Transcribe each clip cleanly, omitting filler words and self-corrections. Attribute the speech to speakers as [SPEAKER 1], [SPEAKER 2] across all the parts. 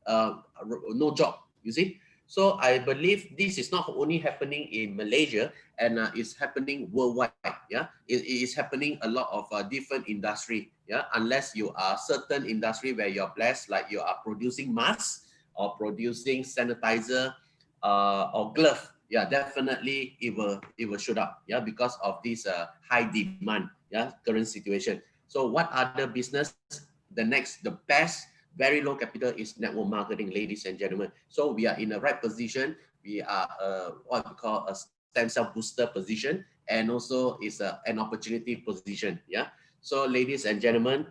[SPEAKER 1] no job, you see. So I believe this is not only happening in Malaysia, and it's happening worldwide. Yeah, it is happening a lot of different industry. Yeah, unless you are certain industry where you're blessed, like you are producing masks or producing sanitizer or glove. Yeah, definitely it will shoot up. Yeah, because of this high demand. Yeah, current situation. So what other business? The best, very low capital is network marketing, ladies and gentlemen. So we are in the right position. We are what we call a stem cell booster position, and also is an opportunity position. Yeah. So ladies and gentlemen,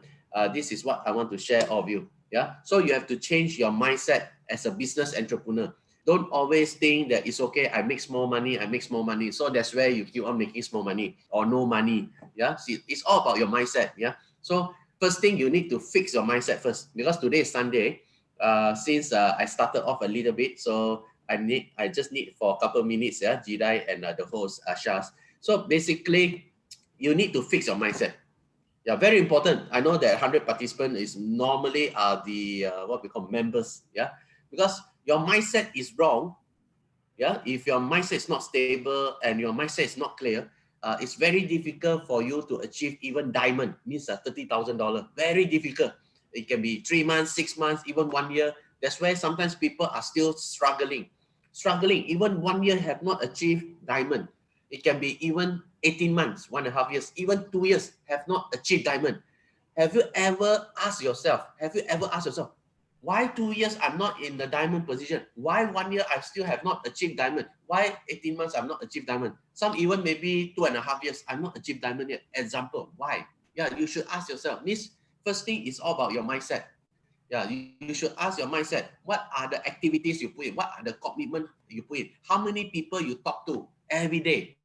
[SPEAKER 1] this is what I want to share all of you. Yeah. So you have to change your mindset as a business entrepreneur. Don't always think that it's okay, I make small money, I make small money. So that's where you keep on making small money or no money. Yeah. See, it's all about your mindset. Yeah. So first thing, you need to fix your mindset first, because today is Sunday. Since I started off a little bit, so I just need for a couple of minutes, yeah, Jidai and the host Shaz. So basically, you need to fix your mindset. Yeah, very important. I know that 100 participants is normally are the what we call members. Yeah, because your mindset is wrong. Yeah, if your mindset is not stable and your mindset is not clear, it's very difficult for you to achieve even diamond, means $30,000. Very difficult. It can be 3 months, 6 months, even 1 year. That's why sometimes people are still struggling. Even 1 year have not achieved diamond. It can be even 18 months, 1.5 years, even 2 years have not achieved diamond. Have you ever asked yourself, why 2 years I'm not in the diamond position? Why 1 year I still have not achieved diamond? Why 18 months I'm not achieved diamond? Some even maybe 2.5 years I'm not achieved diamond yet. Example, why? Yeah, you should ask yourself. This first thing is all about your mindset. Yeah, you should ask your mindset. What are the activities you put in? What are the commitment you put in? How many people you talk to every day,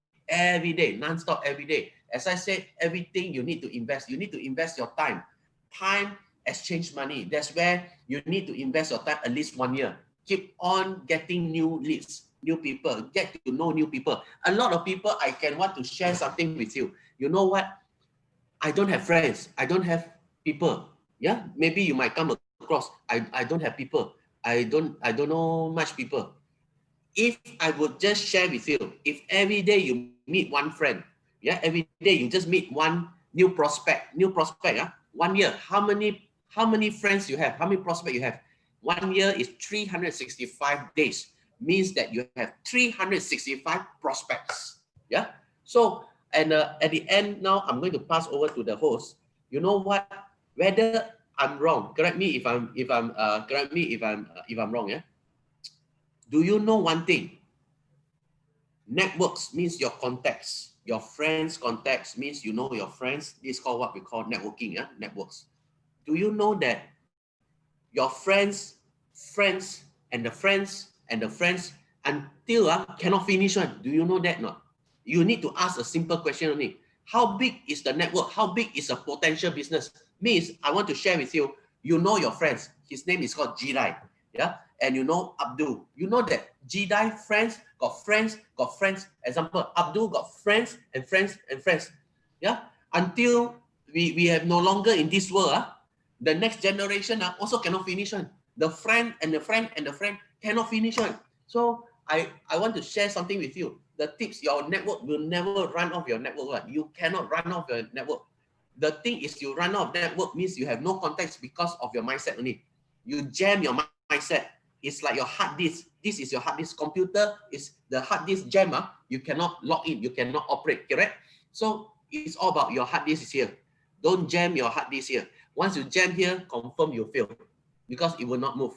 [SPEAKER 1] non-stop every day? As I said, everything you need to invest. You need to invest your time. Time exchange money. That's where you need to invest your time at least 1 year. Keep on getting new leads, new people, get to know new people. A lot of people, I can want to share something with you. You know what? I don't have friends. I don't have people. Yeah, maybe you might come across. I don't have people. I don't know much people. If I would just share with you, if every day you meet one friend, yeah, every day you just meet one new prospect, yeah, 1 year, how many friends you have, how many prospects you have? 1 year is 365 days, means that you have 365 prospects. Yeah. So and at the end, now I'm going to pass over to the host. You know what? Whether I'm wrong, correct me if I'm wrong. Yeah. Do you know one thing? Networks means your contacts. Your friends' contacts means you know your friends. This is called what we call networking. Yeah, networks. Do you know that your friends, and the friends and the friends until cannot finish one? Do you know that not? You need to ask a simple question only. How big is the network? How big is a potential business? Means I want to share with you. You know your friends. His name is called Jirai. Yeah, and you know Abdul. You know that Jidai friends got friends got friends. Example, Abdul got friends and friends and friends. Yeah, until we have no longer in this world. The next generation also cannot finish one. The friend and the friend and the friend cannot finish one. So I want to share something with you. The tips, your network will never run off your network. Right? You cannot run off your network. The thing is, you run off network means you have no contacts because of your mindset only. You jam your mindset. It's like your hard disk. This is your hard disk. Computer is the hard disk jam. You cannot log in. You cannot operate. Correct? So it's all about your hard disk is here. Don't jam your hard disk here. Once you jam here, confirm you fail because it will not move.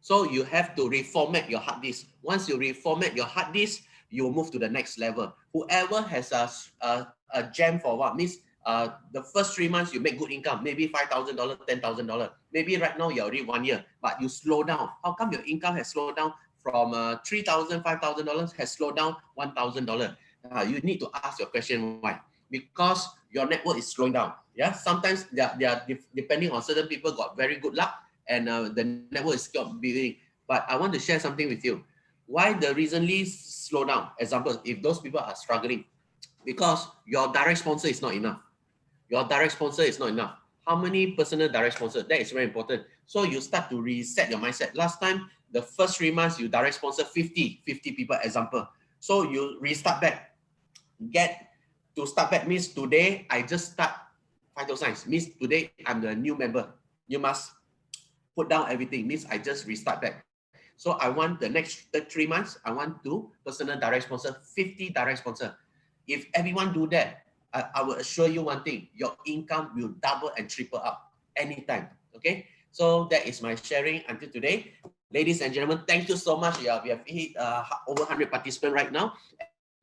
[SPEAKER 1] So you have to reformat your hard disk. Once you reformat your hard disk, you will move to the next level. Whoever has a jam for what means the first 3 months you make good income, maybe $5,000, $10,000. Maybe right now you're already 1 year, but you slow down. How come your income has slowed down from $3,000, $5,000 has slowed down $1,000? You need to ask your question why. Because your network is slowing down. Yeah, sometimes they are depending on certain people got very good luck and the network is still building. But I want to share something with you. Why the recently slow down? Example, if those people are struggling, because your direct sponsor is not enough. Your direct sponsor is not enough. How many personal direct sponsor? That is very important. So you start to reset your mindset. Last time, the first 3 months, you direct sponsor 50 people, example. So you restart back. To start back means today, I just start Phyto Science. Means today, I'm the new member. You must put down everything. Means I just restart back. So I want the next 3 months, I want to personal direct sponsor, 50 direct sponsor. If everyone do that, I will assure you one thing, your income will double and triple up anytime, okay? So that is my sharing until today. Ladies and gentlemen, thank you so much. Yeah, we have hit over 100 participants right now.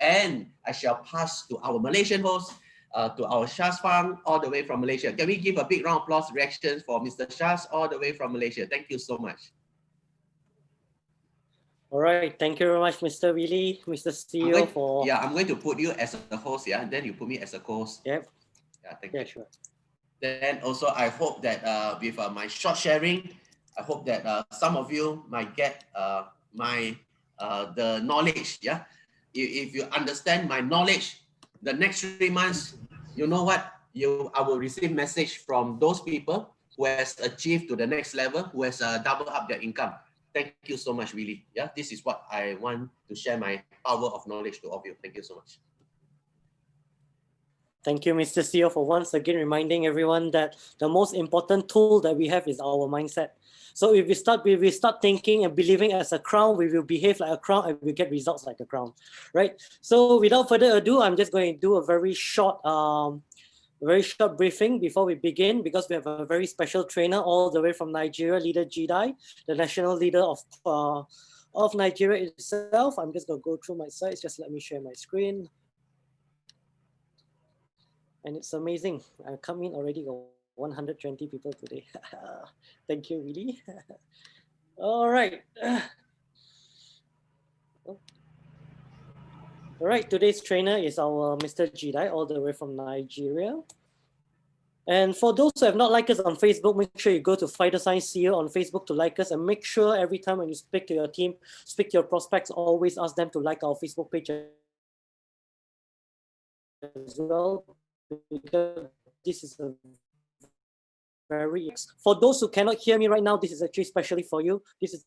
[SPEAKER 1] And I shall pass to our Malaysian host, to our Shaz Fang, all the way from Malaysia. Can we give a big round of applause reactions for Mr. Shaz, all the way from Malaysia? Thank you so much.
[SPEAKER 2] All right, thank you very much, Mr. Willie, Mr. CEO for...
[SPEAKER 1] I'm going to put you as a host, yeah, and then you put me as a co-host.
[SPEAKER 2] Yep.
[SPEAKER 1] Yeah, thank you.
[SPEAKER 2] Sure.
[SPEAKER 1] Then also, I hope that with my short sharing, I hope that some of you might get the knowledge, yeah. If you understand my knowledge, the next 3 months, you know what? I will receive message from those people who has achieved to the next level, who has doubled up their income. Thank you so much, Willie. Yeah, this is what I want to share my power of knowledge to all of you. Thank you so much.
[SPEAKER 2] Thank you, Mr. CEO, for once again reminding everyone that the most important tool that we have is our mindset. So if we start thinking and believing as a crown, we will behave like a crown and we get results like a crown, right? So without further ado, I'm just going to do a very short briefing before we begin, because we have a very special trainer all the way from Nigeria, Leader Jidai, the national leader of Nigeria itself. I'm just going to go through my slides. Just let me share my screen. And it's amazing. I come in already got 120 people today. Thank you, really. All right. All right, today's trainer is our Mr. Jidai, all the way from Nigeria. And for those who have not liked us on Facebook, make sure you go to Phytoscience Sdn Bhd on Facebook to like us, and make sure every time when you speak to your team, speak to your prospects, always ask them to like our Facebook page as well, because this is a very... For those who cannot hear me right now, this is actually specially for you. This is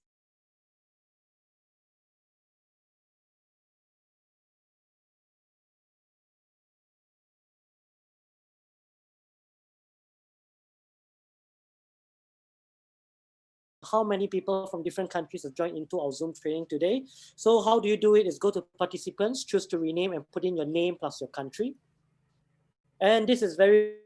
[SPEAKER 2] how many people from different countries have joined into our Zoom training today. So how do you do it is go to participants, choose to rename, and put in your name plus your country. And this is very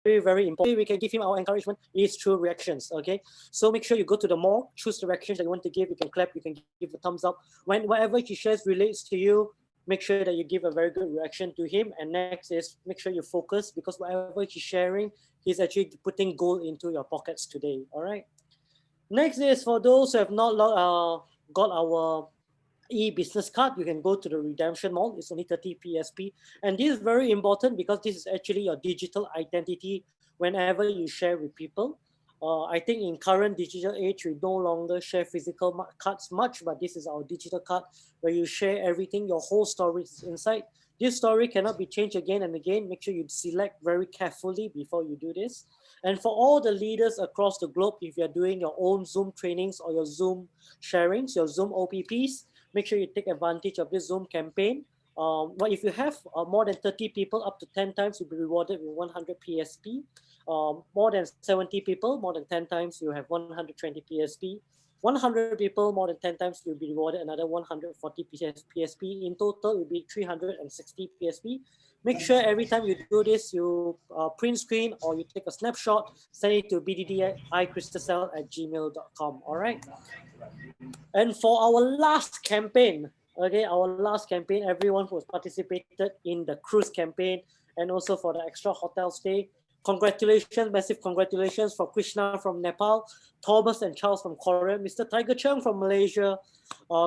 [SPEAKER 2] important. We can give him our encouragement is through reactions. Okay, so make sure you go to the more, choose the reactions that you want to give. You can clap, you can give a thumbs up. Whatever he shares relates to you, make sure that you give a very good reaction to him. And next is make sure you focus, because whatever he's sharing, he's actually putting gold into your pockets today. All right. Next is for those who have not got our e-business card, you can go to the redemption mall. It's only 30 PSP. And this is very important because this is actually your digital identity whenever you share with people. I think in current digital age, we no longer share physical cards much, but this is our digital card where you share everything, your whole story is inside. This story cannot be changed again and again. Make sure you select very carefully before you do this. And for all the leaders across the globe, if you're doing your own Zoom trainings or your Zoom sharings, your Zoom OPPs, make sure you take advantage of this Zoom campaign. But if you have more than 30 people, up to 10 times, you'll be rewarded with 100 PSP. More than 70 people, more than 10 times, you have 120 PSP. 100 people, more than 10 times, you'll be rewarded another 140 PSP. In total, it will be 360 PSP. Make sure every time you do this, you print screen or you take a snapshot, send it to bddicrystalcell@gmail.com. All right. And for our last campaign, okay, everyone who has participated in the cruise campaign and also for the extra hotel stay, congratulations, massive congratulations for Krishna from Nepal, Thomas and Charles from Korea, Mr. Tiger Chung from Malaysia,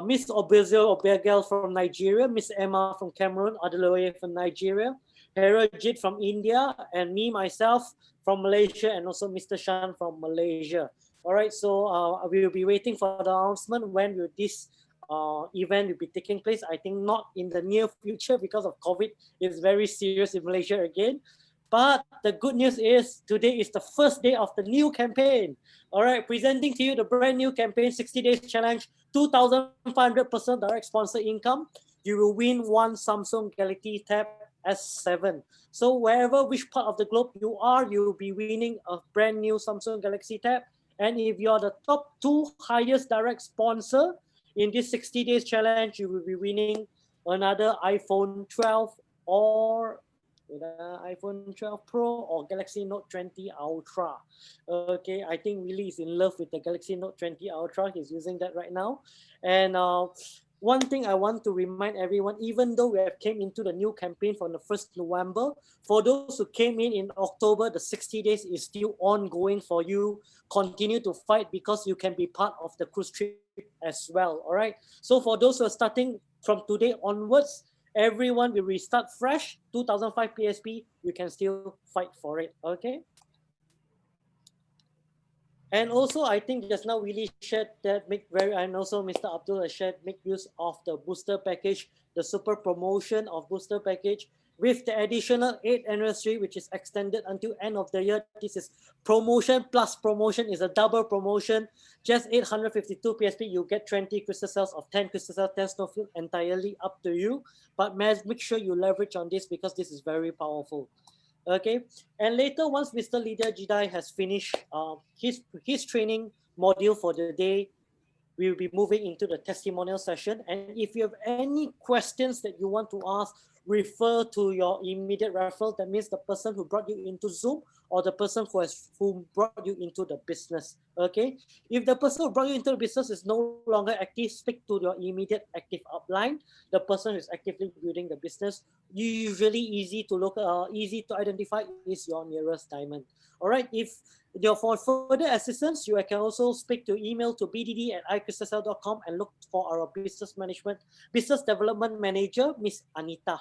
[SPEAKER 2] Miss Obegel from Nigeria, Miss Emma from Cameroon, Adeloye from Nigeria, Herajit from India, and me, myself, from Malaysia, and also Mr. Shan from Malaysia. All right, so we will be waiting for the announcement when will this event will be taking place. I think not in the near future because of COVID. It's very serious in Malaysia again. But the good news is today is the first day of the new campaign. All right, presenting to you the brand new campaign, 60 days challenge, 2,500% direct sponsor income. You will win one Samsung Galaxy Tab S7. So wherever, which part of the globe you are, you will be winning a brand new Samsung Galaxy Tab. And if you're the top 2 highest direct sponsor in this 60 days challenge, you will be winning another iPhone 12 or iPhone 12 Pro or Galaxy Note 20 Ultra. Okay, I think Willie is in love with the Galaxy Note 20 Ultra. He's using that right now. And one thing I want to remind everyone, even though we have came into the new campaign from the 1st November, for those who came in October, the 60 days is still ongoing for you. Continue to fight because you can be part of the cruise trip as well. All right. So for those who are starting from today onwards, everyone will restart fresh. 2005 PSP, you can still fight for it. Okay. And also, I think just now Willie shared that and also Mr. Abdul has shared, make use of the booster package, the super promotion of booster package with the additional 8th anniversary, which is extended until end of the year. This is promotion plus promotion, is a double promotion. Just 852 PSP, you get 20 crystal cells of 10 crystal cells, 10 snowfield, entirely up to you. But make sure you leverage on this because this is very powerful. Okay, and later once Mr. Leader Jedi has finished his training module for the day, we will be moving into the testimonial session. And if you have any questions that you want to ask, refer to your immediate referral. That means the person who brought you into Zoom or the person who brought you into the business. Okay, if the person who brought you into the business is no longer active, speak to your immediate active upline, the person who is actively building the business. Usually easy to look, easy to identify is your nearest diamond. All right, if for further assistance, you can also speak to email to bdd@icrystalcell.com and look for our business development manager, Miss Anita.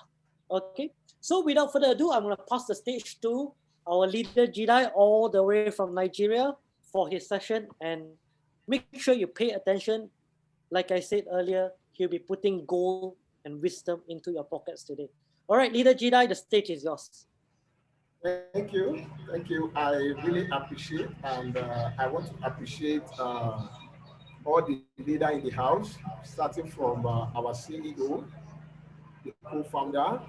[SPEAKER 2] Okay, so without further ado, I'm going to pass the stage to our leader Jedi all the way from Nigeria for his session. And make sure you pay attention. Like I said earlier, he'll be putting gold and wisdom into your pockets today. All right, leader Jedi, the stage is yours.
[SPEAKER 3] Thank you. Thank you. I really appreciate, and I want to appreciate all the leader in the house, starting from our CEO, the co-founder,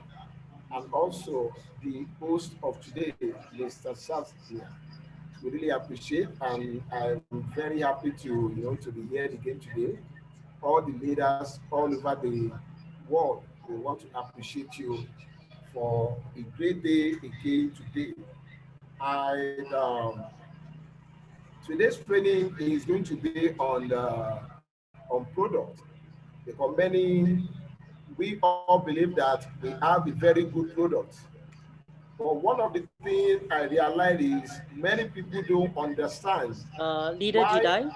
[SPEAKER 3] and also the host of today, Mr. Shazia. We really appreciate, and I'm very happy to be here again today. All the leaders all over the world, we want to appreciate you for a great day again today. And today's training is going to be on product, because we all believe that we have a very good product. But one of the things I realize is many people don't understand
[SPEAKER 2] Leader
[SPEAKER 3] why.
[SPEAKER 2] Jedi,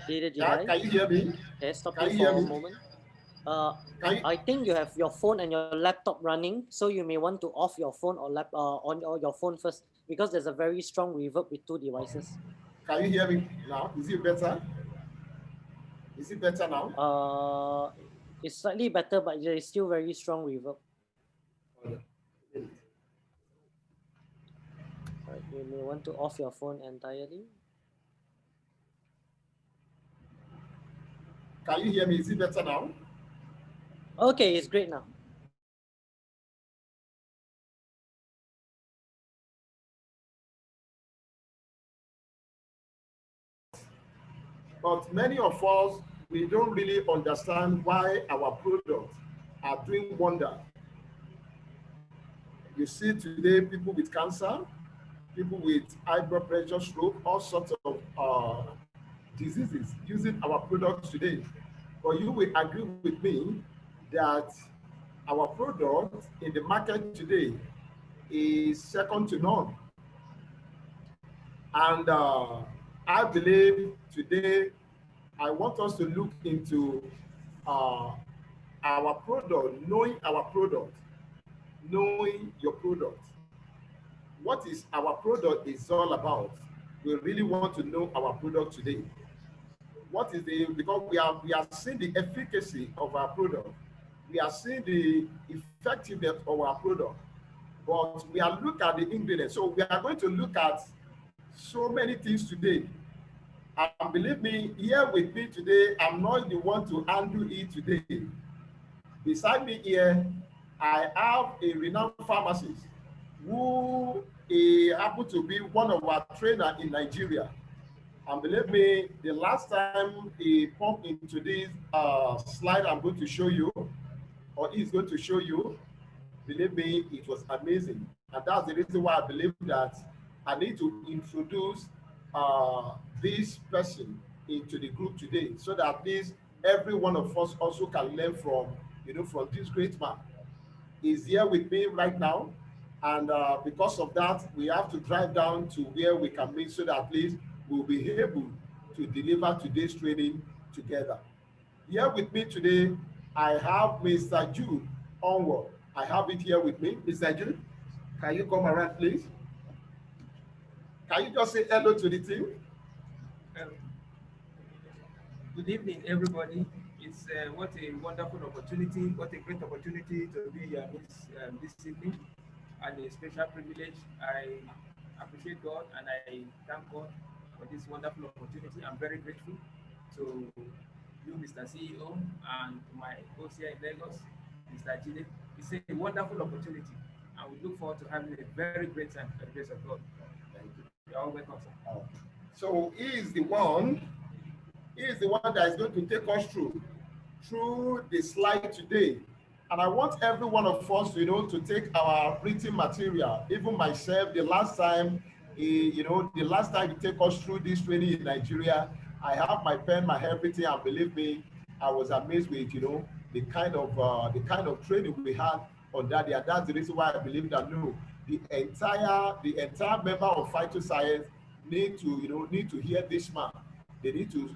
[SPEAKER 2] Leader
[SPEAKER 3] Yeah,
[SPEAKER 2] Jedi.
[SPEAKER 3] can you hear me?
[SPEAKER 2] Okay, stop
[SPEAKER 3] Can
[SPEAKER 2] you
[SPEAKER 3] you hear
[SPEAKER 2] for a
[SPEAKER 3] me?
[SPEAKER 2] moment. Uh,
[SPEAKER 3] Can you,
[SPEAKER 2] I think you have your phone and your laptop running, so you may want to off your phone or your phone first, because there's a very strong reverb with 2 devices.
[SPEAKER 3] can you hear me now? Is it better? Is it better now?
[SPEAKER 2] It's slightly better, but there is still very strong reverb. Right, you may want to off your phone entirely.
[SPEAKER 3] Can you hear me? Is it better now?
[SPEAKER 2] Okay, it's great now.
[SPEAKER 3] But many of us, we don't really understand why our products are doing wonder. You see today people with cancer, people with high blood pressure, stroke, all sorts of diseases using our products today. But you will agree with me that our product in the market today is second to none. And I believe today I want us to look into uh, our product, knowing your product. What is our product is all about. We really want to know our product today. what is the, because we are seeing the efficacy of our product, we are seeing the effectiveness of our product, but we are looking at the ingredients. So we are going to look at so many things today. And believe me, here with me today, I'm not the one to handle it today. Beside me here, I have a renowned pharmacist who happened to be one of our trainers in Nigeria. And believe me, the last time he pumped into this slide I'm going to show you, or he's going to show you, believe me, it was amazing. And that's the reason why I believe that I need to introduce this person into the group today, so that at least every one of us also can learn from, from this great man. He's here with me right now. And because of that, we have to drive down to where we can meet, so that at least we'll be able to deliver today's training together. Here with me today, I have Mr. Jude Onward. I have it here with me. Mr. Jude, can you come around, please? Can you just say hello to the team?
[SPEAKER 4] Um, Good evening, everybody. It's what a wonderful opportunity, what a great opportunity to be here this evening, and a special privilege. I appreciate God and I thank God for this wonderful opportunity. I'm very grateful to you, Mr. CEO, and my host here in Lagos, Mr. Jide. It's a wonderful opportunity, and we look forward to having a very great time by the grace of God.
[SPEAKER 3] Thank you.
[SPEAKER 4] You're all welcome, sir.
[SPEAKER 3] So he is the one that is going to take us through the slide today. And I want every one of us, to take our written material. Even myself, the last time you take us through this training in Nigeria, I have my pen, my everything, and believe me, I was amazed with, the kind of training we had on that day. And that's the reason why I believe that no, the entire member of Phytoscience need to hear this man. They need to,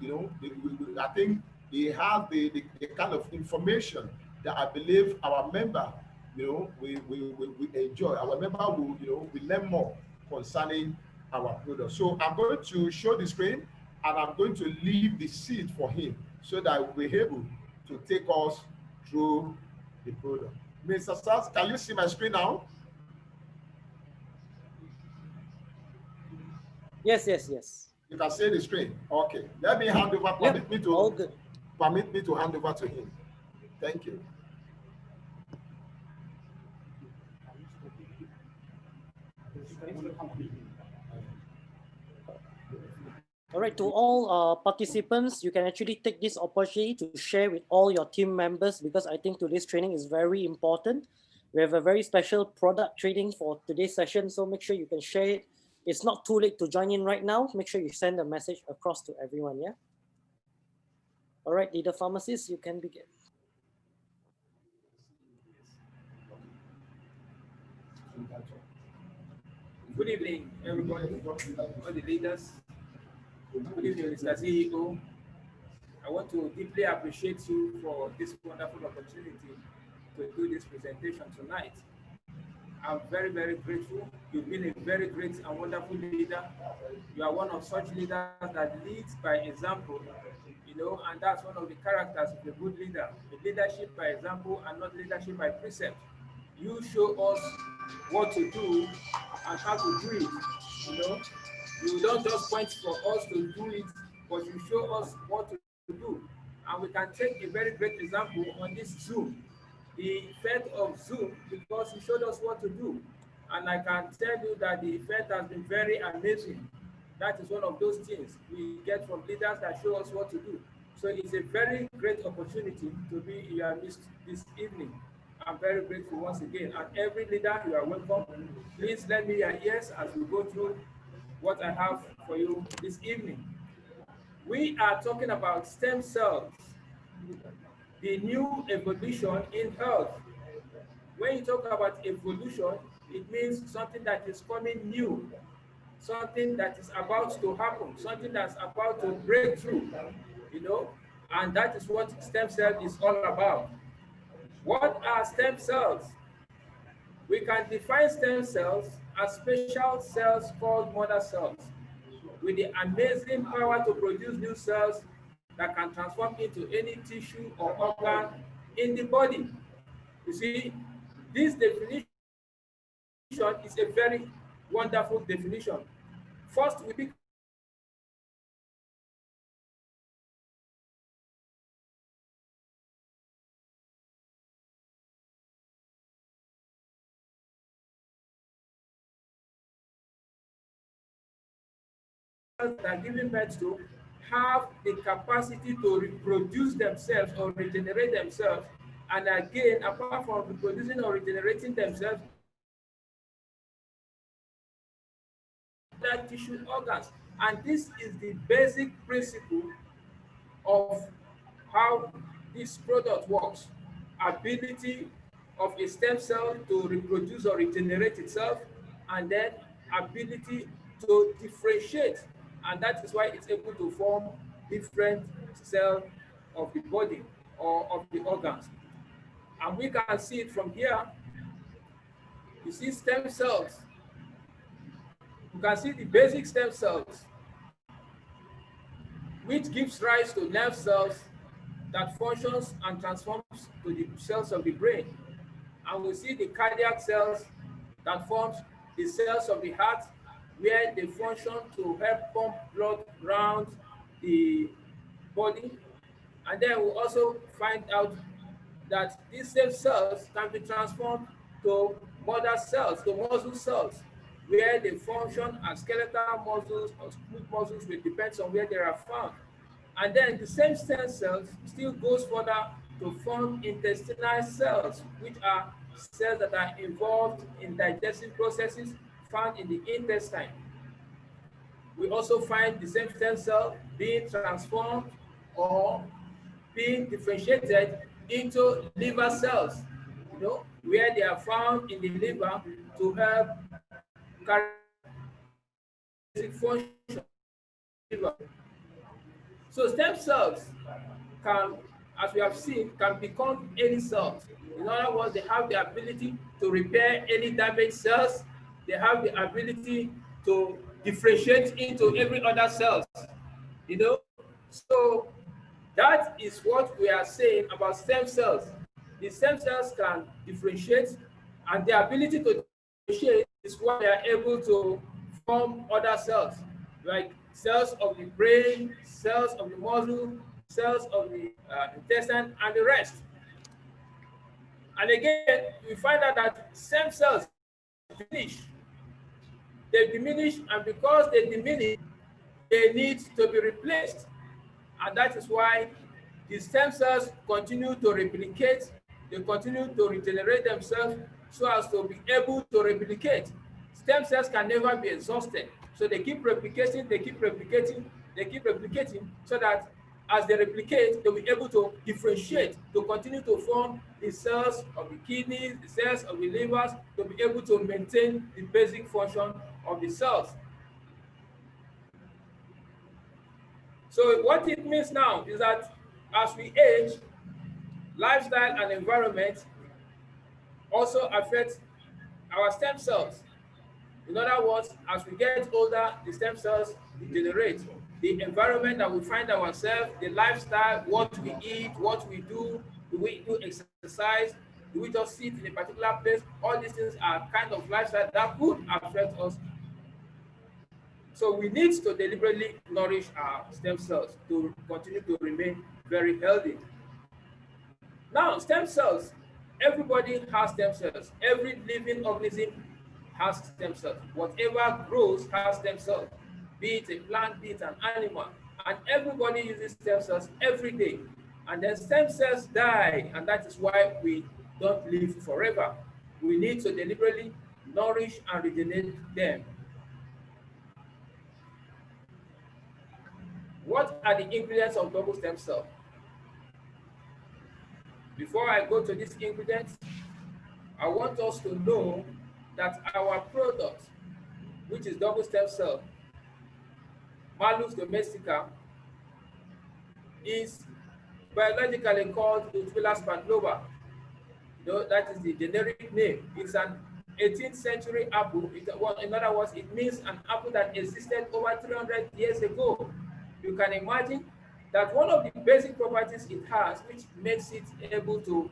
[SPEAKER 3] I think he has the kind of information that I believe our member, we enjoy. Our member will learn more concerning our product. So I'm going to show the screen, and I'm going to leave the seat for him, so that we're able to take us through the product. Mr. Sars, can you see my screen now?
[SPEAKER 2] Yes, yes, yes.
[SPEAKER 3] You can see the screen. Okay. Let me hand over.
[SPEAKER 2] Yep, all good.
[SPEAKER 3] Permit me to hand over to him. Thank you.
[SPEAKER 2] All right, to all participants, you can actually take this opportunity to share with all your team members, because I think today's training is very important. We have a very special product training for today's session, so make sure you can share it. It's not too late to join in right now. Make sure you send a message across to everyone, yeah? All right, leader pharmacist, you can begin.
[SPEAKER 4] Good evening, everybody, all the leaders. Good evening, Mr. CEO. I want to deeply appreciate you for this wonderful opportunity to do this presentation tonight. I'm very, very grateful. You've been a very great and wonderful leader. You are one of such leaders that leads by example, and that's one of the characters of a good leader. A leadership by example and not leadership by precept. You show us what to do and how to do it. You don't just point for us to do it, but you show us what to do. And we can take a very great example on this Zoom, the effect of Zoom, because he showed us what to do. And I can tell you that the effect has been very amazing. That is one of those things we get from leaders that show us what to do. So it's a very great opportunity to be in your midst this evening. I'm very grateful once again. And every leader, you are welcome. Please lend me your ears as we go through what I have for you this evening. We are talking about stem cells, the new evolution in health. When you talk about evolution, it means something that is coming new, something that is about to happen, something that's about to break through, and that is what stem cell is all about. What are stem cells? We can define stem cells as special cells called mother cells with the amazing power to produce new cells that can transform into any tissue or organ in the body. You see, this definition is a very wonderful definition. First, we pick that are giving birth to have the capacity to reproduce themselves or regenerate themselves. And again, apart from reproducing or regenerating themselves, that tissue organs. And this is the basic principle of how this product works. Ability of a stem cell to reproduce or regenerate itself, and then ability to differentiate. And that is why it's able to form different cells of the body or of the organs. And we can see it from here. You see stem cells. You can see the basic stem cells, which gives rise to nerve cells that functions and transforms to the cells of the brain. And we see the cardiac cells that forms the cells of the heart, where they function to help pump blood around the body. And then we also find out that these same cells can be transformed to mother cells, to muscle cells, where they function as skeletal muscles or smooth muscles, which depends on where they are found. And then the same stem cells still goes further to form intestinal cells, which are cells that are involved in digestive processes found in the intestine. We also find the same stem cell being transformed or being differentiated into liver cells, where they are found in the liver to help carry basic function of the liver. So stem cells can, as we have seen, can become any cells. In other words, they have the ability to repair any damaged cells. They have the ability to differentiate into every other cells. So that is what we are saying about stem cells. The stem cells can differentiate, and the ability to differentiate is why they are able to form other cells, like cells of the brain, cells of the muscle, cells of the intestine, and the rest. And again, we find out that stem cells diminish. They diminish, and because they diminish, they need to be replaced. And that is why the stem cells continue to replicate, they continue to regenerate themselves so as to be able to replicate. Stem cells can never be exhausted. So they keep replicating, they keep replicating, they keep replicating, so that as they replicate, they'll be able to differentiate, to continue to form the cells of the kidneys, the cells of the livers, to be able to maintain the basic function of the cells. So what it means now is that as we age, lifestyle and environment also affect our stem cells. In other words, as we get older, the stem cells degenerate. The environment that we find ourselves, the lifestyle, what we eat, what we do we do exercise, do we just sit in a particular place? All these things are kind of lifestyle that could affect us. So we need to deliberately nourish our stem cells to continue to remain very healthy. Now, stem cells, everybody has stem cells. Every living organism has stem cells. Whatever grows has stem cells, be it a plant, be it an animal. And everybody uses stem cells every day. And then stem cells die, and that is why we don't live forever. We need to deliberately nourish and regenerate them. What are the ingredients of double stem cell? Before I go to these ingredients, I want us to know that our product, which is double stem cell, Malus domestica, is biologically called Utula spadlova. That is the generic name. It's an 18th century apple. In other words, it means an apple that existed over 300 years ago. You can imagine that one of the basic properties it has, which makes it able to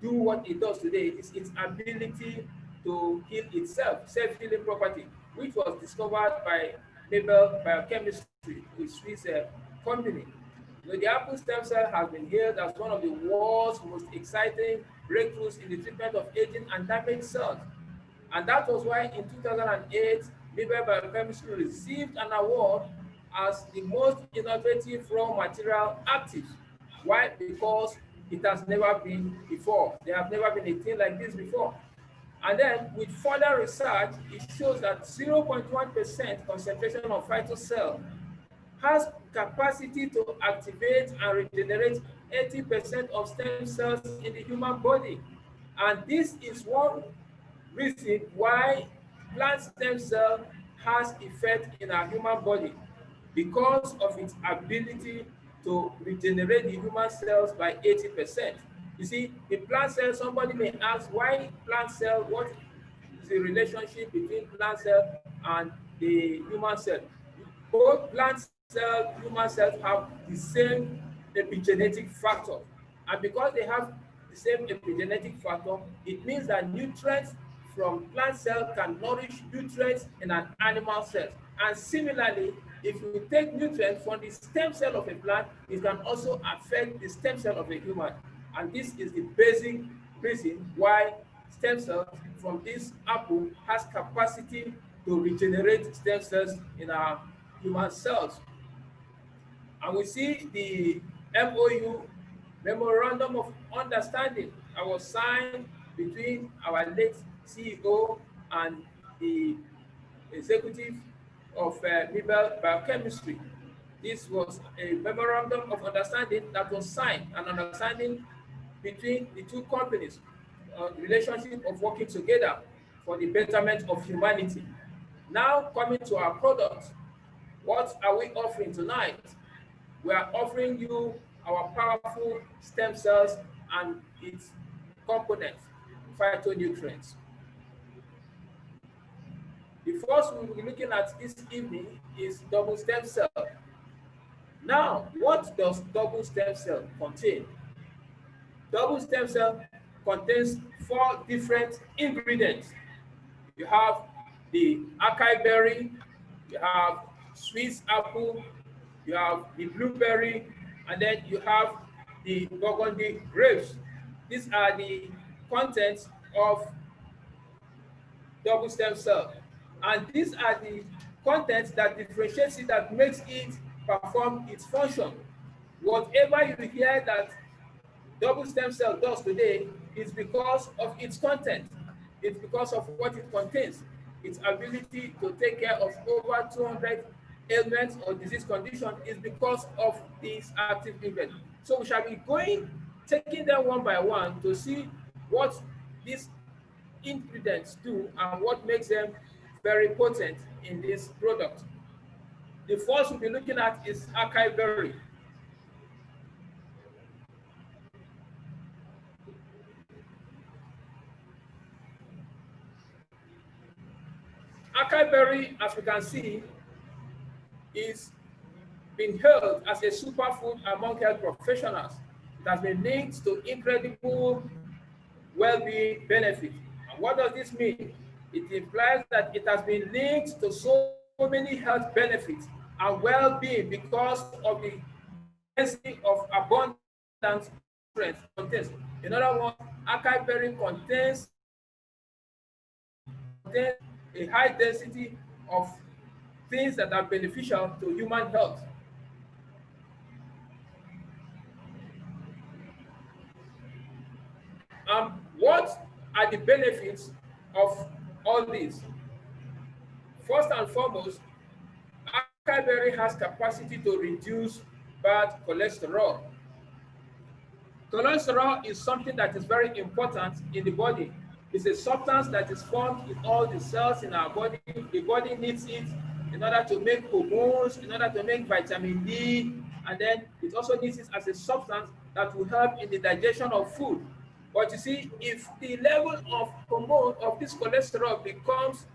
[SPEAKER 4] do what it does today, is its ability to heal itself, self-healing property, which was discovered by Nobel Biochemistry, a Swiss company. You know, the apple stem cell has been hailed as one of the world's most exciting breakthroughs in the treatment of aging and damaged cells. And that was why in 2008, Nobel Biochemistry received an award as the most innovative raw material active. Why? Because it has never been before. There have never been a thing like this before. And then with further research, it shows that 0.1% concentration of phytocell has capacity to activate and regenerate 80% of stem cells in the human body. And this is one reason why plant stem cell has effect in our human body, because of its ability to regenerate the human cells by 80%. You see, the plant cell, somebody may ask, why plant cell? What is the relationship between plant cell and the human cell? Both plant cell, human cells have the same epigenetic factor. And because they have the same epigenetic factor, it means that nutrients from plant cell can nourish nutrients in an animal cell. And similarly, if you take nutrients from the stem cell of a plant, it can also affect the stem cell of a human. And this is the basic reason why stem cells from this apple has capacity to regenerate stem cells in our human cells. And we see the MOU, Memorandum of Understanding, that was signed between our late CEO and the executive of Nobel Biochemistry. This was a memorandum of understanding that was signed, an understanding between the two companies, relationship of working together for the betterment of humanity. Now coming to our product, what are we offering tonight? We are offering you our powerful stem cells and its components, phytonutrients. The first we will be looking at this evening is double stem cell. Now, what does double stem cell contain? Double stem cell contains 4 different ingredients. You have the acai berry, you have Swiss apple, you have the blueberry, and then you have the burgundy grapes. These are the contents of double stem cell. And these are the contents that differentiates it, that makes it perform its function. Whatever you hear that double stem cell does today is because of its content. It's because of what it contains. Its ability to take care of over 200 ailments or disease conditions is because of these active ingredients. So we shall be taking them one by one to see what these ingredients do and what makes them very potent in this product. The first we'll be looking at is acai berry. Acai berry, as we can see, is being hailed as a superfood among health professionals. It has been linked to incredible well-being benefits. And what does this mean? It implies that it has been linked to so many health benefits and well-being because of the density of abundant nutrients contains. In other words, acai berry contains a high density of things that are beneficial to human health. What are the benefits of all this? First and foremost, acai berry has capacity to reduce bad cholesterol. Cholesterol is something that is very important in the body. It's a substance that is formed in all the cells in our body. The body needs it in order to make hormones, in order to make vitamin D, and then it also needs it as a substance that will help in the digestion of food. But you see, if the level of hormone of this cholesterol becomes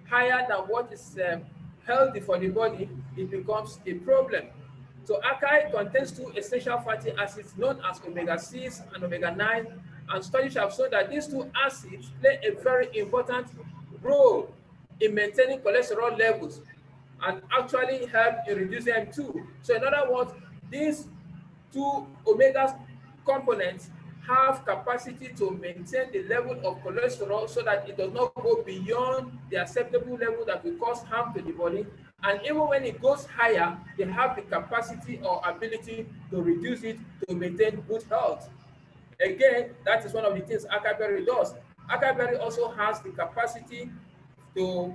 [SPEAKER 4] higher than what is healthy for the body, it becomes a problem. So acai contains two essential fatty acids known as omega-6 and omega-9, and studies have shown that these two acids play a very important role in maintaining cholesterol levels and actually help in reducing them too. So in other words, these two omega components have capacity to maintain the level of cholesterol so that it does not go beyond the acceptable level that will cause harm to the body. And even when it goes higher, they have the capacity or ability to reduce it to maintain good health. Again, that is one of the things acai berry does. Acai berry also has the capacity to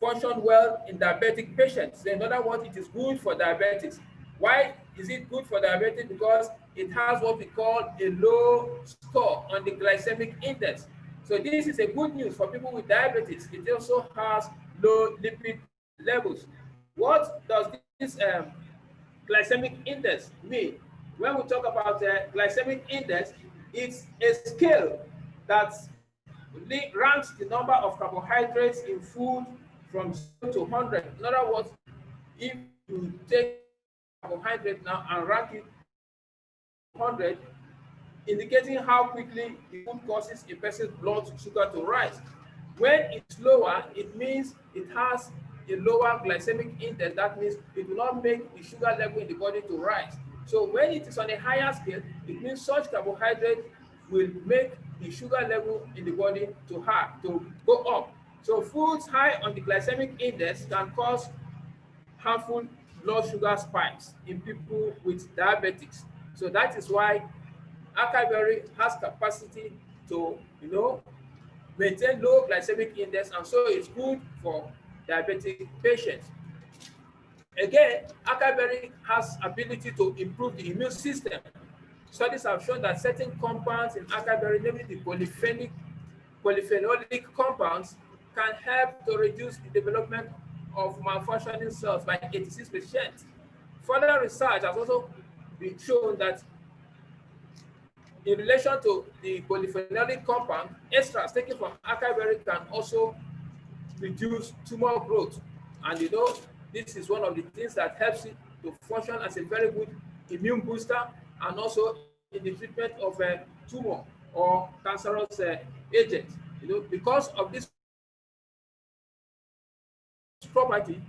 [SPEAKER 4] function well in diabetic patients. So in other words, it is good for diabetics. Why is it good for diabetics? Because it has what we call a low score on the glycemic index. So this is a good news for people with diabetes. It also has low lipid levels. What does this glycemic index mean? When we talk about glycemic index, it's a scale that ranks the number of carbohydrates in food from 0 to 100. In other words, if you take carbohydrate now and rank it 100, indicating how quickly the food causes a person's blood sugar to rise. When it's lower, it means it has a lower glycemic index. That means it will not make the sugar level in the body to rise. So when it is on a higher scale, it means such carbohydrate will make the sugar level in the body to go up. So foods high on the glycemic index can cause harmful blood sugar spikes in people with diabetics. So that is why acai berry has capacity to, maintain low glycemic index, and so it's good for diabetic patients. Again, acai berry has ability to improve the immune system. Studies have shown that certain compounds in acai berry, namely the polyphenolic compounds, can help to reduce the development of malfunctioning cells by 86%. Further research has also been shown that in relation to the polyphenolic compound, extracts taken from acai berry can also reduce tumor growth. And this is one of the things that helps it to function as a very good immune booster, and also in the treatment of tumor or cancerous agents. Because of this property,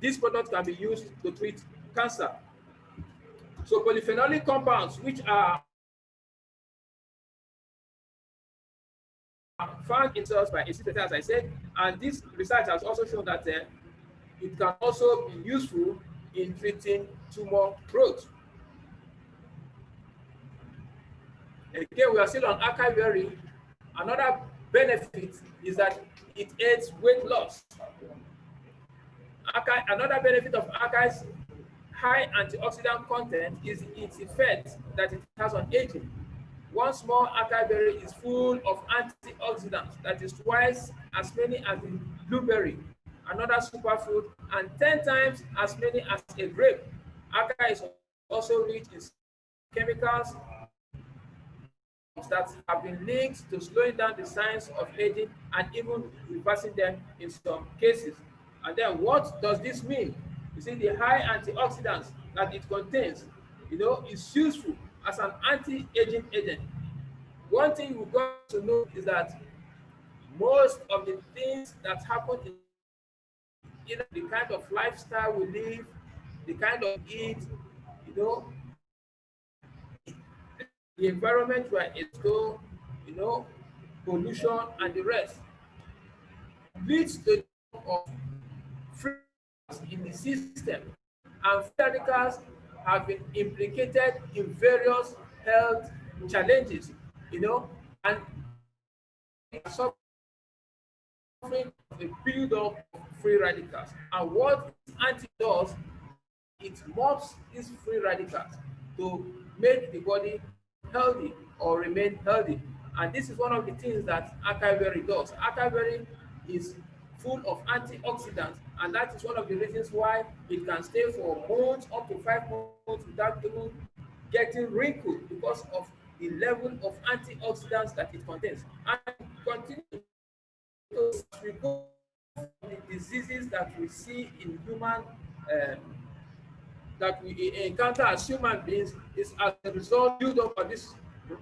[SPEAKER 4] this product can be used to treat cancer. So polyphenolic compounds, which are found in cells by 80%, as I said, and this research has also shown that it can also be useful in treating tumor growth. Again, we are still on acai berry. Another benefit is that it aids weight loss. Another benefit of acai's high antioxidant content is its effect that it has on aging. One small acai berry is full of antioxidants that is twice as many as the blueberry, another superfood, and 10 times as many as a grape. Acai is also rich in chemicals that have been linked to slowing down the signs of aging and even reversing them in some cases. And then what does this mean? You see, the high antioxidants that it contains, is useful as an anti-aging agent. One thing we've got to know is that most of the things that happen in either the kind of lifestyle we live, the kind of eat, the environment we're exposed, pollution and the rest leads to the of free radicals in the system, and free radicals have been implicated in various health challenges, and suffering a build-up of free radicals. And what anti does, it mobs these free radicals to make the body healthy or remain healthy. And this is one of the things that acai berry does. Acai berry is full of antioxidants, and that is one of the reasons why it can stay for months, up to 5 months, without even getting wrinkled, because of the level of antioxidants that it contains. And continue to remove the diseases that we see in human that we encounter as human beings is as a result build up of these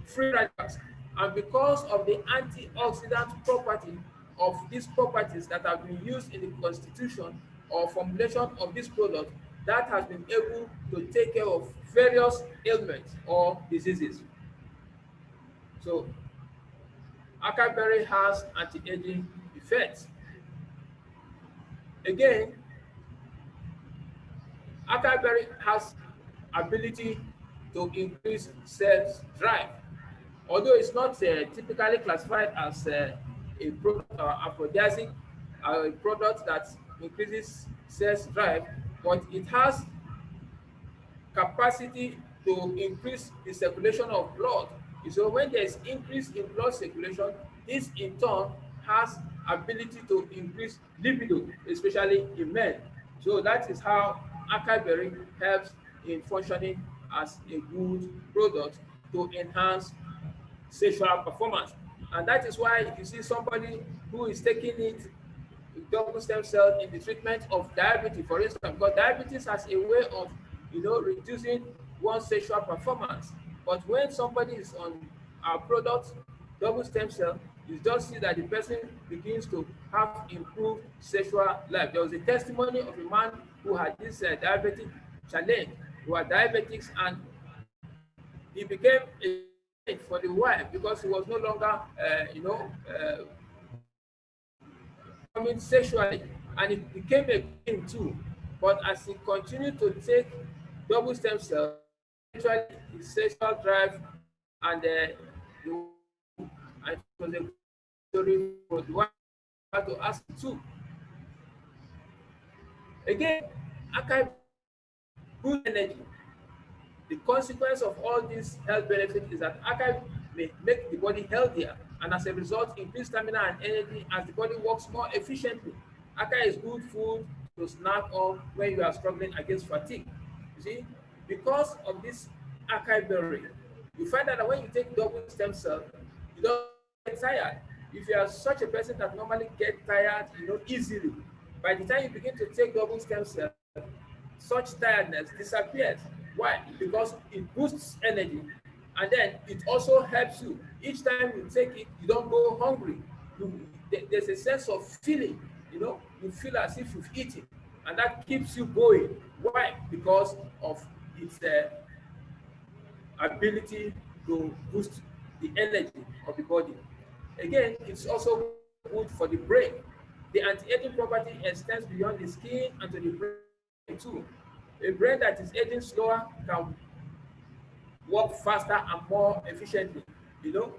[SPEAKER 4] free radicals. And because of the antioxidant property of these properties that have been used in the constitution or formulation of this product, that has been able to take care of various ailments or diseases. So acai berry has anti-aging effects. Again, acai berry has ability to increase cells drive. Although it's not typically classified as a product or aphrodisiac, a product that increases cells drive, but it has capacity to increase the circulation of blood. So when there is increase in blood circulation, this in turn has ability to increase libido, especially in men. So that is how acai berry helps in functioning as a good product to enhance sexual performance. And that is why you see somebody who is taking it double stem cell in the treatment of diabetes, for instance, because diabetes has a way of, reducing one's sexual performance. But when somebody is on our product, double stem cell, you just see that the person begins to have improved sexual life. There was a testimony of a man who had this diabetic challenge, who had diabetics, and he became a challenge for the wife because he was no longer, coming sexually, and it became a pain too. But as he continued to take double stem cell, eventually his sexual drive and and it was a story for the wife to ask too. Again, acai good energy. The consequence of all these health benefits is that acai may make the body healthier, and as a result, increase stamina and energy as the body works more efficiently. Acai is good food to snack on when you are struggling against fatigue. You see, because of this acai berry, you find that when you take double stem cell, you don't get tired. If you are such a person that normally get tired, easily, by the time you begin to take double stem cell, such tiredness disappears. Why? Because it boosts energy, and then it also helps you. Each time you take it, you don't go hungry. There's a sense of feeling, you feel as if you've eaten, and that keeps you going. Why? Because of its ability to boost the energy of the body. Again, it's also good for the brain. The anti-aging property extends beyond the skin and to the brain too. A brain that is aging slower can work faster and more efficiently.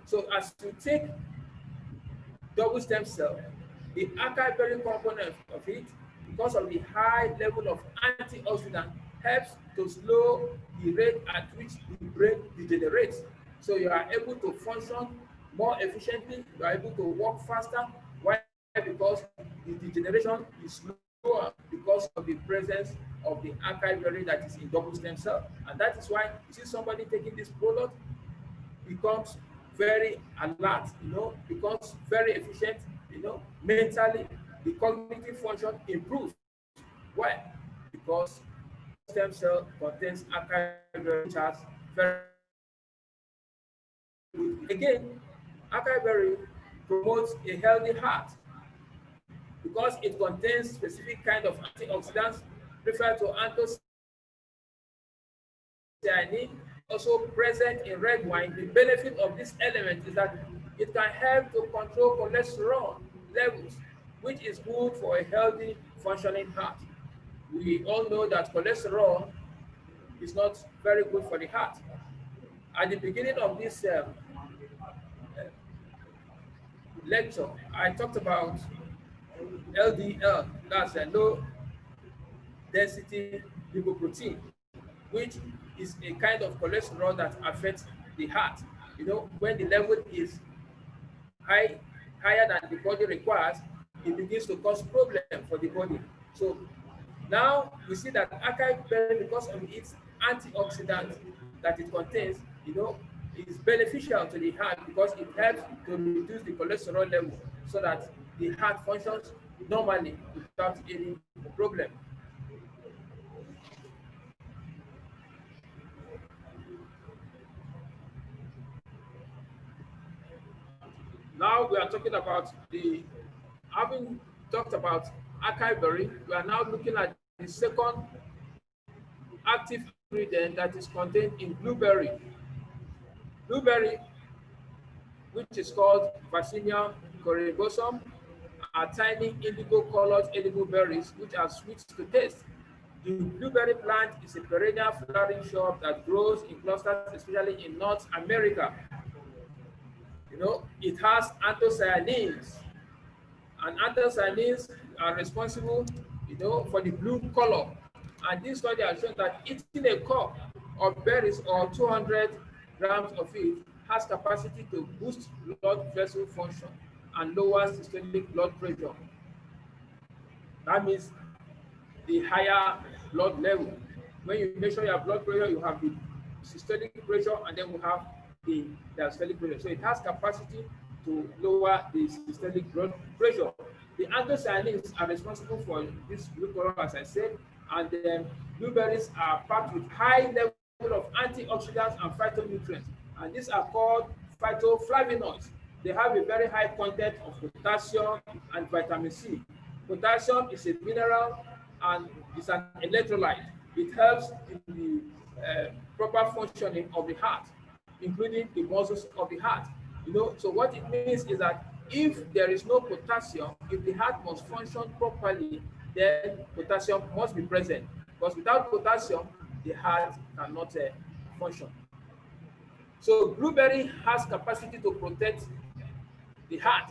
[SPEAKER 4] So as you take double stem cell, the acai berry component of it, because of the high level of antioxidant, helps to slow the rate at which the brain degenerates. So you are able to function more efficiently, you are able to work faster. Why? Because the degeneration is slower because of the presence of the acai berry that is in double stem cell. And that is why you see somebody taking this product becomes very alert, becomes very efficient, mentally, the cognitive function improves. Why? Because stem cell contains acai berry, which has very good. Again, acai berry promotes a healthy heart because it contains specific kind of antioxidants referred to anthocyanin, also present in red wine. The benefit of this element is that it can help to control cholesterol levels, which is good for a healthy, functioning heart. We all know that cholesterol is not very good for the heart. At the beginning of this lecture, I talked about LDL, that's a low density lipoprotein, which is a kind of cholesterol that affects the heart. When the level is higher than the body requires, it begins to cause problem for the body. So now we see that acai berry, because of its antioxidant that it contains, is beneficial to the heart because it helps to reduce the cholesterol level so that the heart functions normally without any problem. we are talking about having talked about acai berry, we are now looking at the second active ingredient that is contained in blueberry. Blueberry, which is called Vaccinium corygosum, are tiny indigo-colored edible berries which are sweet to taste. The blueberry plant is a perennial flowering shrub that grows in clusters, especially in North America. It has anthocyanins, and anthocyanins are responsible, for the blue color. And this study has shown that eating a cup of berries or 200 grams of it has capacity to boost blood vessel function and lower systolic blood pressure. That means the higher blood level. When you measure your blood pressure, you have the systolic pressure and then we have the diastolic pressure. So it has capacity to lower the systolic blood pressure. The anthocyanins are responsible for this blue color, as I said, and then blueberries are packed with high level of antioxidants and phytonutrients, and these are called phytoflavonoids. They have a very high content of potassium and vitamin C. Potassium is a mineral and is an electrolyte. It helps in the proper functioning of the heart, including the muscles of the heart. So what it means is that if there is no potassium, if the heart must function properly, then potassium must be present. Because without potassium, the heart cannot function. So blueberry has capacity to protect the heart.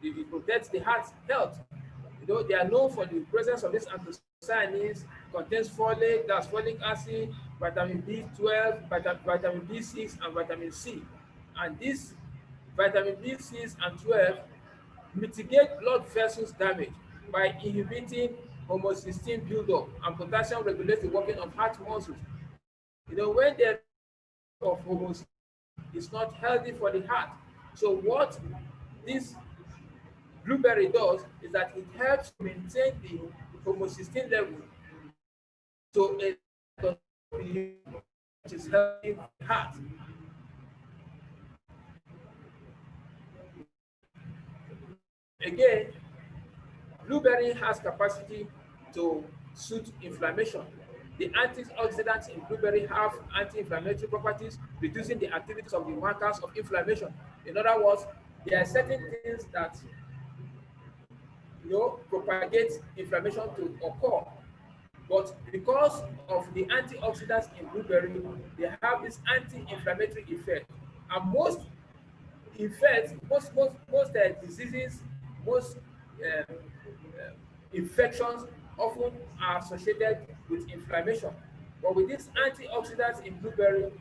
[SPEAKER 4] It protects the heart's health. They are known for the presence of these anthocyanins, contains folate, that's folic acid, vitamin B12, vitamin B6, and vitamin C. And these vitamin B6 and 12 mitigate blood vessels damage by inhibiting homocysteine buildup, and potassium regulates the working of heart muscles. When there is of homocysteine, it's not healthy for the heart. So what this blueberry does is that it helps maintain the homocysteine level to a which is helping the heart. Again, blueberry has capacity to soothe inflammation. The antioxidants in blueberry have anti-inflammatory properties, reducing the activities of the markers of inflammation. In other words, there are certain things that propagate inflammation to occur. But because of the antioxidants in blueberry, they have this anti-inflammatory effect. And most effects, most diseases, most infections often are associated with inflammation. But with these antioxidants in blueberry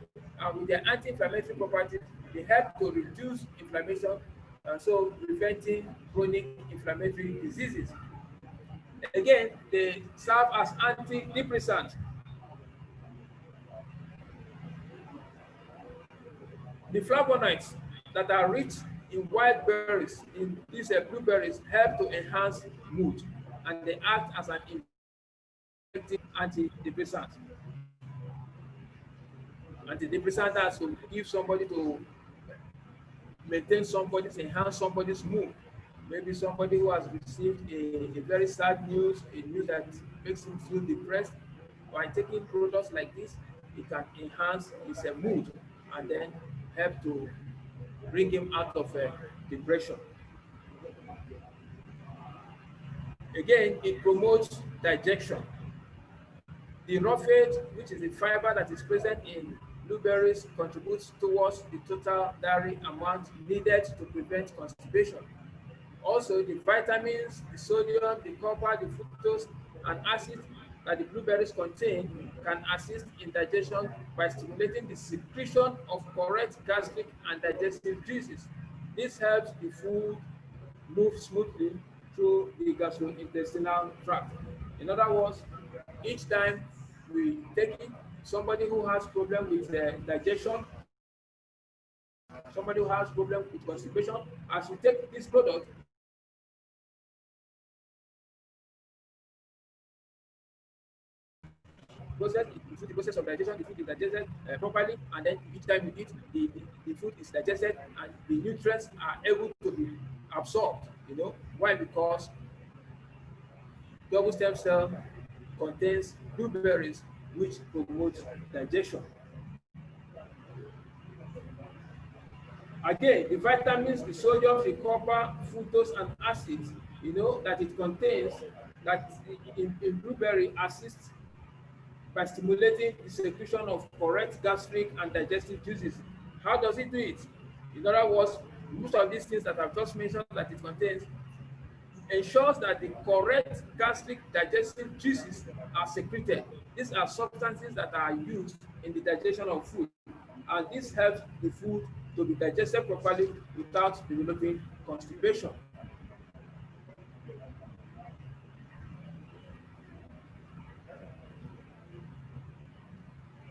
[SPEAKER 4] and with their anti-inflammatory properties, they help to reduce inflammation and so preventing chronic inflammatory diseases. Again, they serve as antidepressants. The flavonoids that are rich in wild berries, in these blueberries, help to enhance mood, and they act as an effective antidepressant. Antidepressant has to give somebody to maintain somebody's, enhance somebody's mood. Maybe somebody who has received a very sad news, a news that makes him feel depressed. By taking products like this, it can enhance his mood and then help to bring him out of depression. Again, it promotes digestion. The roughage, which is the fiber that is present in blueberries, contributes towards the total dietary amount needed to prevent constipation. Also, the vitamins, the sodium, the copper, the fructose, and acids that the blueberries contain can assist in digestion by stimulating the secretion of correct gastric and digestive juices. This helps the food move smoothly through the gastrointestinal tract. In other words, each time we take it, somebody who has problem with digestion, somebody who has problem with constipation, as you take this product, process, through the process of digestion, the food is digested properly, and then each time you eat, the food is digested, and the nutrients are able to be absorbed. You know why? Because double stem cell contains blueberries, which promotes digestion. Again, the vitamins, the sodium, the copper, fructose, and acids, you know, that it contains, that in blueberry assists by stimulating the secretion of correct gastric and digestive juices. How does it do it? In other words, most of these things that I've just mentioned that it contains ensures that the correct gastric digestive juices are secreted. These are substances that are used in the digestion of food, and this helps the food to be digested properly without developing constipation.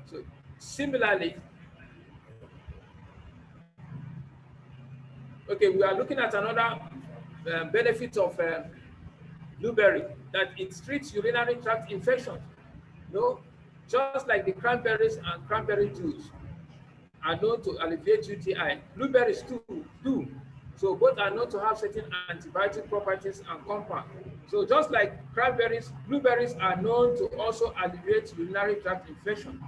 [SPEAKER 4] So, similarly, okay, we are looking at another benefit of blueberry, that it treats urinary tract infections. You know, just like the cranberries and cranberry juice are known to alleviate UTI, blueberries too do. So both are known to have certain antibiotic properties and compounds. So just like cranberries, blueberries are known to also alleviate urinary tract infection.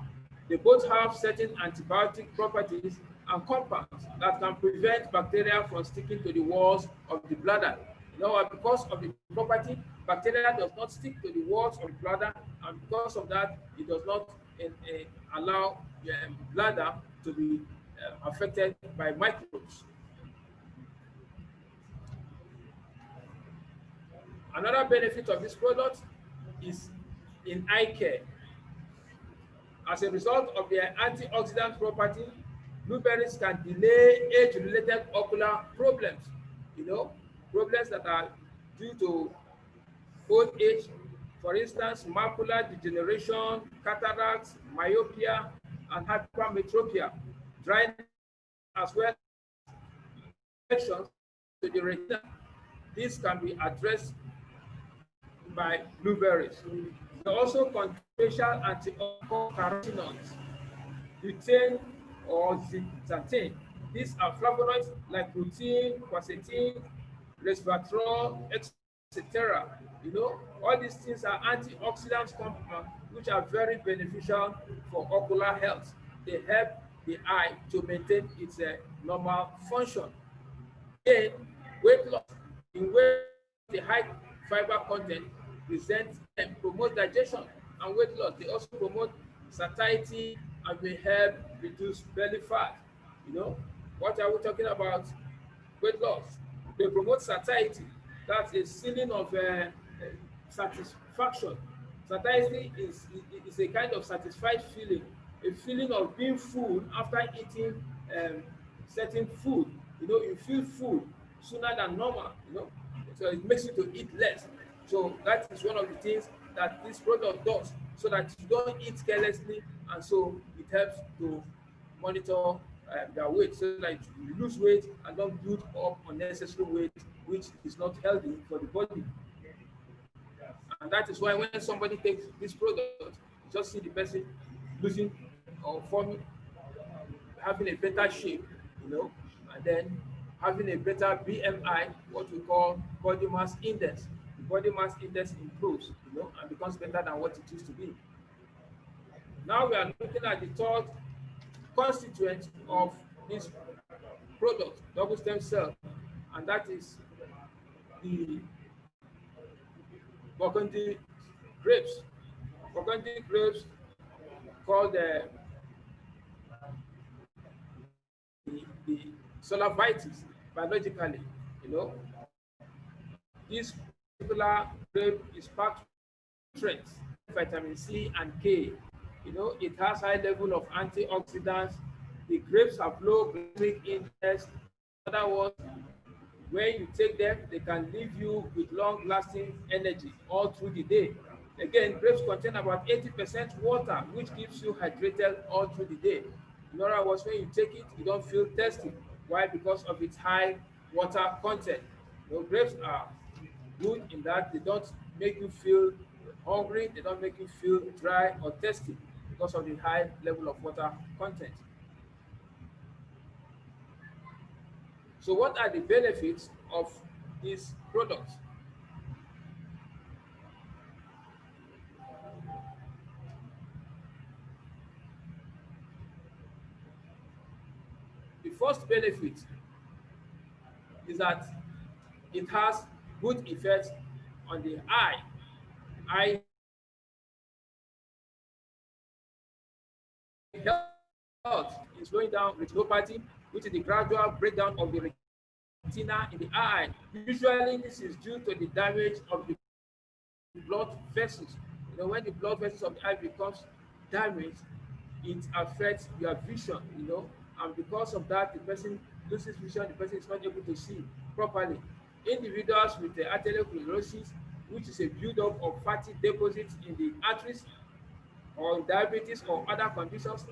[SPEAKER 4] They both have certain antibiotic properties and compounds that can prevent bacteria from sticking to the walls of the bladder. You know, because of the property, bacteria does not stick to the walls of the bladder, and because of that, it does not allow the bladder to be affected by microbes. Another benefit of this product is in eye care. As a result of their antioxidant property, blueberries can delay age-related ocular problems, you know, problems that are due to old age, for instance, macular degeneration, cataracts, myopia, and hypermetropia, dryness, as well as infections to the retina. This can be addressed by blueberries. They also contain special antioxidant carotenoids, butane or zeaxanthin. These are flavonoids like lutein, quercetin, resveratrol, etc. You know, all these things are antioxidant compounds which are very beneficial for ocular health. They help the eye to maintain its normal function. Again, weight loss. In weight, the high fiber content presents and promote digestion and weight loss. They also promote satiety and may help reduce belly fat. You know, what are we talking about? Weight loss. They promote satiety. That's a feeling of satisfaction. Satiety is a kind of satisfied feeling, a feeling of being full after eating certain food. You know, you feel full sooner than normal. You know, so it makes you to eat less. So that is one of the things that this product does, so that you don't eat carelessly, and so it helps to monitor their weight, so that you lose weight and don't build up unnecessary weight, which is not healthy for the body. And that is why when somebody takes this product, you just see the person losing or forming, having a better shape, you know, and then having a better BMI, what we call body mass index. The body mass index improves, you know, and becomes better than what it used to be. Now we are looking at the third constituent of this product, double stem cell, and that is the Burgundy grapes. Burgundy grapes called the solar vitis biologically. You know, this particular grape is packed with nutrients, vitamin C and K. You know, it has high level of antioxidants. The grapes have low glycemic index. In other words, when you take them, they can leave you with long-lasting energy all through the day. Again, grapes contain about 80% water, which keeps you hydrated all through the day. In other words, when you take it, you don't feel thirsty. Why? Because of its high water content. You know, grapes are good in that they don't make you feel hungry, they don't make you feel dry or thirsty because of the high level of water content. So what are the benefits of these products? The first benefit is that it has good effects on the eye. Eye health is slowing down retinopathy, which is the gradual breakdown of the retina in the eye. Usually, this is due to the damage of the blood vessels. You know, when the blood vessels of the eye becomes damaged, it affects your vision, you know, and because of that, the person loses vision, the person is not able to see properly. Individuals with the atherosclerosis, which is a buildup of fatty deposits in the arteries, or diabetes or other conditions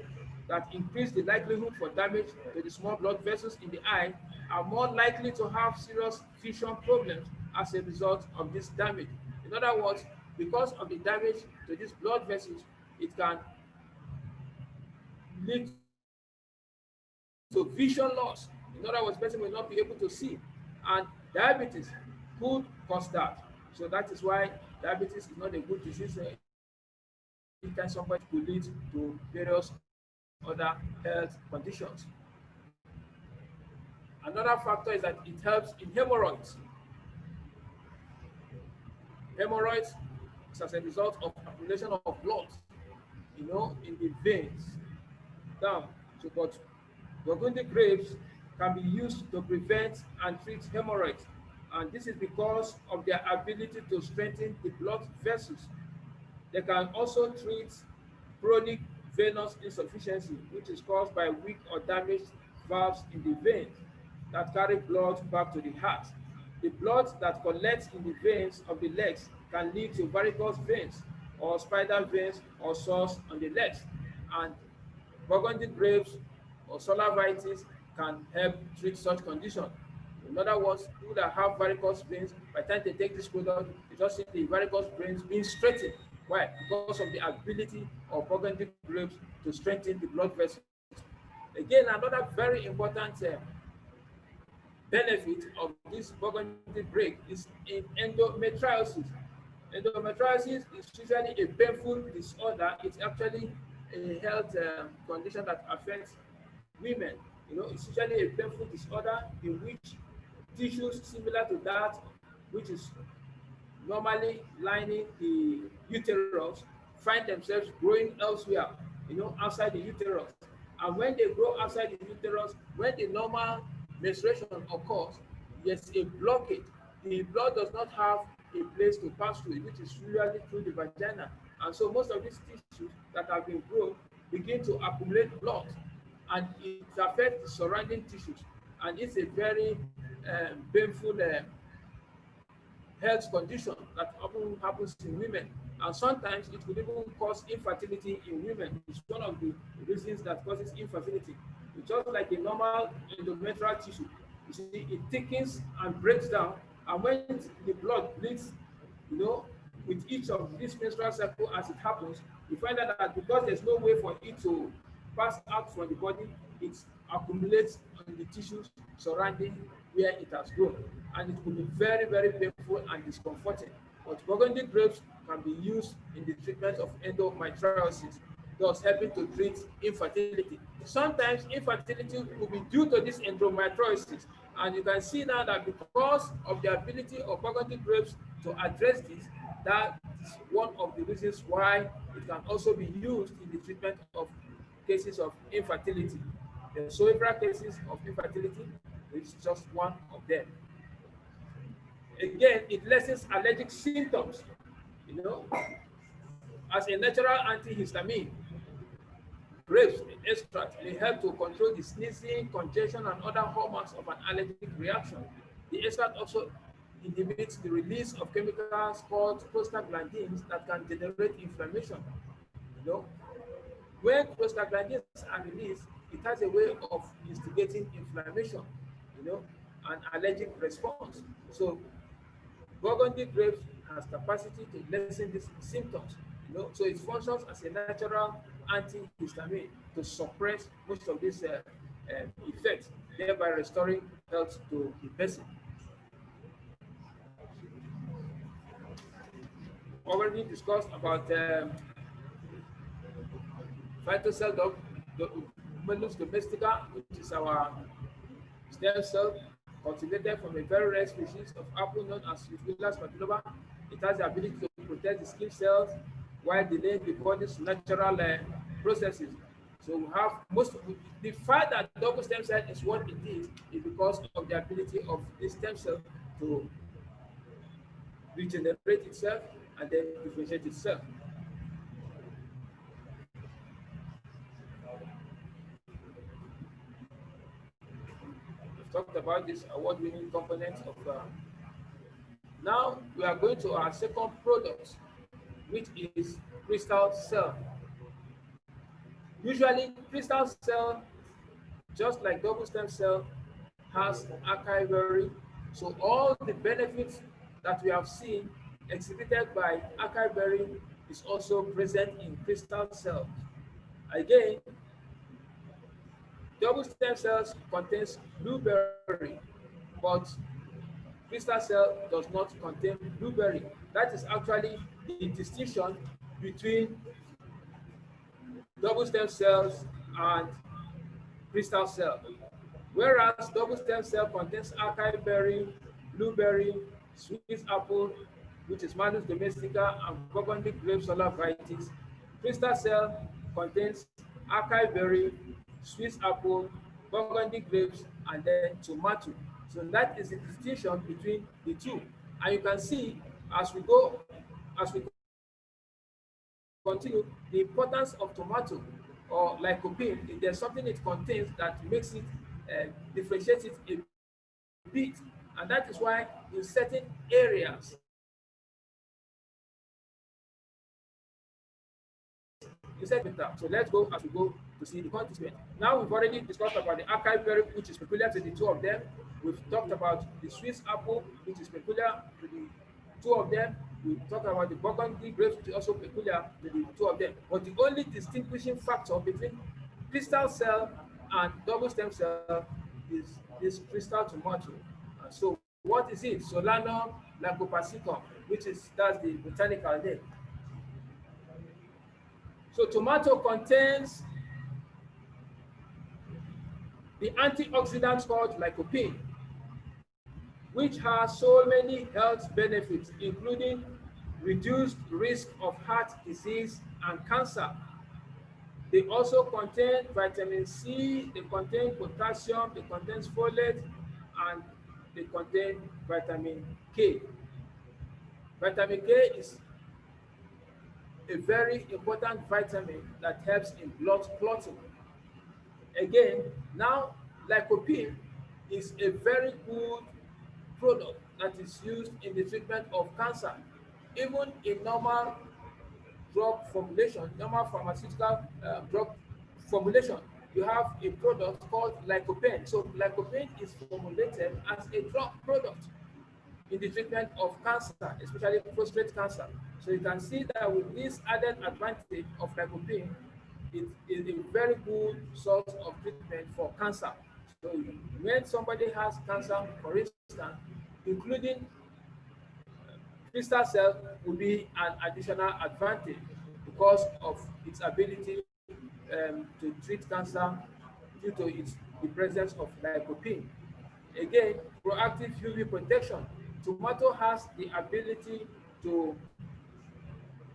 [SPEAKER 4] that increase the likelihood for damage to the small blood vessels in the eye, are more likely to have serious vision problems as a result of this damage. In other words, because of the damage to these blood vessels, it can lead to vision loss. In other words, person will not be able to see. And diabetes could cause that. So that is why diabetes is not a good disease. It can sometimes could lead to various other health conditions. Another factor is that it helps in hemorrhoids. Hemorrhoids is as a result of accumulation of blood, you know, in the veins. Down. So, but Burgundy grapes can be used to prevent and treat hemorrhoids, and this is because of their ability to strengthen the blood vessels. They can also treat chronic venous insufficiency, which is caused by weak or damaged valves in the veins that carry blood back to the heart. The blood that collects in the veins of the legs can lead to varicose veins or spider veins or sores on the legs. And Burgundy grapes or salvitis can help treat such condition. In other words, people that have varicose veins, by the time they take this product, you just see the varicose veins being straightened. Why? Because of the ability of Burgundy grapes to strengthen the blood vessels. Again, another very important benefit of this Burgundy grape is in endometriosis. Endometriosis is usually a painful disorder. It's actually a health condition that affects women. You know, it's usually a painful disorder in which tissues similar to that, which is normally lining the uterus, find themselves growing elsewhere, you know, outside the uterus. And when they grow outside the uterus, when the normal menstruation occurs, there's a blockage. The blood does not have a place to pass through, which is usually through the vagina. And so most of these tissues that have been grown begin to accumulate blood, and it affects the surrounding tissues. And it's a very painful health condition that often happens in women. And sometimes it could even cause infertility in women. It's one of the reasons that causes infertility. It's just like a normal endometrial tissue. You see, it thickens and breaks down. And when the blood bleeds, you know, with each of these menstrual cycle as it happens, you find out that because there's no way for it to pass out from the body, it accumulates on the tissues surrounding where it has grown. And it could be very, very painful and discomforting. But Burgundy grapes can be used in the treatment of endometriosis, thus helping to treat infertility. Sometimes infertility will be due to this endometriosis. And you can see now that because of the ability of Burgundy grapes to address this, that is one of the reasons why it can also be used in the treatment of cases of infertility. There are several cases of infertility, which is just one of them. Again, it lessens allergic symptoms, you know, as a natural antihistamine. Grapes extract may help to control the sneezing, congestion, and other hallmarks of an allergic reaction. The extract also inhibits the release of chemicals called prostaglandins that can generate inflammation. You know, when prostaglandins are released, it has a way of instigating inflammation, you know, and allergic response. So Burgundy grapes has capacity to lessen these symptoms. You know, so it functions as a natural antihistamine to suppress most of these effects, thereby restoring health to the person. Already discussed about phytocell domestica, which is our stem cell cultivated from a very rare species of apple known as Euphyllas maculoba. It has the ability to protect the skin cells while delaying the body's natural processes. So we have the fact that double stem cell is what it is because of the ability of this stem cell to regenerate itself and then differentiate itself. We've talked about this award-winning component of. Now we are going to our second product, which is crystal cell. Usually, crystal cell, just like double stem cell, has acai berry. So all the benefits that we have seen exhibited by acai berry is also present in crystal cells. Again, double stem cells contains blueberry, but crystal cell does not contain blueberry. That is actually the distinction between double stem cells and crystal cell. Whereas double stem cell contains acai berry, blueberry, Swiss apple, which is Manus domestica, and Burgundy grape solar varieties, crystal cell contains acai berry, Swiss apple, Burgundy grapes, and then tomato. So that is the distinction between the two. And you can see as we continue, the importance of tomato or lycopene. If there's something it contains that makes it differentiates it a bit, and that is why in certain areas, so let's go as we go to see the constituent. Now we've already discussed about the acai berry, which is peculiar to the two of them. We've talked about the Swiss apple, which is peculiar to the two of them. We talked about the Burgundy grapes, which is also peculiar to the two of them. But the only distinguishing factor between crystal cell and double stem cell is this crystal tomato. So what is it? Solanum lycopersicum, that's the botanical name. So tomato contains the antioxidant called lycopene, which has so many health benefits, including reduced risk of heart disease and cancer. They also contain vitamin C, they contain potassium, they contain folate, and they contain vitamin K. Vitamin K is a very important vitamin that helps in blood clotting. Again, now lycopene is a very good product that is used in the treatment of cancer. Even in normal drug formulation, normal pharmaceutical drug formulation, you have a product called Lycopene. So Lycopene is formulated as a drug product in the treatment of cancer, especially prostate cancer. So you can see that with this added advantage of Lycopene, it is a very good source of treatment for cancer. So when somebody has cancer, for instance, including crystal cell will be an additional advantage because of its ability to treat cancer due to the presence of lycopene. Again, proactive UV protection. Tomato has the ability to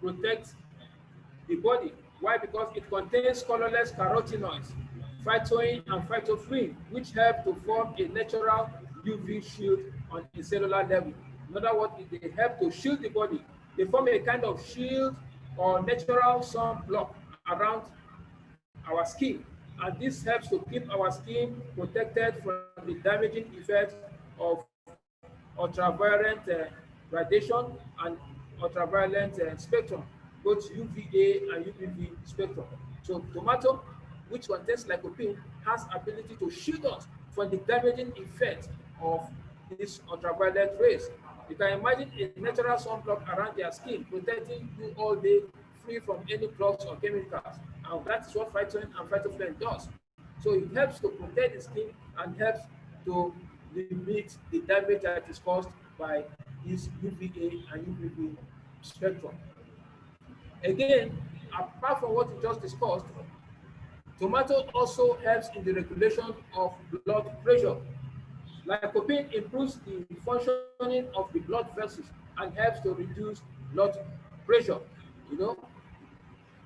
[SPEAKER 4] protect the body. Why? Because it contains colorless carotenoids, phytoin and phytophrine, which help to form a natural UV shield on a cellular level. In other words, they help to shield the body. They form a kind of shield or natural sunblock around our skin. And this helps to keep our skin protected from the damaging effects of ultraviolet radiation and ultraviolet spectrum, both UVA and UVB spectrum. So tomato, which contains lycopene, has ability to shield us from the damaging effect of these ultraviolet rays. You can imagine a natural sunblock around their skin, protecting you all day, free from any plugs or chemicals. And that is what Phytoin and Phytoflame does. So it helps to protect the skin and helps to limit the damage that is caused by this UVA and UVB spectrum. Again, apart from what we just discussed, tomato also helps in the regulation of blood pressure. Lycopene improves the functioning of the blood vessels and helps to reduce blood pressure. You know,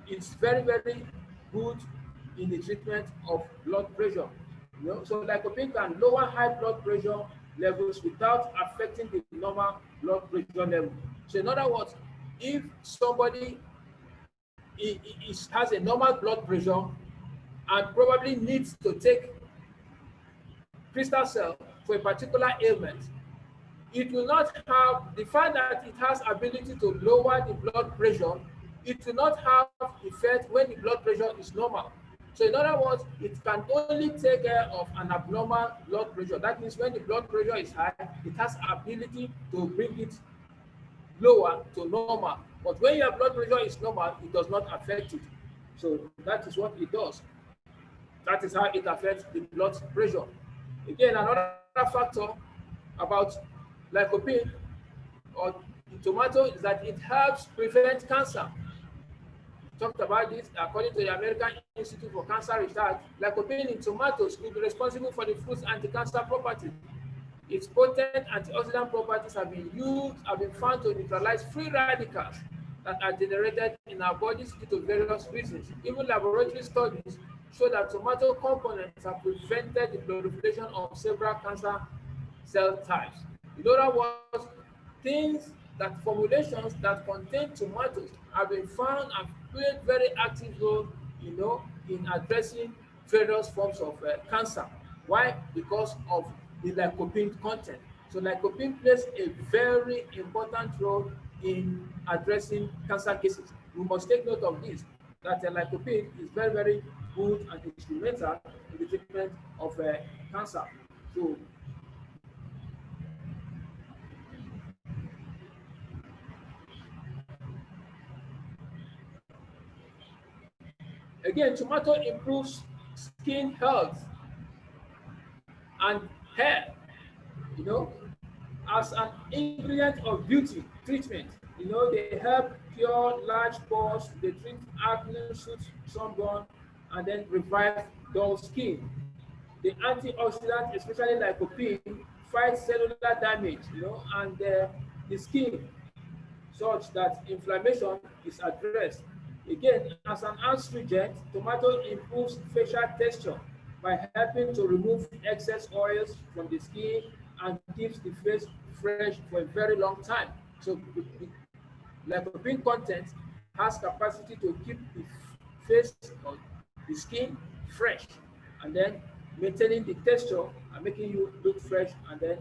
[SPEAKER 4] it's very, very good in the treatment of blood pressure. You know, so lycopene can lower high blood pressure levels without affecting the normal blood pressure level. So in other words, if somebody has a normal blood pressure and probably needs to take crystal cell for a particular ailment, it will not have the fact that it has ability to lower the blood pressure. It will not have effect when the blood pressure is normal. So in other words, it can only take care of an abnormal blood pressure. That means when the blood pressure is high, it has ability to bring it lower to normal. But when your blood pressure is normal, it does not affect it. So that is what it does. That is how it affects the blood pressure. Again, another factor about lycopene or the tomato is that it helps prevent cancer. We talked about this according to the American Institute for Cancer Research. Lycopene in tomatoes could be responsible for the fruit's anti-cancer properties. Its potent antioxidant properties have been found to neutralize free radicals that are generated in our bodies due to various reasons. Even laboratory studies show that tomato components have prevented the proliferation of several cancer cell types. In other words, things that formulations that contain tomatoes have been found and played very active role, in addressing various forms of cancer. Why? Because of the lycopene content. So lycopene plays a very important role in addressing cancer cases. We must take note of this, that lycopene is very, very good and instrumental in the treatment of cancer. So again, tomato improves skin health and hair, you know, as an ingredient of beauty treatment. They help cure large pores, they treat acne, soothe sunburn, and then revive dull skin. The antioxidant, especially lycopene, fights cellular damage, and the skin, such that inflammation is addressed. Again, as an astringent, tomato improves facial texture by helping to remove excess oils from the skin and keeps the face fresh for a very long time. So the lycopene content has capacity to keep the face or the skin fresh, and then maintaining the texture and making you look fresh, and then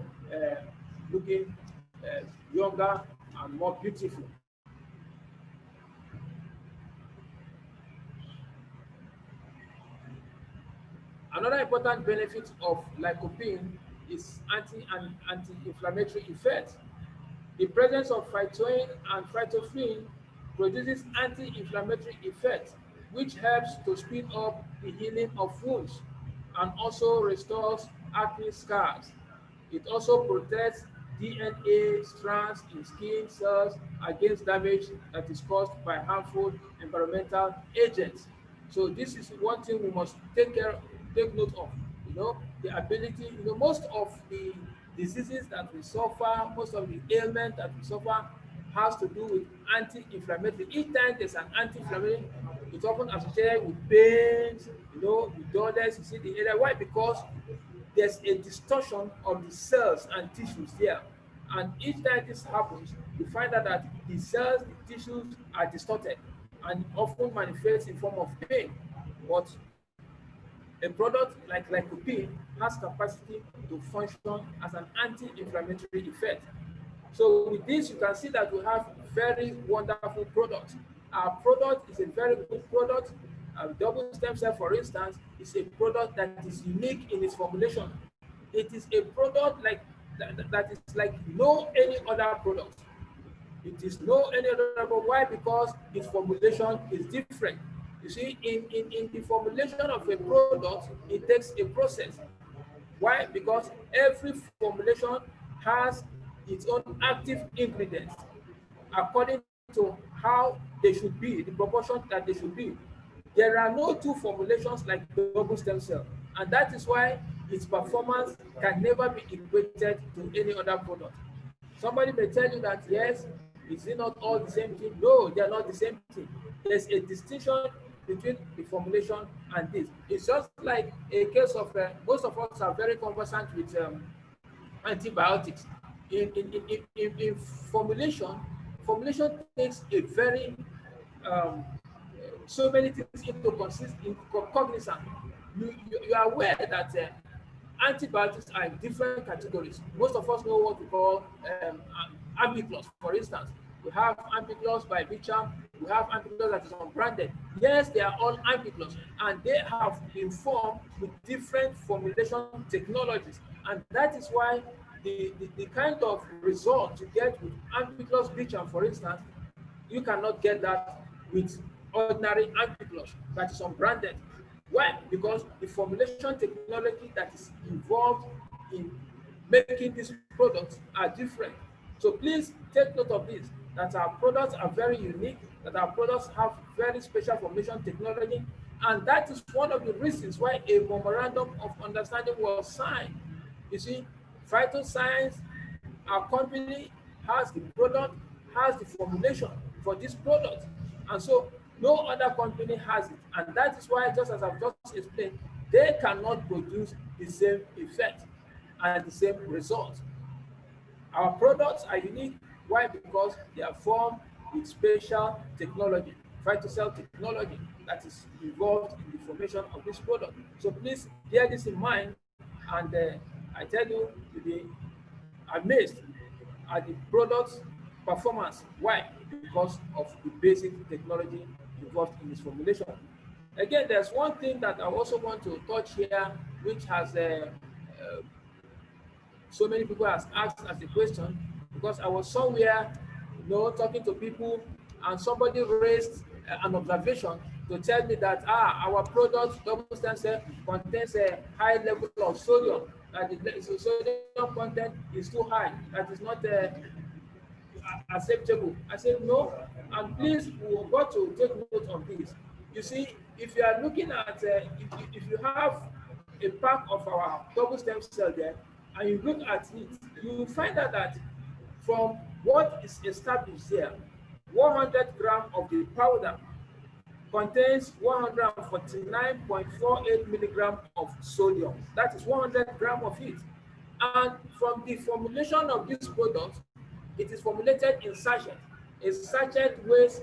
[SPEAKER 4] looking younger and more beautiful. Another important benefit of lycopene is anti-inflammatory effect. The presence of phytoin and phytofin produces anti-inflammatory effect, which helps to speed up the healing of wounds and also restores acne scars. It also protects DNA strands in skin cells against damage that is caused by harmful environmental agents. So this is one thing we must take note of. The ability, most of the diseases that we suffer, most of the ailment that we suffer has to do with anti-inflammatory. Each time there's an anti-inflammatory, it's often associated with pains, with dullness. You see the area. Why? Because there's a distortion of the cells and tissues there. And each time this happens, you find out that the cells, the tissues are distorted and often manifest in form of pain. But a product like lycopene has capacity to function as an anti-inflammatory effect. So with this, you can see that we have very wonderful products. Our product is a very good product. Double stem cell, for instance, is a product that is unique in its formulation. It is a product like that is like no any other product. It is no any other product. Why? Because its formulation is different. You see, in the formulation of a product, it takes a process. Why? Because every formulation has its own active ingredients according to how they should be, the proportion that they should be. There are no two formulations like double stem cell, and that is why its performance can never be equated to any other product. Somebody may tell you that yes, is it not all the same thing? No, they are not the same thing. There's a distinction between the formulation and this. It's just like a case of most of us are very conversant with antibiotics. In formulation, formulation takes a very so many things into cognizance. You are aware that antibiotics are in different categories. Most of us know what we call ampiclos, for instance. We have ampiclos by Bicham, we have ampiclos that is unbranded. Yes, they are all ampiclos, and they have been formed with different formulation technologies. And that is why the kind of result you get with ampiclos Bicham, for instance, you cannot get that with ordinary ampiclos that is unbranded. Why? Because the formulation technology that is involved in making these products are different. So please take note of this, that our products are very unique, that our products have very special formulation technology, and that is one of the reasons why a memorandum of understanding was signed. You see, Phytoscience, our company has the product, has the formulation for this product. And so no other company has it. And that is why, just as I've just explained, they cannot produce the same effect and the same result. Our products are unique. Why? Because they are formed with special technology, phytocell technology that is involved in the formation of this product. So please bear this in mind, and I tell you, you'll be amazed at the product's performance. Why? Because of the basic technology involved in its formulation. Again, there's one thing that I also want to touch here, which has so many people has asked as a question, because I was somewhere, talking to people, and somebody raised an observation to tell me that our product double stem cell contains a high level of sodium, that the sodium content is too high, that is not acceptable. I said no, and please, we've got to take note of this. You see, if you are looking at if you have a pack of our double stem cell there, and you look at it, you will find out that from what is established here, 100 grams of the powder contains 149.48 milligrams of sodium. That is 100 grams of it. And from the formulation of this product, it is formulated in sachet. A sachet weighs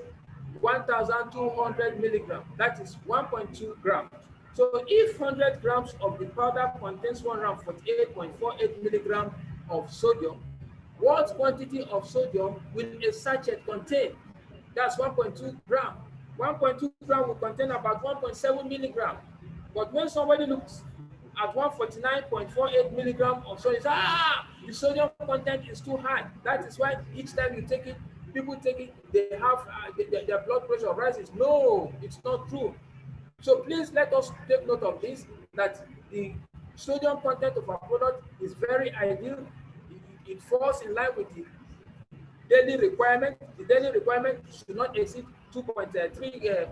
[SPEAKER 4] 1,200 milligrams. That is 1.2 grams. So if 100 grams of the powder contains 148.48 milligrams of sodium, what quantity of sodium will a sachet contain? That's 1.2 gram. 1.2 gram will contain about 1.7 milligram. But when somebody looks at 149.48 milligram of sodium, the sodium content is too high. That is why each time you take it, people take it, they have their blood pressure rises. No, it's not true. So please let us take note of this, that the sodium content of our product is very ideal. It falls in line with the daily requirement. The daily requirement should not exceed 2.3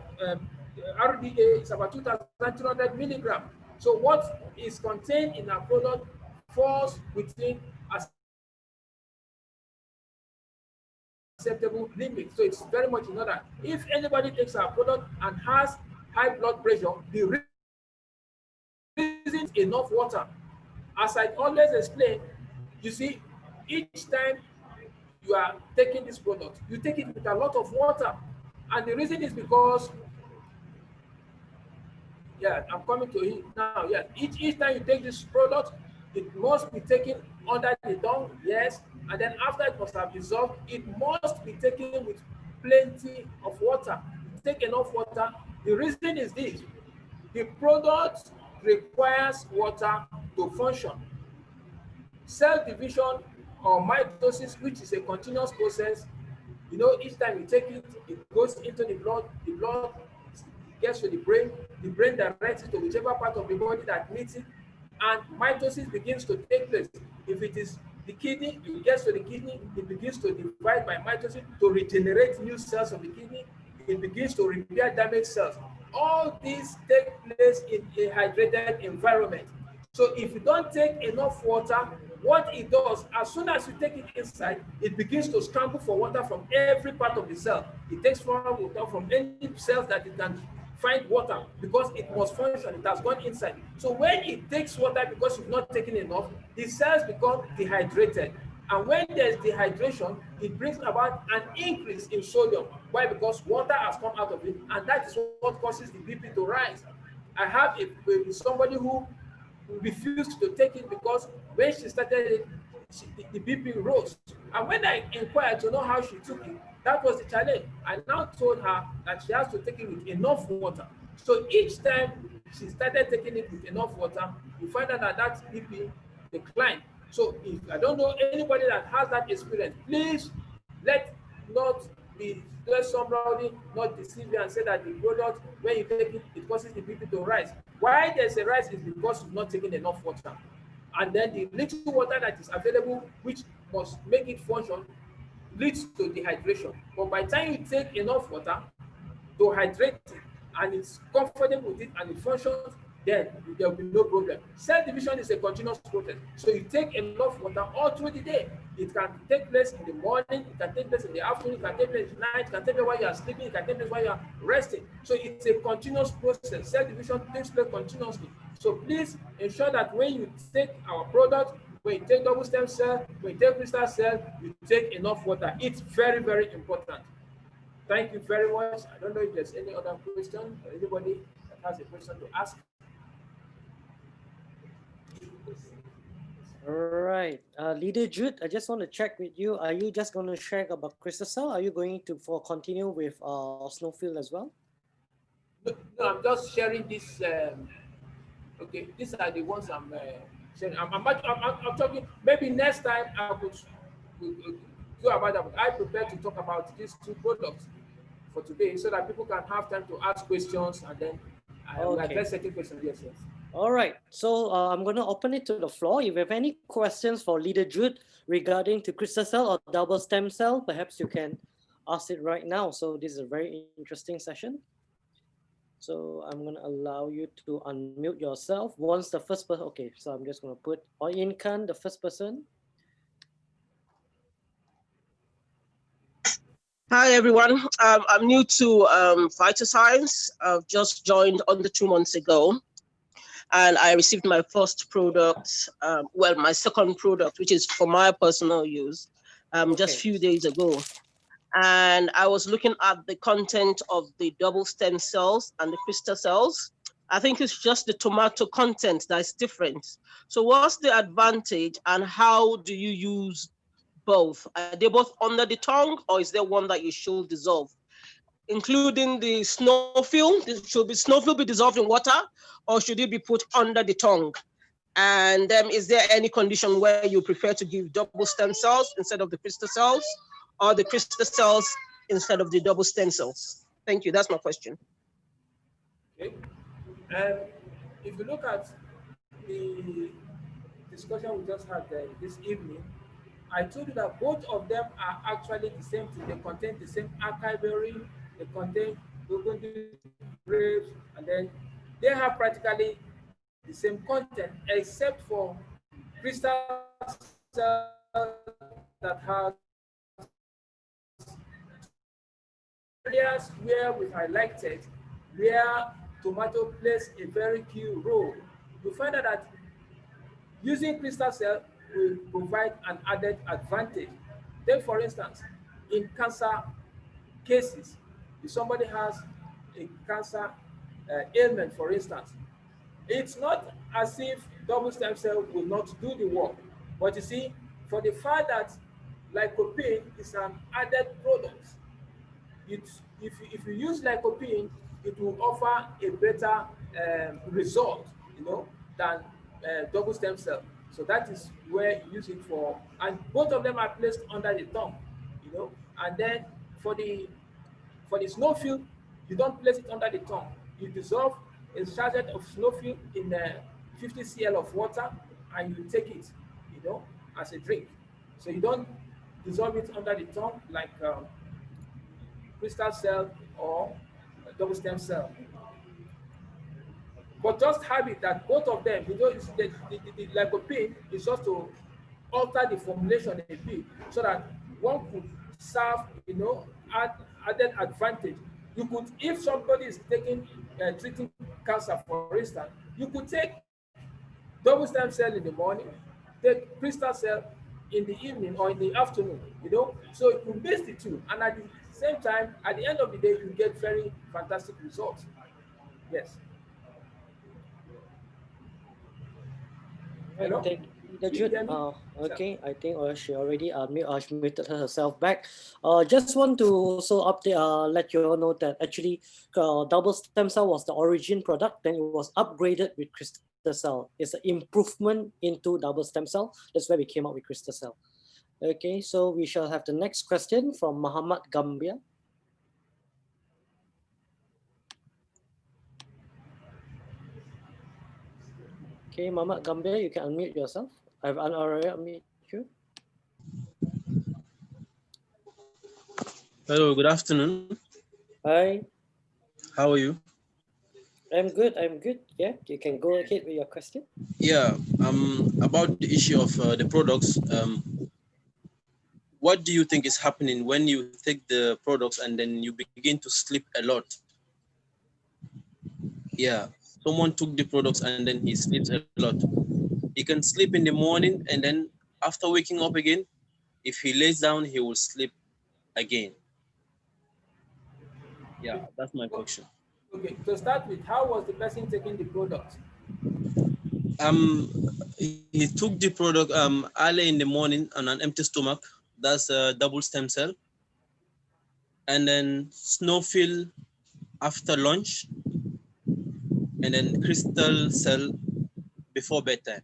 [SPEAKER 4] RDA is about 2,300 milligrams. So what is contained in our product falls within acceptable limit. So it's very much in order. If anybody takes our product and has high blood pressure, the reason is enough water. As I always explain, you see, each time you are taking this product, you take it with a lot of water. And the reason is because, I'm coming to it now. Each time you take this product, it must be taken under the tongue, yes, and then after it must have dissolved, it must be taken with plenty of water. Take enough water. The reason is this: the product requires water to function. Cell division or mitosis, which is a continuous process. You know, each time you take it, it goes into the blood gets to the brain directs it to whichever part of the body that needs it, and mitosis begins to take place. If it is the kidney, it gets to the kidney, it begins to divide by mitosis to regenerate new cells of the kidney, it begins to repair damaged cells. All these take place in a hydrated environment. So if you don't take enough water, what it does, as soon as you take it inside, it begins to scramble for water from every part of the cell. It takes water from any cells that it can find water because it must function, it has gone inside. So when it takes water because you've not taken enough, the cells become dehydrated. And when there's dehydration, it brings about an increase in sodium. Why? Because water has come out of it, and that is what causes the BP to rise. I have somebody who refused to take it because when she started it, the BP rose. And when I inquired to know how she took it, that was the challenge. I now told her that she has to take it with enough water. So each time she started taking it with enough water, you find out that that BP declined. So if I don't know anybody that has that experience, please not let somebody not deceive you and say that the product, when you take it, it causes the BP to rise. Why there's a rise is because you've not taken enough water. And then the little water that is available, which must make it function, leads to dehydration. But by the time you take enough water to hydrate it, and it's comfortable with it and it functions, then there will be no problem. Cell division is a continuous process. So you take enough water all through the day. It can take place in the morning, it can take place in the afternoon, it can take place at night, it can take place while you are sleeping, it can take place while you are resting. So it's a continuous process. Cell division takes place continuously. So please ensure that when you take our product, when you take double stem cell, when you take crystal cell, you take enough water. It's very, very important. Thank you very much. I don't know if there's any other question or anybody that has a question to ask.
[SPEAKER 2] All right, Leader Jude, I just want to check with you. Are you just going to share about crystal cell? Are you going to continue with snowfield as well?
[SPEAKER 4] No, I'm just sharing this. Okay, these are the ones I'm sharing. I'm talking. Maybe next time I could do about that. I prepare to talk about these two products for today so that people can have time to ask questions and then we address certain questions. Yes, yes.
[SPEAKER 2] All right, so I'm going to open it to the floor. If you have any questions for Leader Jude regarding to crystal cell or double stem cell, perhaps you can ask it right now. So this is a very interesting session. So I'm going to allow you to unmute yourself. Once the first person, okay, so I'm just going to put Inkan, the first person.
[SPEAKER 5] Hi, everyone. I'm new to Phyto Science. I've just joined under 2 months ago. And I received my first product, well, my second product, which is for my personal use, just a few days ago. And I was looking at the content of the double stem cells and the crystal cells. I think it's just the tomato content that's different. So what's the advantage and how do you use both? Are they both under the tongue or is there one that you should dissolve? Including the snowfield, should the snowfield be dissolved in water or should it be put under the tongue? And is there any condition where you prefer to give double stem cells instead of the crystal cells or the crystal cells instead of the double stem cells? Thank you, that's my question.
[SPEAKER 4] Okay. If you look at the discussion we just had this evening, I told you that both of them are actually the same thing. They contain the same acai berry, they contain grapes, and then they have practically the same content, except for crystal cell that has areas where we highlighted where tomato plays a very key role. You find out that using crystal cell will provide an added advantage. Take for instance, in cancer cases, if somebody has a cancer ailment, for instance, it's not as if double stem cell will not do the work. But you see, for the fact that lycopene is an added product, if you use lycopene, it will offer a better result, than double stem cell. So that is where you use it for, and both of them are placed under the tongue, you know. And then for the snowfield, you don't place it under the tongue. You dissolve a sachet of snowfield in 50 cl of water, and you take it, you know, as a drink. So you don't dissolve it under the tongue like crystal cell or double stem cell. But just have it that both of them, you know, the lycopene is just to alter the formulation a bit so that one could serve, you know, added advantage. You could, if somebody is taking treating cancer, for instance, you could take double stem cell in the morning, take crystal cell in the evening or in the afternoon, you know. So you mix the two, and at the same time, at the end of the day, you get very fantastic results. Yes.
[SPEAKER 2] Right,
[SPEAKER 4] Hello?
[SPEAKER 2] thank you,
[SPEAKER 4] Do you
[SPEAKER 2] Jude.
[SPEAKER 4] hear me? Sir?
[SPEAKER 2] Okay, I think she already muted herself back. Just want to also update, let you all know that actually double stem cell was the origin product, then it was upgraded with crystal cell. It's an improvement into double stem cell. That's why we came up with crystal cell. Okay, so we shall have the next question from Muhammad Gambia. Okay, Muhammad Gambia, you can unmute yourself. I've already unmuted you.
[SPEAKER 6] Hello, good afternoon.
[SPEAKER 2] Hi,
[SPEAKER 6] How are you?
[SPEAKER 2] I'm good. I'm good. Yeah, you can go ahead with your question.
[SPEAKER 6] Yeah, about the issue of the products, what do you think is happening when you take the products and then you begin to sleep a lot? Yeah, someone took the products and then he sleeps a lot. He can sleep in the morning and then after waking up again, if he lays down, he will sleep again. Yeah, that's my question.
[SPEAKER 4] Okay, to start with, how was the person taking the product?
[SPEAKER 6] Um, he took the product early in the morning on an empty stomach. That's a double stem cell, and then snowfield after lunch, and then crystal cell before bedtime.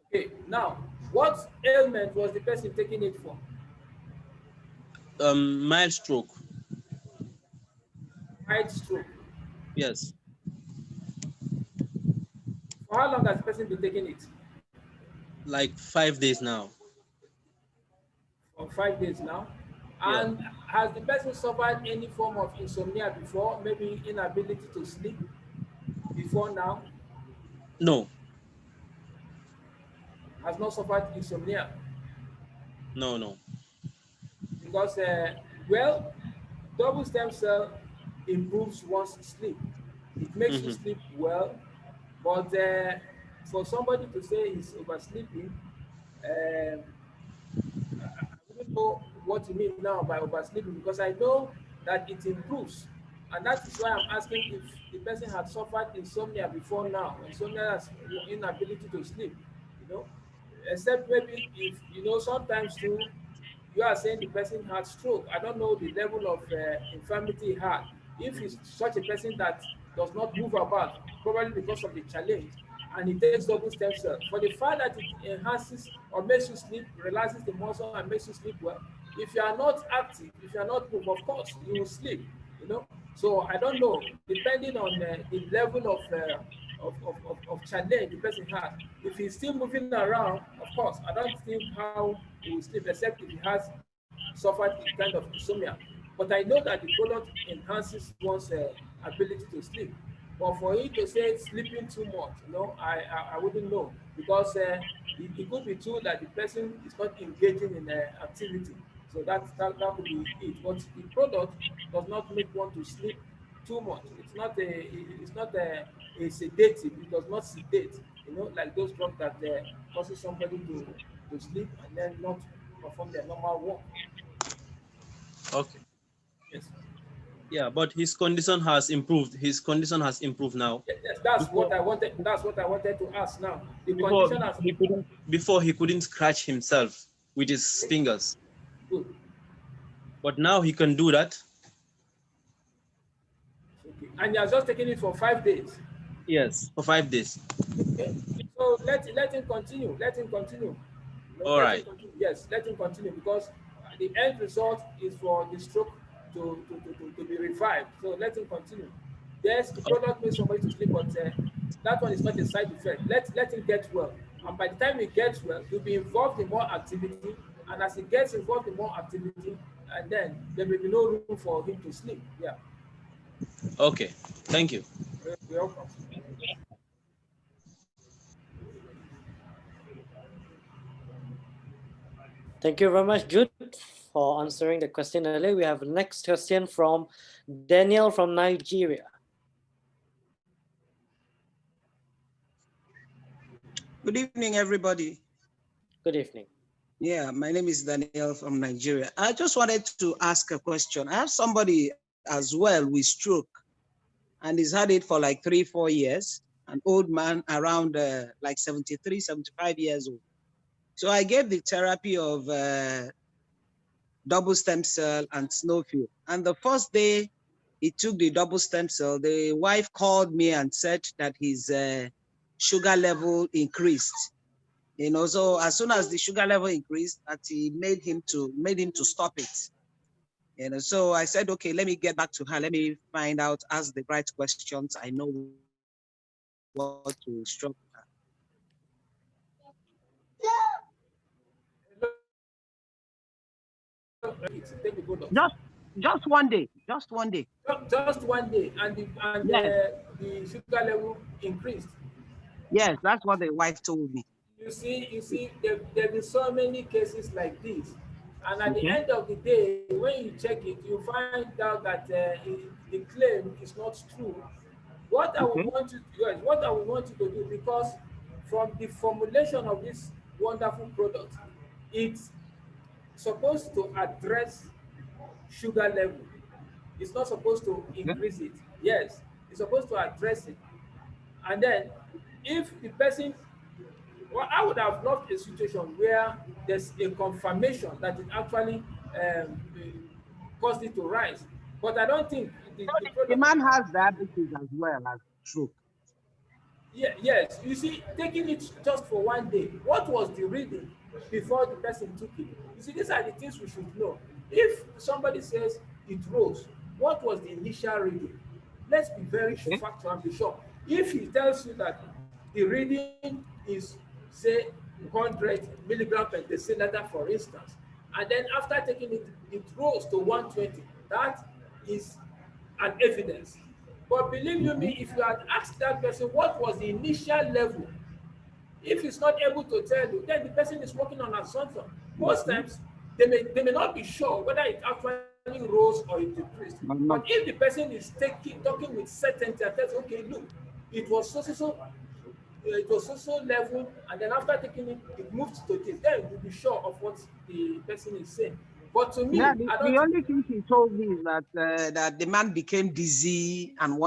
[SPEAKER 4] Okay, now, what ailment was the person taking it for?
[SPEAKER 6] Mild stroke.
[SPEAKER 4] Mild stroke.
[SPEAKER 6] Yes,
[SPEAKER 4] For how long has the person been taking it?
[SPEAKER 6] like 5 days now.
[SPEAKER 4] For 5 days now.
[SPEAKER 6] Yeah.
[SPEAKER 4] And has the person suffered any form of insomnia before? Maybe inability to sleep before now?
[SPEAKER 6] No,
[SPEAKER 4] Has not suffered insomnia?
[SPEAKER 6] no.
[SPEAKER 4] Because, well, double stem cell improves one's sleep. It makes you
[SPEAKER 6] Mm-hmm.
[SPEAKER 4] sleep well, but for somebody to say he's oversleeping, um, I wouldn't know what you mean now by oversleeping because I know that it improves. And that is why I'm asking if the person had suffered insomnia before now. Insomnia is inability to sleep, you know. Except maybe if, you know, sometimes too, you are saying the person had stroke. I don't know the level of infirmity he had. If he's such a person that does not move about, probably because of the challenge, and he takes double stem cell, for the fact that it enhances or makes you sleep, relaxes the muscle and makes you sleep well. If you are not active, if you are not move, of course you will sleep. You know, so I don't know. Depending on the level of challenge the person has. If he's still moving around, of course, I don't think how he will sleep, except if he has suffered a kind of insomnia. But I know that the product enhances one's ability to sleep. But for you to say sleeping too much, you know, I wouldn't know because it could be true that the person is not engaging in activity. So that could be it. But the product does not make one to sleep too much. It's not a sedative. It does not sedate. You know, like those drugs that causes somebody to sleep and then not perform their normal work.
[SPEAKER 6] Okay.
[SPEAKER 4] Yes.
[SPEAKER 6] Yeah, but his condition has improved. His condition has improved now.
[SPEAKER 4] Yes, that's
[SPEAKER 6] Before,
[SPEAKER 4] what I wanted. That's what I wanted to ask now. The
[SPEAKER 6] before
[SPEAKER 4] condition has
[SPEAKER 6] he couldn't scratch himself with his fingers,
[SPEAKER 4] good.
[SPEAKER 6] but now he can do that.
[SPEAKER 4] Okay. And you are just taking it for 5 days.
[SPEAKER 6] Yes, for 5 days.
[SPEAKER 4] Okay. let him continue. Let him continue.
[SPEAKER 6] All
[SPEAKER 4] Let him
[SPEAKER 6] right.
[SPEAKER 4] continue. Yes, let him continue because the end result is for the stroke to be revived. So let him continue. Yes, the product makes somebody to sleep, but that one is not a side effect. Let him get well. And by the time he gets well, he'll be involved in more activity. And as he gets involved in more activity, and then there will be no room for him to sleep. Yeah.
[SPEAKER 6] Okay. Thank you.
[SPEAKER 4] You're welcome.
[SPEAKER 2] Thank you very much, Jude, for answering the question earlier. We have the next question from Daniel from Nigeria.
[SPEAKER 7] Good evening, everybody.
[SPEAKER 2] Good evening.
[SPEAKER 7] Yeah, my name is Daniel from Nigeria. I just wanted to ask a question. I have somebody as well with stroke, and he's had it for like 3-4 years, an old man around like 73, 75 years old. So I gave the therapy of double stem cell and snowfield. And the first day he took the double stem cell, the wife called me and said that his sugar level increased. You know, so as soon as the sugar level increased, that he made him to stop it. You know, so I said, okay, let me get back to her. Let me find out, ask the right questions. I know what to instruct her.
[SPEAKER 4] Take the product.
[SPEAKER 7] Just one day, just one day.
[SPEAKER 4] Just one day, and
[SPEAKER 7] Yes,
[SPEAKER 4] the sugar level increased.
[SPEAKER 7] yes, that's what the wife told me.
[SPEAKER 4] You see, there been so many cases like this, and at the
[SPEAKER 7] Okay,
[SPEAKER 4] end of the day, when you check it, you find out that the claim is not true.
[SPEAKER 7] okay,
[SPEAKER 4] What I would want you to do, because from the formulation of this wonderful product, it's supposed to address sugar level. It's not supposed to
[SPEAKER 7] okay,
[SPEAKER 4] increase it. Yes, it's supposed to address it. And then, if the person, well, I would have loved a situation where there's a confirmation that it actually caused it to rise. But I don't think the
[SPEAKER 7] the
[SPEAKER 4] product.
[SPEAKER 7] man has diabetes as well as stroke.
[SPEAKER 4] Yeah, yes, you see, taking it just for one day, what was the reading before the person took it? You see, these are the things we should know. If somebody says it rose, what was the initial reading? Let's be very
[SPEAKER 7] Okay,
[SPEAKER 4] factual and be sure. If he tells you that the reading is, say, 100 milligram per deciliter, for instance, and then after taking it, it rose to 120, that is an evidence. But believe you me,
[SPEAKER 7] okay,
[SPEAKER 4] if you had asked that person what was the initial level, if he's not able to tell you, then the person is working on assumption. Most
[SPEAKER 7] okay.
[SPEAKER 4] times, they may not be sure whether it actually rose or it decreased.
[SPEAKER 7] But
[SPEAKER 4] But
[SPEAKER 7] not
[SPEAKER 4] if the person is talking with certainty and tells, okay, look, it was it was so level, and then after taking it, it moved to this. Then you'll be sure of what the person is saying. But to
[SPEAKER 7] yeah,
[SPEAKER 4] me,
[SPEAKER 7] the,
[SPEAKER 4] I don't
[SPEAKER 7] the
[SPEAKER 4] think.
[SPEAKER 7] only thing she told me is that the man became dizzy and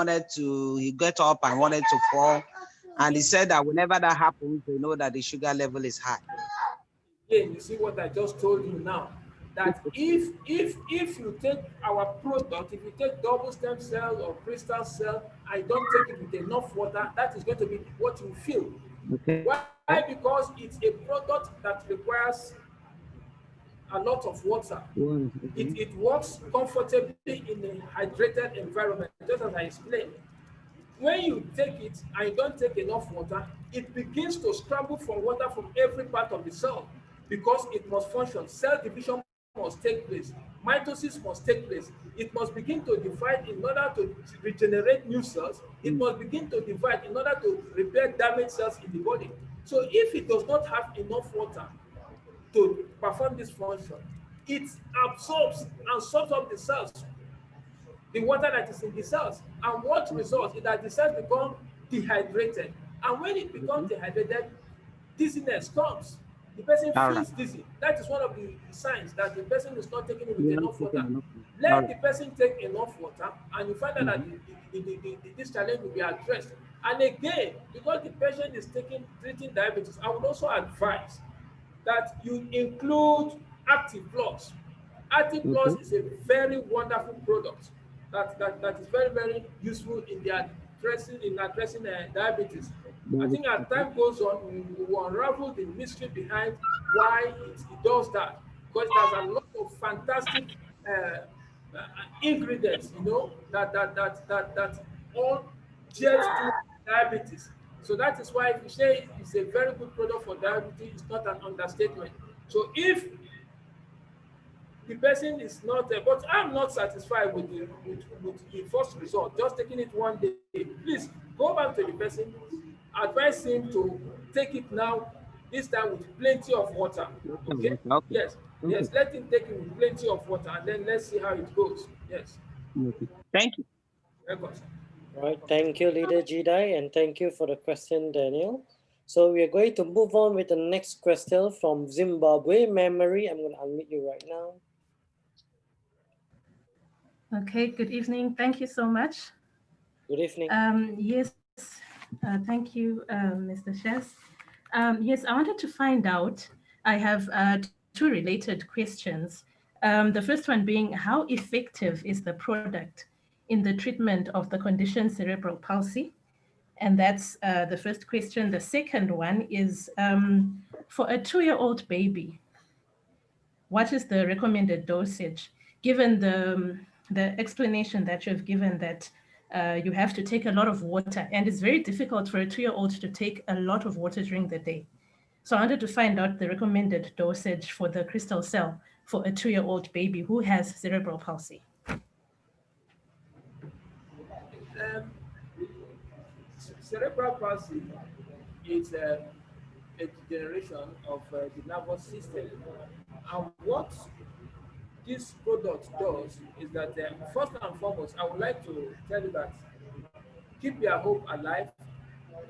[SPEAKER 7] he got up and wanted to fall. And he said that whenever that happens, they know that the sugar level is high.
[SPEAKER 4] Again, you see what I just told you now. That if you take our product, if you take double stem cell or crystal cell, and don't take it with enough water, that is going to be what you feel.
[SPEAKER 7] Okay.
[SPEAKER 4] Why? Because it's a product that requires a lot of water.
[SPEAKER 7] Well,
[SPEAKER 4] It,
[SPEAKER 7] okay.
[SPEAKER 4] it works comfortably in a hydrated environment, just as I explained. When you take it and you don't take enough water, it begins to scramble for water from every part of the cell because it must function. Cell division must take place. Mitosis must take place. It must begin to divide in order to regenerate new cells. It
[SPEAKER 7] Mm,
[SPEAKER 4] must begin to divide in order to repair damaged cells in the body. So if it does not have enough water to perform this function, it absorbs and soaks up the water that is in the cells. And what
[SPEAKER 7] okay.
[SPEAKER 4] results is that the cells become dehydrated. And when it becomes
[SPEAKER 7] Okay.
[SPEAKER 4] dehydrated, dizziness comes. The person
[SPEAKER 7] All right.
[SPEAKER 4] feels dizzy. That is one of the signs that the person is not taking it with
[SPEAKER 7] You're not
[SPEAKER 4] enough
[SPEAKER 7] taking
[SPEAKER 4] water.
[SPEAKER 7] enough. All
[SPEAKER 4] Let
[SPEAKER 7] right.
[SPEAKER 4] the person take enough water, and you find out that
[SPEAKER 7] Mhm.
[SPEAKER 4] this challenge will be addressed. And again, because the patient is treating diabetes, I would also advise that you include Active Plus. Active Plus
[SPEAKER 7] Okay.
[SPEAKER 4] is a very wonderful product that is very, very useful in the addressing diabetes. I think as time goes on, we will unravel the mystery behind why it does that, because it has a lot of fantastic ingredients, you know, that all gels to diabetes. So that is why if you say it's a very good product for diabetes, it's not an understatement. So if the person is not, but I'm not satisfied with the first result, just taking it one day. Please go back to the person, advise him to take it now, this time with plenty of water. Okay?
[SPEAKER 7] Okay.
[SPEAKER 4] Yes, yes, let him take it with plenty of water, and then let's see how it goes. Yes.
[SPEAKER 7] Okay. Thank you.
[SPEAKER 4] Welcome, sir.
[SPEAKER 2] Right, thank you, Leader Jidai, and thank you for the question, Daniel. So we are going to move on with the next question from Zimbabwe Memory. I'm going to unmute you right now.
[SPEAKER 8] Okay, good evening. Thank you so much.
[SPEAKER 2] Good evening.
[SPEAKER 8] Yes, thank you, Mr. Shes. Yes, I wanted to find out, I have two related questions. The first one being, how effective is the product in the treatment of the condition cerebral palsy? And that's the first question. The second one is, for a 2-year-old baby, what is the recommended dosage, given the explanation that you've given that you have to take a lot of water, and it's very difficult for a 2-year-old to take a lot of water during the day. So I wanted to find out the recommended dosage for the crystal cell for a 2-year-old baby who has cerebral palsy.
[SPEAKER 4] Cerebral palsy is a degeneration of the nervous system. And what this product does is that, first and foremost, I would like to tell you that keep your hope alive,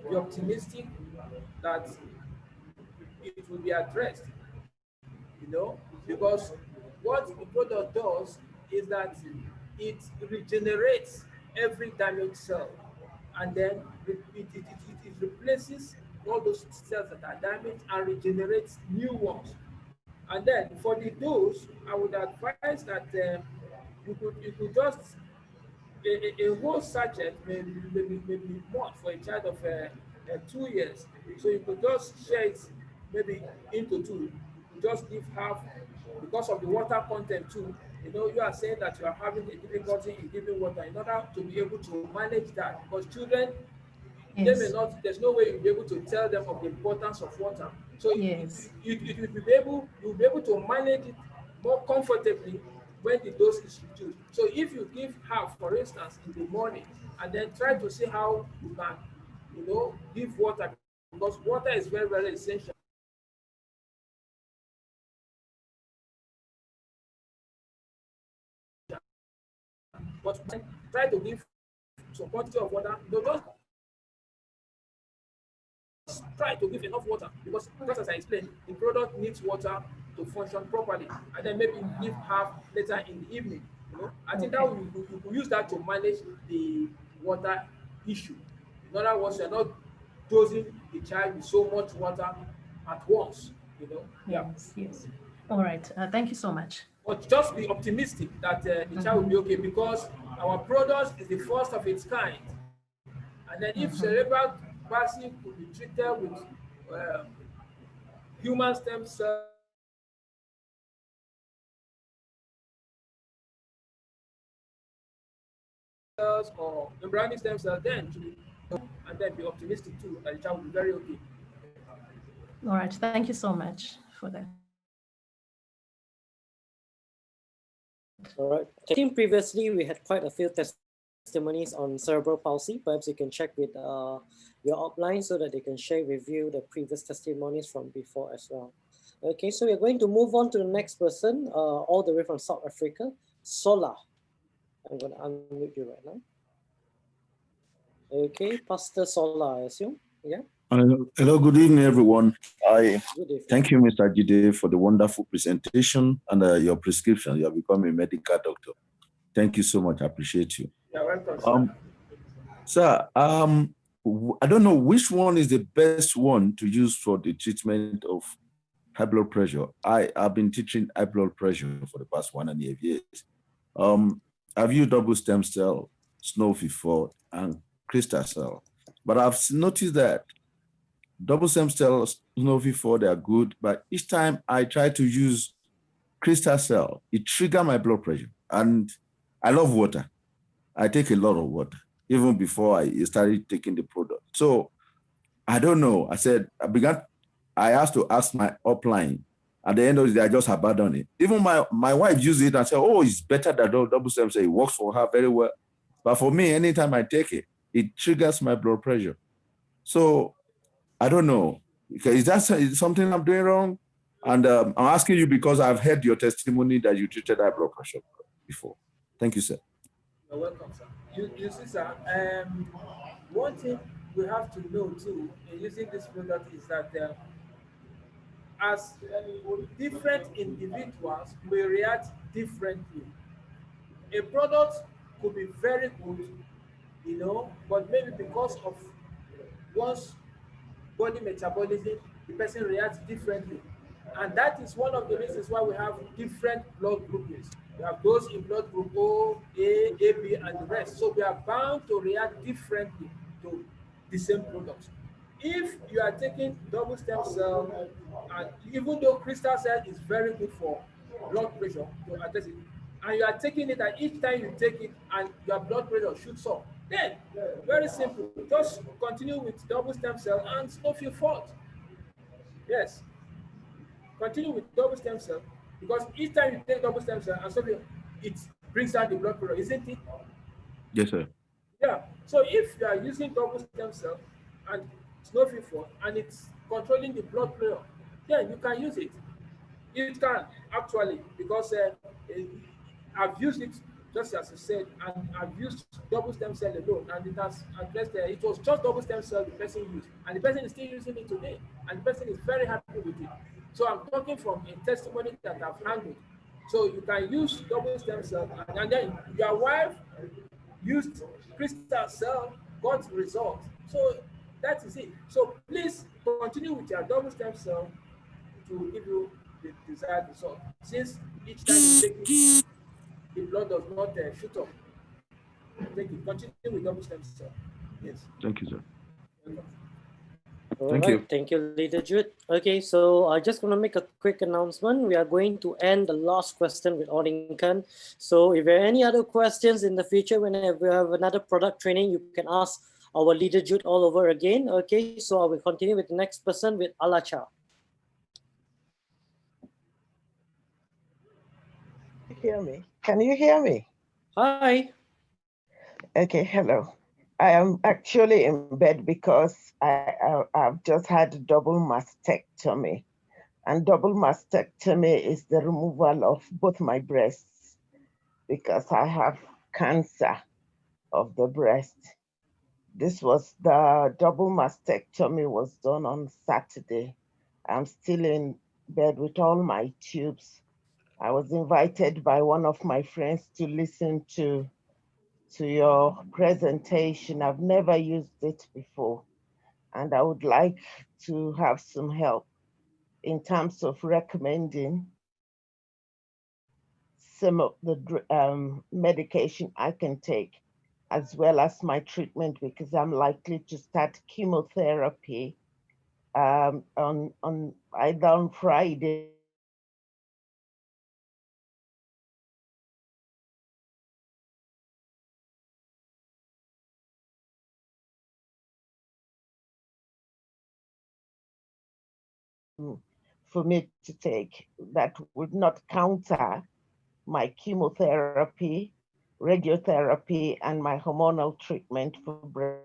[SPEAKER 4] be optimistic that it will be addressed, you know, because what the product does is that it regenerates every damaged cell, and then it replaces all those cells that are damaged and regenerates new ones. And then for the dose, I would advise that you could just a whole sachet maybe more for a child of 2 years. So you could just share it maybe into two. You just give half because of the water content too. You know, you are saying that you are having a difficulty in giving water in order to be able to manage that, because children, they may
[SPEAKER 8] Yes.
[SPEAKER 4] not, there's no way you'll be able to tell them of the importance of water. So
[SPEAKER 8] Yes.
[SPEAKER 4] it will be able, you'll be able to manage it more comfortably when the dose is reduced. So if you give half, for instance, in the morning, and then try to see how you can, you know, give water, because water is very, very essential. But try to give some quantity of water. Don't try to give enough water, because just as I explained, the product needs water to function properly, and then maybe give half later in the evening. You know, I think that you could use that to manage the water issue. In other words, you're not dosing the child with so much water at once. You know,
[SPEAKER 8] Yes. Yes. All right. Thank you so much.
[SPEAKER 4] But just be optimistic that the child will be okay, because our product is the first of its kind. And then if cerebral palsy could be treated with human stem cells or embryonic stem cells, then and then be optimistic too that the child will be very okay.
[SPEAKER 8] All right. Thank you so much for that.
[SPEAKER 2] All right. I think previously we had quite a few testimonies on cerebral palsy. Perhaps you can check with your upline so that they can share with you the previous testimonies from before as well. Okay, so we're going to move on to the next person, all the way from South Africa, Sola. I'm going to unmute you right now. Okay, Pastor Sola, I assume. Yeah.
[SPEAKER 9] Hello, good evening, everyone.
[SPEAKER 2] Good evening.
[SPEAKER 9] Thank you, Mr. Jide, for the wonderful presentation and your prescription. You have become a medical doctor. Thank you so much. I appreciate you.
[SPEAKER 4] You're welcome,
[SPEAKER 9] sir. I don't know which one is the best one to use for the treatment of high blood pressure. I've been teaching high blood pressure for the past 1.5 years. I've used double stem cell, snow before, and crystal cell. But I've noticed that double stem cells, Snowy 4, they are good, but each time I try to use crystal cell, it triggers my blood pressure. And I love water. I take a lot of water, even before I started taking the product. So I don't know. I asked to ask my upline. At the end of the day, I just abandoned it. Even my wife used it and said, oh, it's better than double stem cell. It works for her very well. But for me, anytime I take it, it triggers my blood pressure. So I don't know. Is that something I'm doing wrong? And I'm asking you because I've heard your testimony that you treated high blood pressure before. Thank you, sir.
[SPEAKER 4] You're welcome, sir. You see, sir, one thing we have to know too in using this product is that as different individuals may react differently. A product could be very good, but maybe because of one's body metabolism, the person reacts differently. And that is one of the reasons why we have different blood groupings. We have those in blood group O, A, AB, and the rest. So we are bound to react differently to the same product. If you are taking double stem cell, and even though crystal cell is very good for blood pressure to address it, and you are taking it, and each time you take it and your blood pressure shoots up, then very simple, just continue with double stem cell and no feel fault. Yes, continue with double stem cell, because each time you take double stem cell and something, it brings down the blood pressure, isn't it?
[SPEAKER 9] Yes, sir.
[SPEAKER 4] Yeah. So if you are using double stem cell and snowflake for and it's controlling the blood pressure, then you can use it. It can actually, because I've used it just as you said, and I've used double stem cell alone, and it has addressed. It was just double stem cell the person used, and the person is still using it today, and the person is very happy with it. So I'm talking from a testimony that I've handled. So you can use double stem cell, and then your wife used crystal cell, got result. So that is it. So please continue with your double stem cell to give you the desired result. Since each time you take it, the blood does not shoot up. Take it. Continue with double stem cell. Yes.
[SPEAKER 9] Thank you, sir.
[SPEAKER 4] Welcome.
[SPEAKER 2] All
[SPEAKER 9] Thank
[SPEAKER 2] right,
[SPEAKER 9] you.
[SPEAKER 2] thank you, Leader Jude. Okay, so I'm just going to make a quick announcement. We are going to end the last question with Odinkan. So if there are any other questions in the future, whenever we have another product training, you can ask our Leader Jude all over again. Okay, so I will continue with the next person with Alacha.
[SPEAKER 10] Hear me? Can you hear me?
[SPEAKER 2] Hi.
[SPEAKER 10] Okay, hello. I am actually in bed because I've just had a double mastectomy. And double mastectomy is the removal of both my breasts because I have cancer of the breast. This was the double mastectomy was done on Saturday. I'm still in bed with all my tubes. I was invited by one of my friends to listen to your presentation. I've never used it before, and I would like to have some help in terms of recommending some of the medication I can take, as well as my treatment, because I'm likely to start chemotherapy on either on Friday for me to take that would not counter my chemotherapy, radiotherapy, and my hormonal treatment for breast.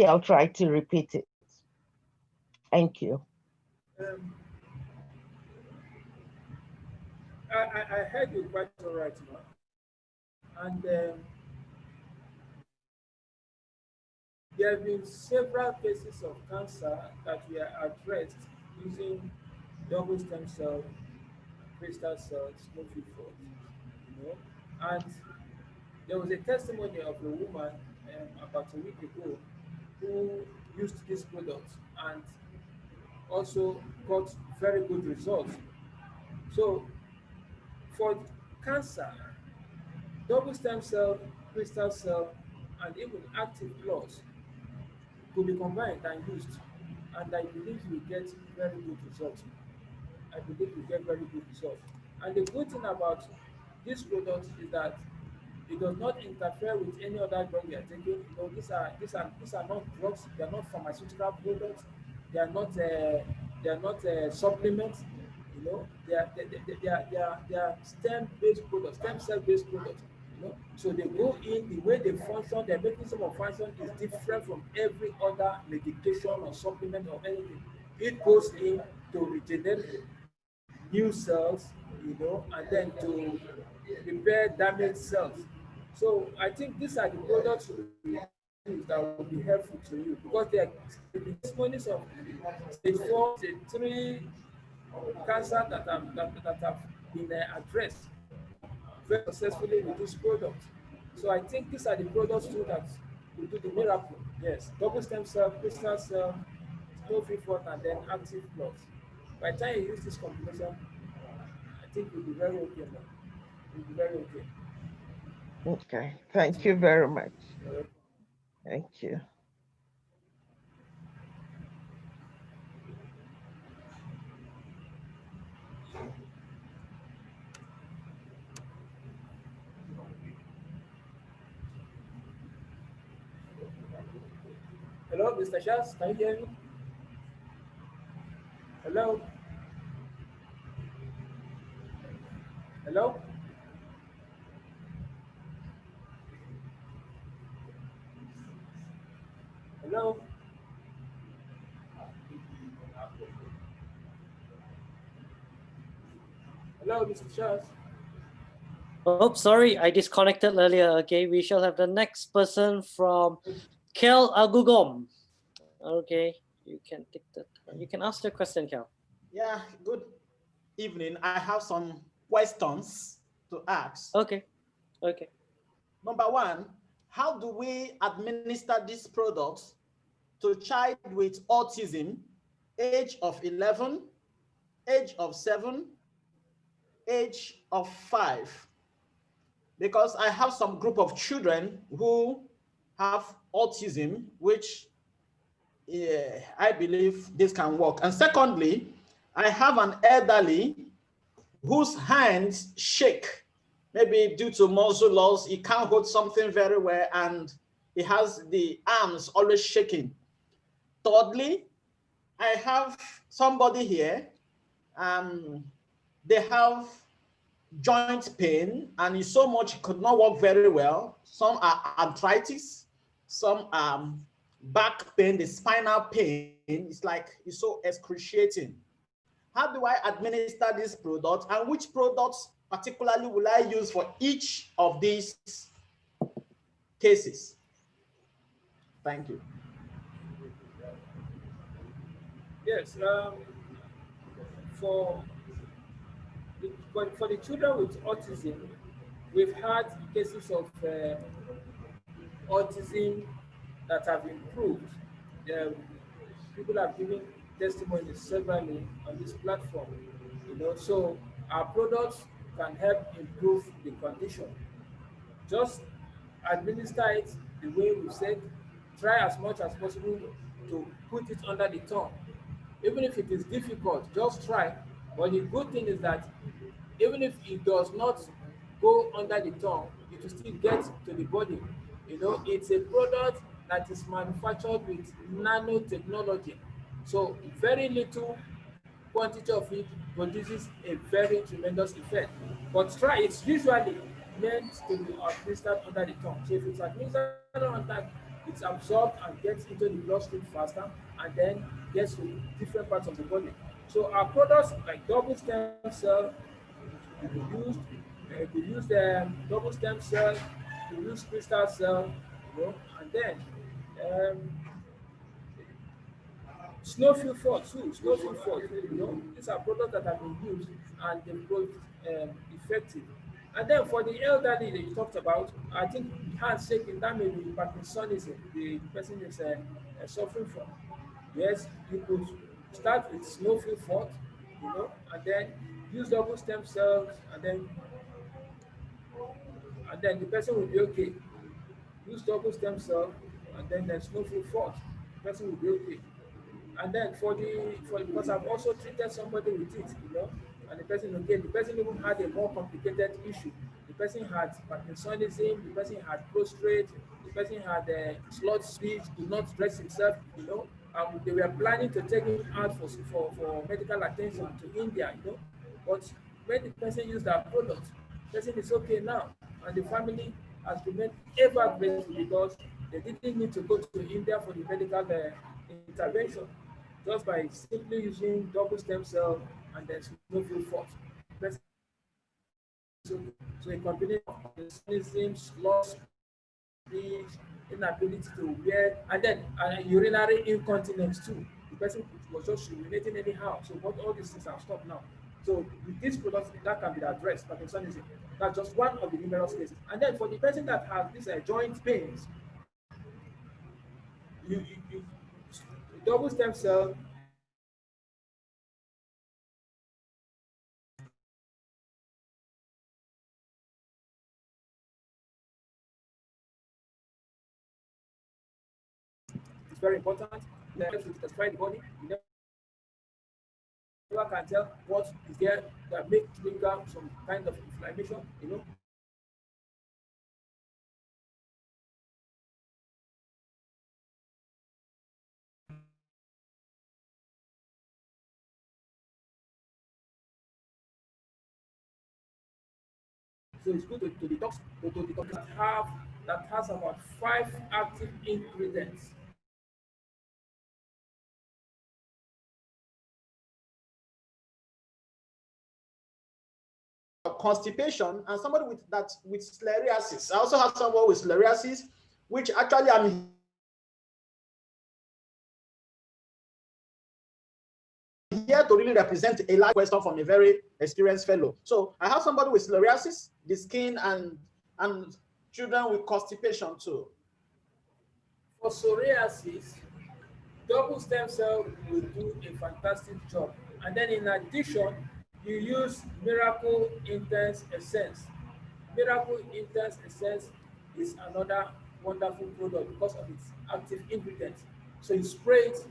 [SPEAKER 10] I'll try to repeat it. Thank you.
[SPEAKER 4] Um, I heard you quite all right now. And there have been several cases of cancer that were addressed using double stem cell, crystal cells, smoky forms, And there was a testimony of a woman about a week ago who used this product and also got very good results. So for cancer, double stem cell, crystal cell, and even active plots could be combined and used, and I believe you get very good results. I believe you get very good results. And the good thing about this product is that it does not interfere with any other drug you are taking. You know, these are not drugs. They are not pharmaceutical products. They are not supplements. You know, they are stem based products, stem cell based products. You know, so they go in the way they function. Their mechanism of function is different from every other medication or supplement or anything. It goes in to regenerate new cells, you know, and then to repair damaged cells. So I think these are the products you use that will be helpful to you because there have been testimonies of stage 4, stage 3 cancer that have been addressed very successfully with this product. So I think these are the products too that will do the miracle. Yes, double stem cell, crystal cell, snow free forth, and then active plots. By the time you use this combination, I think you'll be very okay now. You'll be very okay.
[SPEAKER 10] Okay. Thank you very much. Thank you.
[SPEAKER 4] Hello, Mr. Shaz, can you hear me? Hello? Hello? Hello? Hello, Mr. Shaz.
[SPEAKER 2] Oh, sorry, I disconnected earlier. Okay, we shall have the next person from Kel Agugom. Okay, you can take that. You can ask the question, Kel.
[SPEAKER 11] Yeah, good evening. I have some questions to ask.
[SPEAKER 2] Okay, okay.
[SPEAKER 11] Number one, how do we administer these products to child with autism, age of 11, age of 7, age of 5? Because I have some group of children who have autism, which I believe this can work. And secondly, I have an elderly whose hands shake, maybe due to muscle loss. He can't hold something very well, and he has the arms always shaking. Thirdly, I have somebody here. They have joint pain, and it's so much he could not walk very well. Some are arthritis, some back pain, the spinal pain. It's like it's so excruciating. How do I administer this product, and which products particularly will I use for each of these cases? Thank you.
[SPEAKER 4] Yes, for for the children with autism, we've had cases of autism that have improved. Um, People have given testimonies severally on this platform. You know, so our products can help improve the condition. Just administer it the way we said. Try as much as possible to put it under the tongue. Even if it is difficult, just try. But the good thing is that even if it does not go under the tongue, it will still get to the body. You know, it's a product that is manufactured with nanotechnology. So very little quantity of it produces a very tremendous effect. But try, it's usually meant to be administered under the tongue. So if it's administered under, it's absorbed and gets into the bloodstream faster and then gets to different parts of the body. So our products like double stem cell, we use the double stem cell, we use crystal cell, you know, and then um, snowfield fort too, you know, these are products that have been used and they've proved effective. And then for the elderly that you talked about, I think handshaking, that may be Parkinsonism, the person is suffering from. Yes, you could start with snowflake fort, and then use double stem cells, and then the person will be okay. Use double stem cell, and then there's snowflake fort. The person will be okay. And then because I've also treated somebody with it, and the person even had a more complicated issue. The person had Parkinsonism, the person had prostrate, the person had slurred speech, could not dress himself, they were planning to take him out for medical attention to India, But when the person used our product, the person is okay now, and the family has remained ever grateful because they didn't need to go to India for the medical intervention just by simply using double stem cell and then snowflake fort. So a combination of Parkinsonism, loss speech, inability to wear, and then urinary incontinence too. The person was just urinating anyhow. So what all these things have stopped now. So with these products, that can be addressed. Parkinsonism. That's just one of the numerous cases. And then for the person that has these joint pains, you double stem cell is very important. You have to detoxify the body. You never can tell what is there that may trigger some kind of inflammation. So it's good to detox, to detox that has about 5 active ingredients.
[SPEAKER 11] Constipation and somebody with sclerosis. I also have someone with sclerosis, which actually I'm here to really represent a large question from a very experienced fellow. So I have somebody with sclerosis, the skin, and children with constipation too.
[SPEAKER 4] For psoriasis, double stem cell will do a fantastic job. And then in addition, you use Miracle Intense Essence. Miracle Intense Essence is another wonderful product because of its active ingredients. So you spray it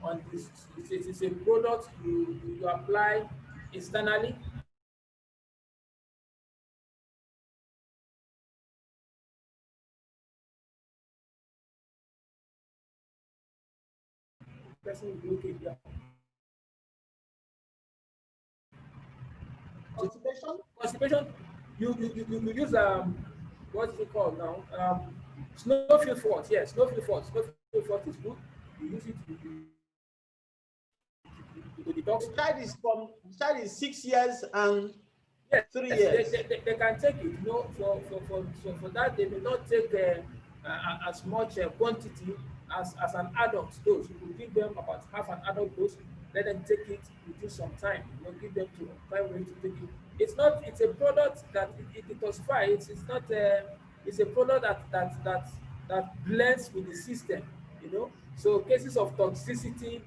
[SPEAKER 4] on this. It's a product you apply externally. Person will be okay. Yeah. Constipation, you use what's it called now? Snowfield fort. Yes, snowfield fort. Snowfield fort is good. You use it to detox.
[SPEAKER 11] The child is 6 years and
[SPEAKER 4] yes,
[SPEAKER 11] 3 years.
[SPEAKER 4] They can take it. For that they may not take as much quantity as an adult dose. You will give them about half an adult dose. Let them take it within some time. Give them to find way to take it. It's not. It's a product that it detoxifies. It's not. It's a product that blends with the system. So cases of toxicity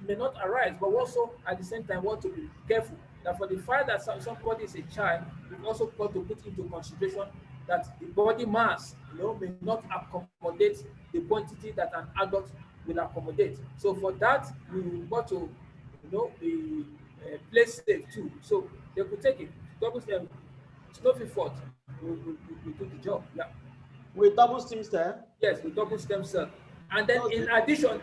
[SPEAKER 4] may not arise, but also at the same time want to be careful that for the fact that somebody is a child, we've also got to put into consideration that the body mass, may not accommodate the quantity that an adult will accommodate. So for that, we got to, be place safe too. So they could take it. Double stem, snowflake fort will do the job. Yeah.
[SPEAKER 11] With double stem cell?
[SPEAKER 4] Yes, with double stem cell. And then in addition,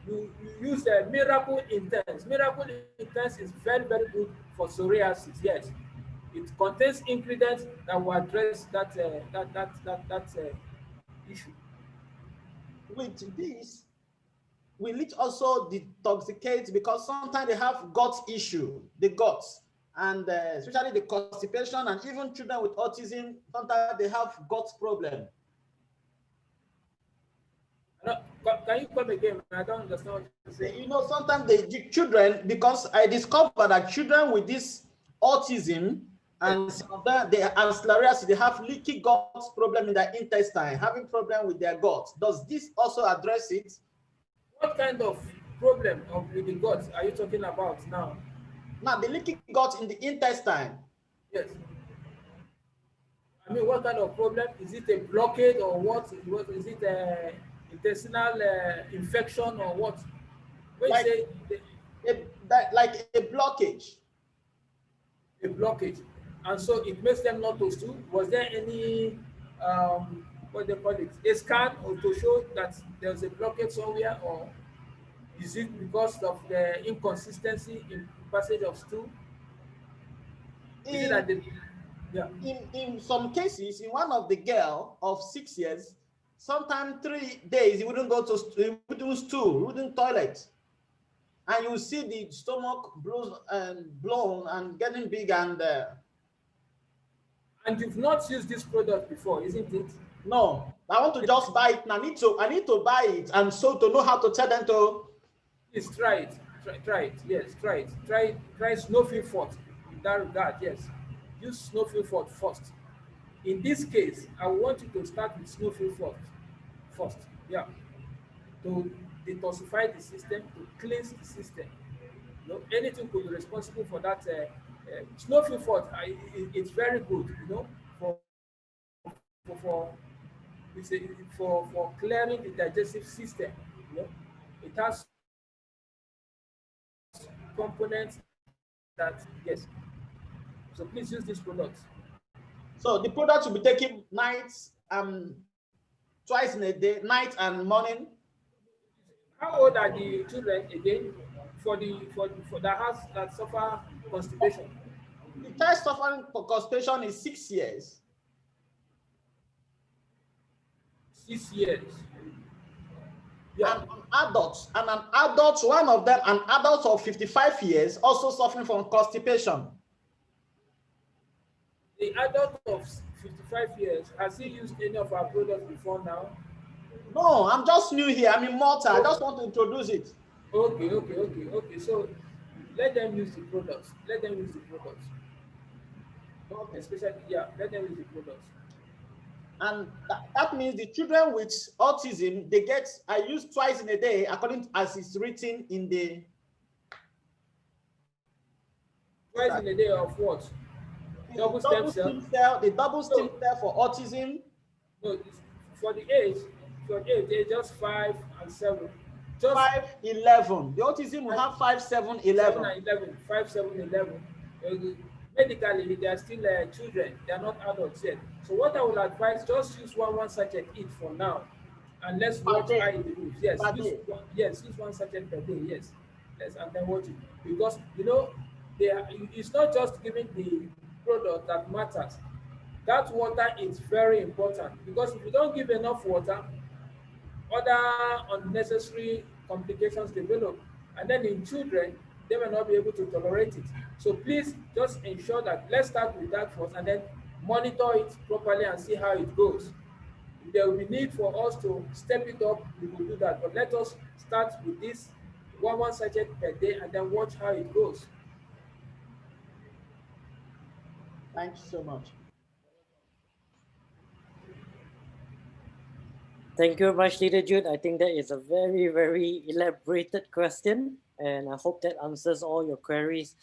[SPEAKER 4] you use the Miracle Intense. Miracle Intense is very, very good for psoriasis. Yes, it contains ingredients that will address that issue.
[SPEAKER 11] With this, will it also detoxicate, because sometimes they have gut issue, the guts, and especially the constipation, and even children with autism, sometimes they have gut problem.
[SPEAKER 4] Can you come again? I don't understand what you're saying.
[SPEAKER 11] Sometimes the children, because I discovered that children with this autism And some of them, they are filariasis, they have leaky gut problem in their intestine, having problem with their gut. Does this also address it?
[SPEAKER 4] What kind of problem with the gut are you talking about now?
[SPEAKER 11] Now, the leaky gut in the intestine.
[SPEAKER 4] Yes. I mean, what kind of problem? Is it a blockade or what? What is it? Intestinal infection or what? When
[SPEAKER 11] Like,
[SPEAKER 4] you say
[SPEAKER 11] like a blockage.
[SPEAKER 4] a blockage, and so it makes them not to stool. Was there any what they call it, a scan or to show that there's a blockage somewhere, or is it because of the inconsistency in passage of stool? Is it that the yeah?
[SPEAKER 11] In some cases, in one of the girl of 6 years, sometimes 3 days he wouldn't go to he wouldn't stool, he wouldn't toilet, and you see the stomach blown and getting big
[SPEAKER 4] and you've not used this product before, isn't it?
[SPEAKER 11] no, I want to just buy it. And I need to buy it, and so to know how to tell them to.
[SPEAKER 4] Please try it. Try it. Yes, try it. Try snowfield fort in that regard. Yes, use snowfield fort first. In this case, I want you to start with snowfield fort first. Yeah, to detoxify the system, to cleanse the system. You know, anything could be responsible for that. Snowfield fort, it's very good. You know, for it's a, for clearing the digestive system. You know, it has components that yes. So please use this product.
[SPEAKER 11] So the product will be taken nights, twice in a day, night and morning.
[SPEAKER 4] How old are the children again? For that suffer constipation.
[SPEAKER 11] The child suffering for constipation is 6 years.
[SPEAKER 4] 6 years. Yeah.
[SPEAKER 11] And an adult, one of them, an adult of 55 years, also suffering from constipation.
[SPEAKER 4] The adult of 55 years, has he used any of our products before now?
[SPEAKER 11] No, I'm just new here. I'm in Malta. I just want to introduce it.
[SPEAKER 4] Okay. So let them use the products. Let them use the products.
[SPEAKER 11] Okay.
[SPEAKER 4] Especially, yeah, let them use the products.
[SPEAKER 11] And that means the children with autism, they get, I use twice in a day, according to, as it's written in the.
[SPEAKER 4] Twice in a day of what? Double stem cell.
[SPEAKER 11] The double stem cell for autism.
[SPEAKER 4] No, for the age, they just 5 and 7. Just
[SPEAKER 11] 5, 11. The autism will have 5, 7, 11.
[SPEAKER 4] 7 and 11. 5, 7, 11. Medically, they are still children. They are not adults yet. So what I will advise, just use one sachet each for now, and let's watch how it moves. Yes, use 1 sachet per day. Yes, and then watch it, because you know it's not just giving the product that matters. That water is very important, because if you don't give enough water, other unnecessary complications develop, and then in children they may not be able to tolerate it. So please just ensure that, let's start with that first, and then monitor it properly and see how it goes. If there will be need for us to step it up, we will do that, but let us start with this one sachet per day and then watch how it goes.
[SPEAKER 11] Thank you so much.
[SPEAKER 2] Thank you very much, Leader Jude. I think that is a very, very elaborated question, and I hope that answers all your queries.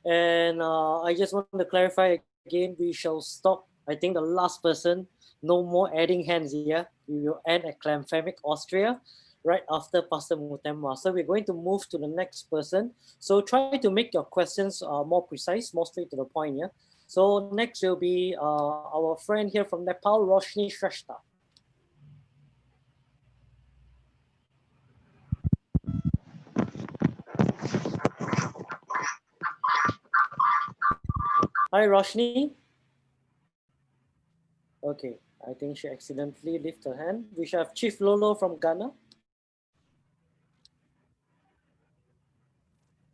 [SPEAKER 2] And I just want to clarify again, we shall stop. I think the last person, no more adding hands here. We will end at Clamfamic, Austria, right after Pastor Mutemwa. So we're going to move to the next person. So try to make your questions more precise, more straight to the point here. So next will be our friend here from Nepal, Roshni Shrestha. Hi, Roshni. Okay, I think she accidentally lifted her hand. We shall have Chief Lolo from Ghana.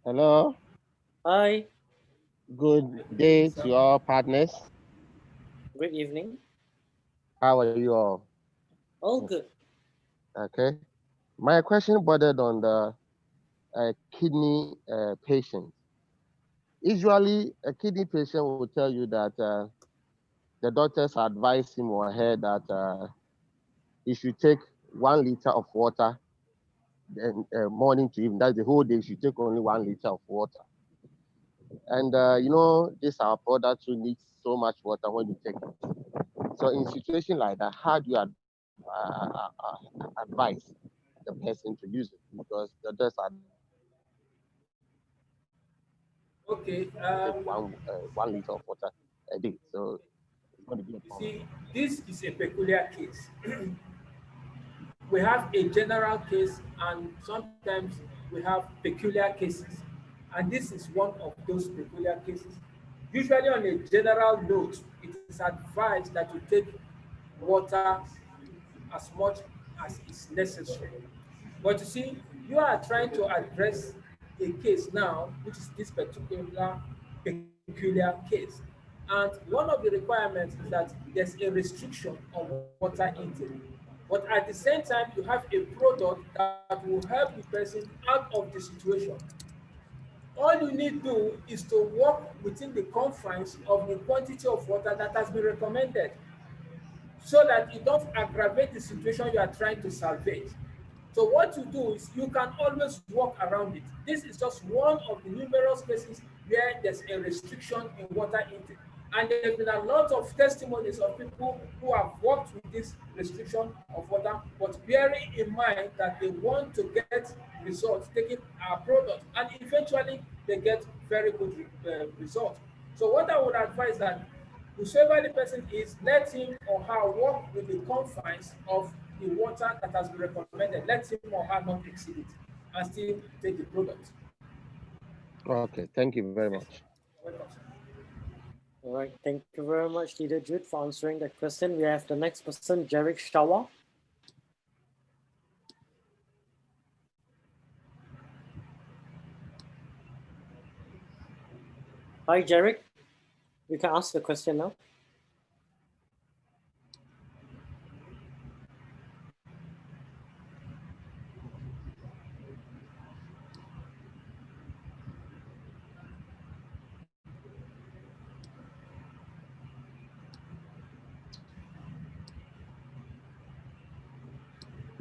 [SPEAKER 12] Hello.
[SPEAKER 2] Hi.
[SPEAKER 12] Good day to all partners.
[SPEAKER 2] Good evening.
[SPEAKER 12] How are you all?
[SPEAKER 2] All good.
[SPEAKER 12] Okay. My question bordered on the kidney patient. Usually, a kidney patient will tell you that the doctors advise him or her that he should take 1 liter of water then morning to evening. That's the whole day. You should take only 1 liter of water. And you know, this our product who needs so much water when you take it. So in situation like that, how do you advise the person to use it? Because the doctors are
[SPEAKER 4] Okay.
[SPEAKER 12] take 1 liter of water a day. So it's going to be a
[SPEAKER 4] You
[SPEAKER 12] problem.
[SPEAKER 4] see, this is a peculiar case. We have a general case, and sometimes we have peculiar cases. And this is one of those peculiar cases. Usually, on a general note, it is advised that you take water as much as is necessary. But you see, you are trying to address a case now, which is this particular peculiar case. And one of the requirements is that there's a restriction on water intake. But at the same time, you have a product that will help the person out of the situation. All you need to do is to work within the confines of the quantity of water that has been recommended, so that you don't aggravate the situation you are trying to salvage. So what you do is you can always work around it. This is just one of the numerous cases where there's a restriction in water intake. And there's been a lot of testimonies of people who have worked with this restriction of water, but bearing in mind that they want to get results, taking our product, and eventually they get very good results. So what I would advise that whosoever the person is, let him or her work with the confines of the water that has been recommended. Let him or her not exceed it and still take the product.
[SPEAKER 12] Okay, thank you very much.
[SPEAKER 4] Welcome.
[SPEAKER 2] All right, thank you very much, Leader Jude, for answering that question. We have the next person, Jarek Shawa. Hi, Jarek. You can ask the question now.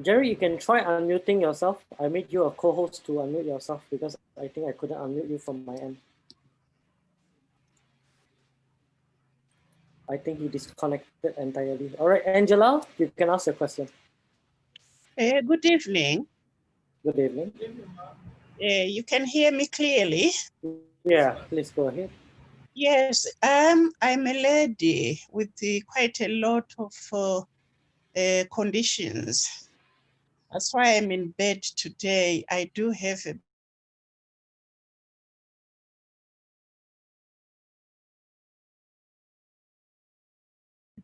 [SPEAKER 2] Jerry, you can try unmuting yourself. I made you a co-host to unmute yourself because I think I couldn't unmute you from my end. I think he disconnected entirely. All right, Angela, you can ask your question.
[SPEAKER 13] Good evening.
[SPEAKER 2] Good evening.
[SPEAKER 13] You can hear me clearly?
[SPEAKER 2] Yeah, please go ahead.
[SPEAKER 13] Yes, I'm a lady with quite a lot of conditions. That's why I'm in bed today. I do have a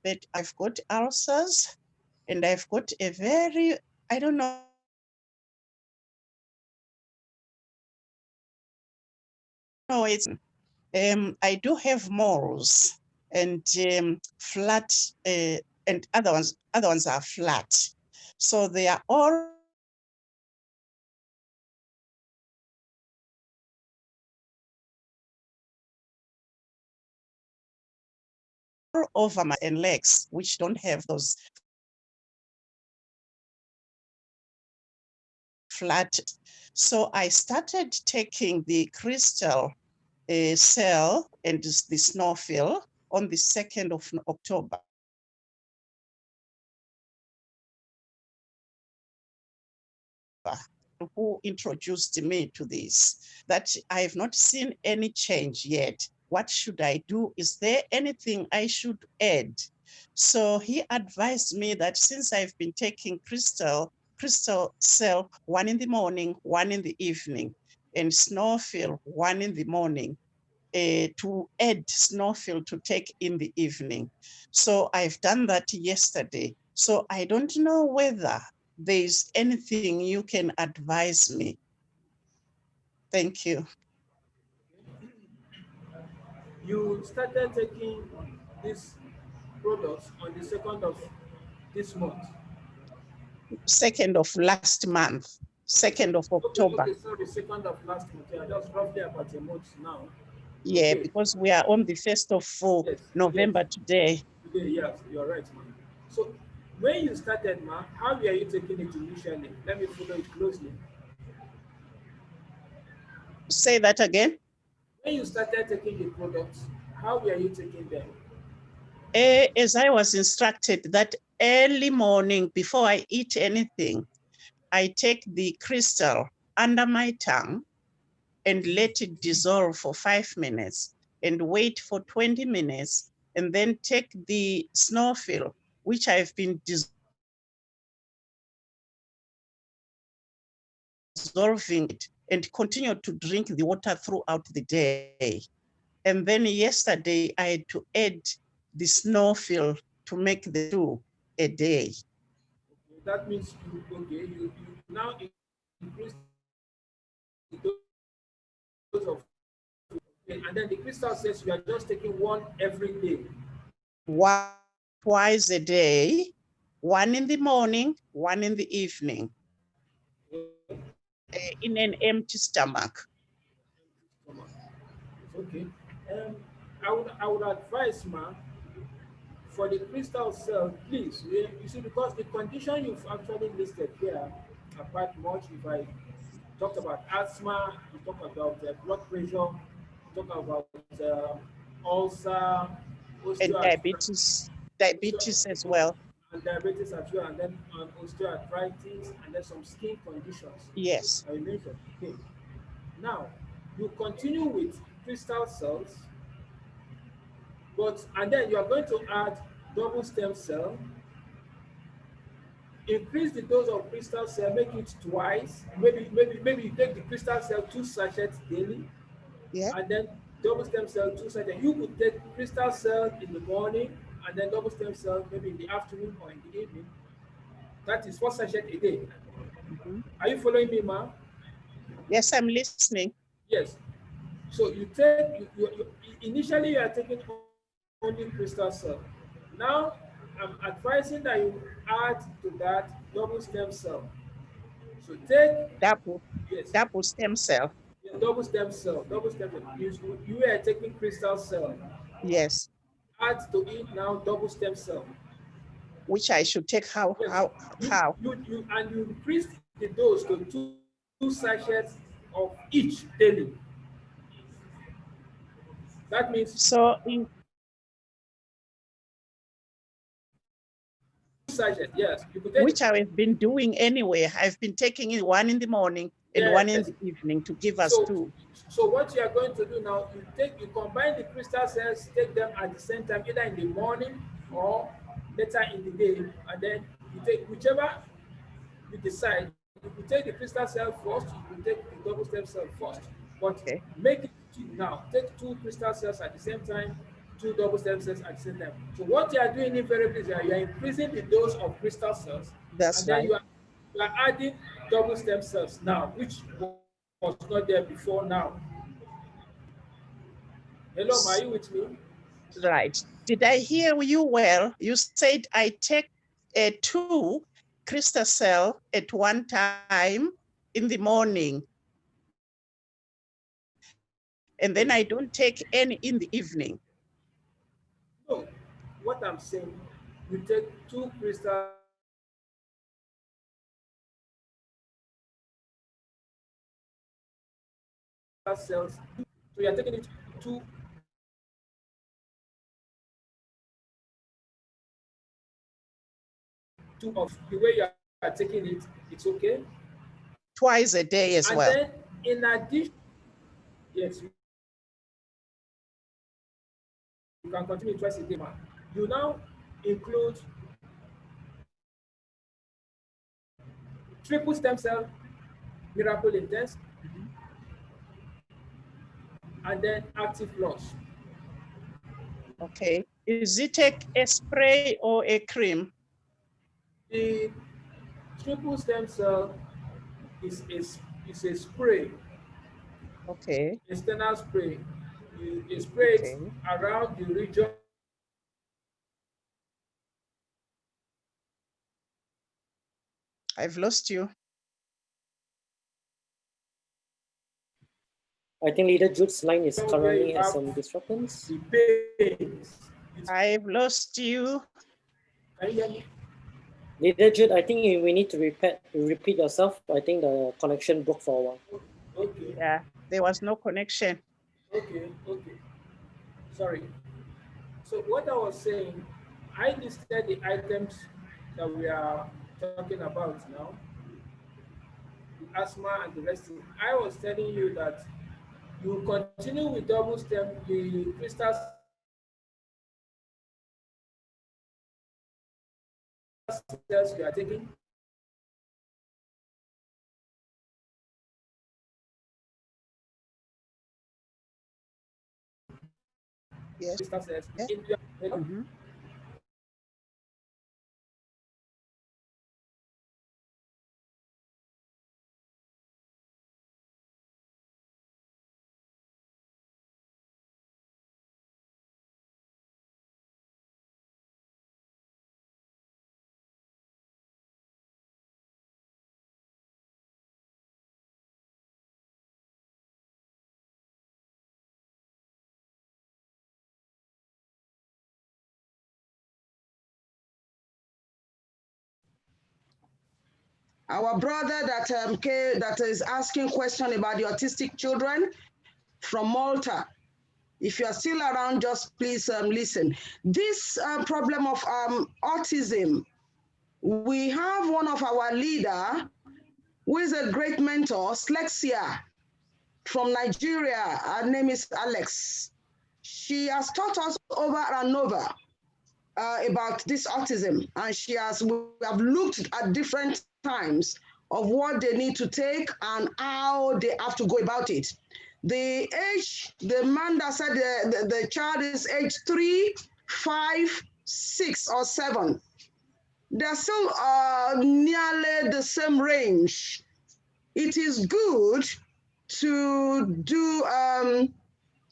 [SPEAKER 13] bed. I've got ulcers and I've got a very, I don't know, it's I do have moles and flat, and other ones are flat. So they are all over my legs, which don't have those flat. So I started taking the crystal cell and the snowfill on the 2nd of October. Who introduced me to this, that I have not seen any change yet. What should I do? Is there anything I should add? So he advised me that since I've been taking crystal cell, 1 in the morning, 1 in the evening, and snowfill 1 in the morning, to add snowfill to take in the evening. So I've done that yesterday. So I don't know whether there's anything you can advise me. Thank you.
[SPEAKER 4] You started taking these products on the 2nd of this month.
[SPEAKER 13] 2nd of last month, 2nd of October.
[SPEAKER 4] Okay, sorry, 2nd of last month. Yeah, just roughly about a month now.
[SPEAKER 13] Yeah,
[SPEAKER 4] Okay.
[SPEAKER 13] because we are on the 1st of
[SPEAKER 4] Yes,
[SPEAKER 13] November
[SPEAKER 4] yes.
[SPEAKER 13] today.
[SPEAKER 4] Today, yes, you're right, man. So when you started, man, how were you taking it initially? Let me follow it closely.
[SPEAKER 13] Say that again.
[SPEAKER 4] When you started taking the products, how were you taking them?
[SPEAKER 13] As I was instructed that early morning before I eat anything, I take the crystal under my tongue and let it dissolve for 5 minutes and wait for 20 minutes and then take the snowfill, which I've been dissolving it, and continue to drink the water throughout the day. And then yesterday I had to add the snowfill to make the 2 a day.
[SPEAKER 4] That means you now increase the dose of, okay, and then the crystal says you are just taking one every day.
[SPEAKER 13] Twice a day, one in the morning, one in the evening, in an empty stomach.
[SPEAKER 4] Okay. I would advise, man, for the crystal cell, please, you see, because the condition you've actually listed here are quite much. If I talk about asthma, you talk about blood pressure, you talk about ulcer,
[SPEAKER 13] And
[SPEAKER 4] osteoarthritis,
[SPEAKER 13] diabetes as well.
[SPEAKER 4] and diabetes as well, and then osteoarthritis, and then some skin conditions.
[SPEAKER 13] Yes.
[SPEAKER 4] I mentioned. Okay. Now, you continue with crystal cells, but and then you are going to add double stem cell, increase the dose of crystal cell, make it twice. Maybe you take the crystal cell 2 sachets daily,
[SPEAKER 13] Yeah.
[SPEAKER 4] and then double stem cell 2 sachets. You could take crystal cell in the morning and then double stem cell maybe in the afternoon or in the evening. That is 4 sachets a day.
[SPEAKER 13] Mm-hmm.
[SPEAKER 4] Are you following me, ma'am?
[SPEAKER 13] Yes, I'm listening.
[SPEAKER 4] Yes. So you take initially you are taking only crystal cell. Now I'm advising that you add to that double stem cell. So take,
[SPEAKER 13] Double,
[SPEAKER 4] yes,
[SPEAKER 13] double stem cell.
[SPEAKER 4] yeah, double stem cell, double stem cell. You are taking crystal cell.
[SPEAKER 13] Yes.
[SPEAKER 4] Add to it now double stem cell.
[SPEAKER 13] Which I should take how,
[SPEAKER 4] Yes,
[SPEAKER 13] how, how?
[SPEAKER 4] you increase the dose to two sachets of each daily. That means
[SPEAKER 13] So in
[SPEAKER 4] 2 sachets. Yes, you could take
[SPEAKER 13] which I have been doing anyway. I've been taking it one in the morning and one in
[SPEAKER 4] yes.
[SPEAKER 13] the evening to give us
[SPEAKER 4] So,
[SPEAKER 13] 2.
[SPEAKER 4] so what you are going to do now, you combine the crystal cells, take them at the same time, either in the morning or later in the day, and then you take whichever you decide. You could take the crystal cell first, you could take the double stem cell first, but
[SPEAKER 13] Okay.
[SPEAKER 4] make it 2 now. Take 2 crystal cells at the same time, 2 double stem cells at the same time. So what you are doing invariably is that you are increasing the dose of crystal cells,
[SPEAKER 13] That's
[SPEAKER 4] and then
[SPEAKER 13] right.
[SPEAKER 4] you are adding double stem cells now, which was not there before now. Hello, are you with me?
[SPEAKER 13] Right. Did I hear you well? You said I take 2 crystal cell at one time in the morning, and then I
[SPEAKER 4] Yes.
[SPEAKER 13] don't take any in the evening.
[SPEAKER 4] No, what I'm saying, you take 2 crystal cells, so you're taking it two of the way you are taking it, it's okay.
[SPEAKER 13] Twice a day as
[SPEAKER 4] And
[SPEAKER 13] well.
[SPEAKER 4] then in addition, yes, you can continue twice a day, man. You now include triple stem cell, miracle intense,
[SPEAKER 13] Mhm.
[SPEAKER 4] and then active plus.
[SPEAKER 13] Okay. Is it a spray or a cream?
[SPEAKER 4] The triple stem cell is a spray,
[SPEAKER 13] Okay.
[SPEAKER 4] external spray. You spray it
[SPEAKER 13] Okay.
[SPEAKER 4] around the region.
[SPEAKER 13] I've lost you.
[SPEAKER 2] I think Leader Jude's line is
[SPEAKER 4] Okay,
[SPEAKER 2] currently
[SPEAKER 4] you
[SPEAKER 2] has
[SPEAKER 4] have
[SPEAKER 2] some disruptions.
[SPEAKER 4] the pains.
[SPEAKER 13] I've lost you.
[SPEAKER 4] Can you hear me?
[SPEAKER 2] Leader Jude, I think we need to repeat yourself. I think the connection broke for a while.
[SPEAKER 4] Okay,
[SPEAKER 13] Yeah, there was no connection.
[SPEAKER 4] okay. Sorry. So what I was saying, I listed the items that we are talking about now, the asthma and the rest. I was telling you that you continue with double stem, the crystal cells you are taking.
[SPEAKER 13] Yes.
[SPEAKER 4] Crystal cells
[SPEAKER 13] Yeah.
[SPEAKER 4] in your
[SPEAKER 13] Mm-hmm. Our brother that is asking question about the autistic children from Malta. If you are still around, just please listen. This problem of autism, we have one of our leader who is a great mentor, Slexia, from Nigeria. Her name is Alex. She has taught us over and over about this autism, and we have looked at different times of what they need to take and how they have to go about it. The man that said the child is age 3, 5, 6, or 7, they're still nearly the same range. It is good to do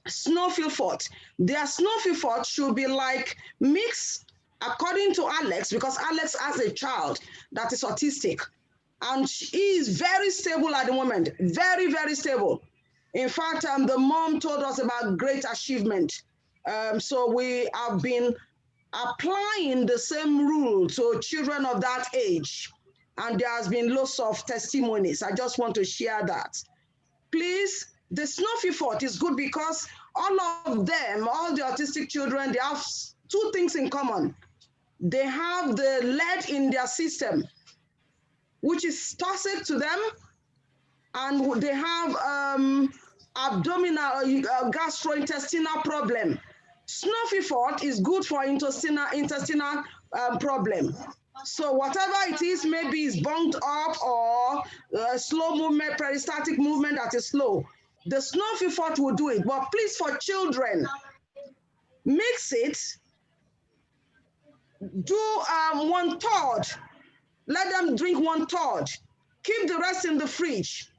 [SPEAKER 13] snowfield fort. Their snowfield fort should be like mixed, according to Alex, because Alex has a child that is autistic, and he is very stable at the moment, very, very stable. In fact, the mom told us about great achievement. So we have been applying the same rule to children of that age, and there has been lots of testimonies. I just want to share that. Please, the snowfield fort is good because all of them, all the autistic children, they have two things in common. They have the lead in their system, which is toxic to them, and they have abdominal gastrointestinal problem. Snowfield fort is good for intestinal problem. So whatever it is, maybe it's bunked up or slow movement, peristaltic movement that is slow. The snowfield fort will do it. But please, for children, mix it, do 1/3. Let them drink 1/3. Keep the rest in the fridge.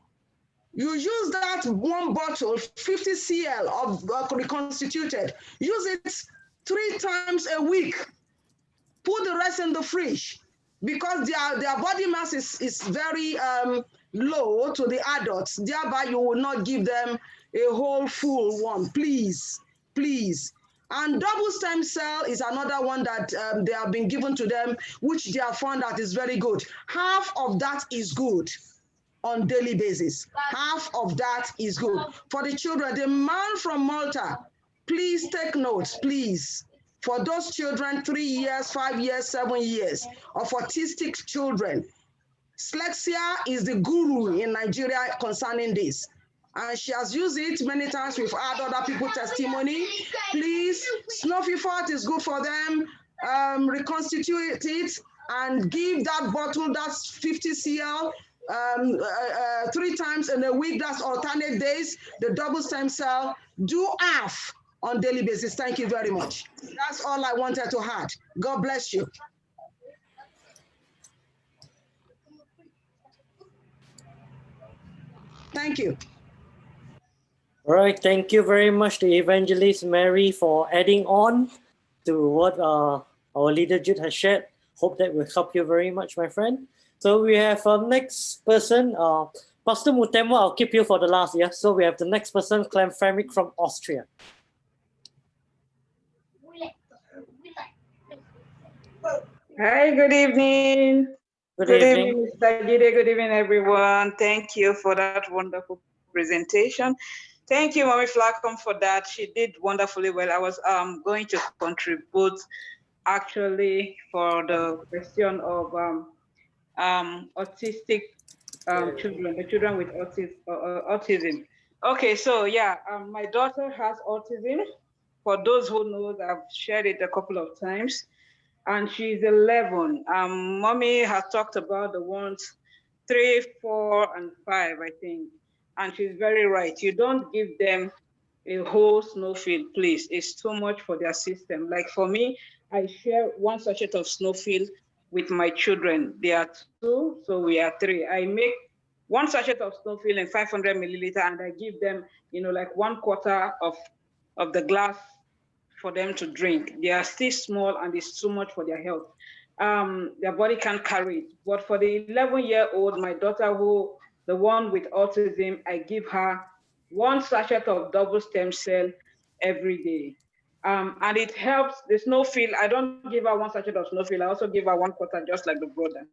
[SPEAKER 13] You use that one bottle, 50 cl of reconstituted. Use it 3 times a week. Put the rest in the fridge because their body mass is very low to the adults. Thereby, you will not give them a whole full one. Please, please. And double stem cell is another one that they have been given to them, which they have found that is very good. Half of that is good on daily basis. Half of that is good. For the children, the man from Malta, please take notes, please. For those children, 3 years, 5 years, 7 years, of autistic children, Slexia is the guru in Nigeria concerning this. And she has used it many times. We've had other people's testimony. Please, snowfield fort is good for them. Reconstitute it and give that bottle, that's 50 cl, 3 times in a week, that's alternate days, the double stem cell, do half on daily basis. Thank you very much. That's all I wanted to add. God bless you. Thank you.
[SPEAKER 2] All right, thank you very much to Evangelist Mary for adding on to what our leader Jude has shared. Hope that will help you very much, my friend. So we have next person, Pastor Mutemo, I'll keep you for the last, yeah? So we have the next person, Clem Fermic from Austria.
[SPEAKER 14] Hi, good evening.
[SPEAKER 2] Good evening.
[SPEAKER 14] Mr. Gide. Good evening, everyone. Thank you for that wonderful presentation. Thank you, Mommy Flacom, for that. She did wonderfully well. I was going to contribute actually for the question of autistic children, the children with autism. Okay, so yeah, my daughter has autism. For those who know, I've shared it a couple of times, and she's 11. Mommy has talked about the ones 3, 4, and 5, I think, and she's very right. You don't give them a whole snowfield, please. It's too much for their system. Like for me, I share one sachet of snowfield with my children. They are 2, so we are 3. I make one sachet of snowfield in 500 milliliter, and I give them, like 1/4 of the glass for them to drink. They are still small, and it's too much for their health. Their body can't carry it. But for the 11-year-old, my daughter, the one with autism, I give her 1 sachet of double stem cell every day. And it helps the snowfield. I don't give her 1 sachet of snowfield. I also give her 1/4, just like the brother.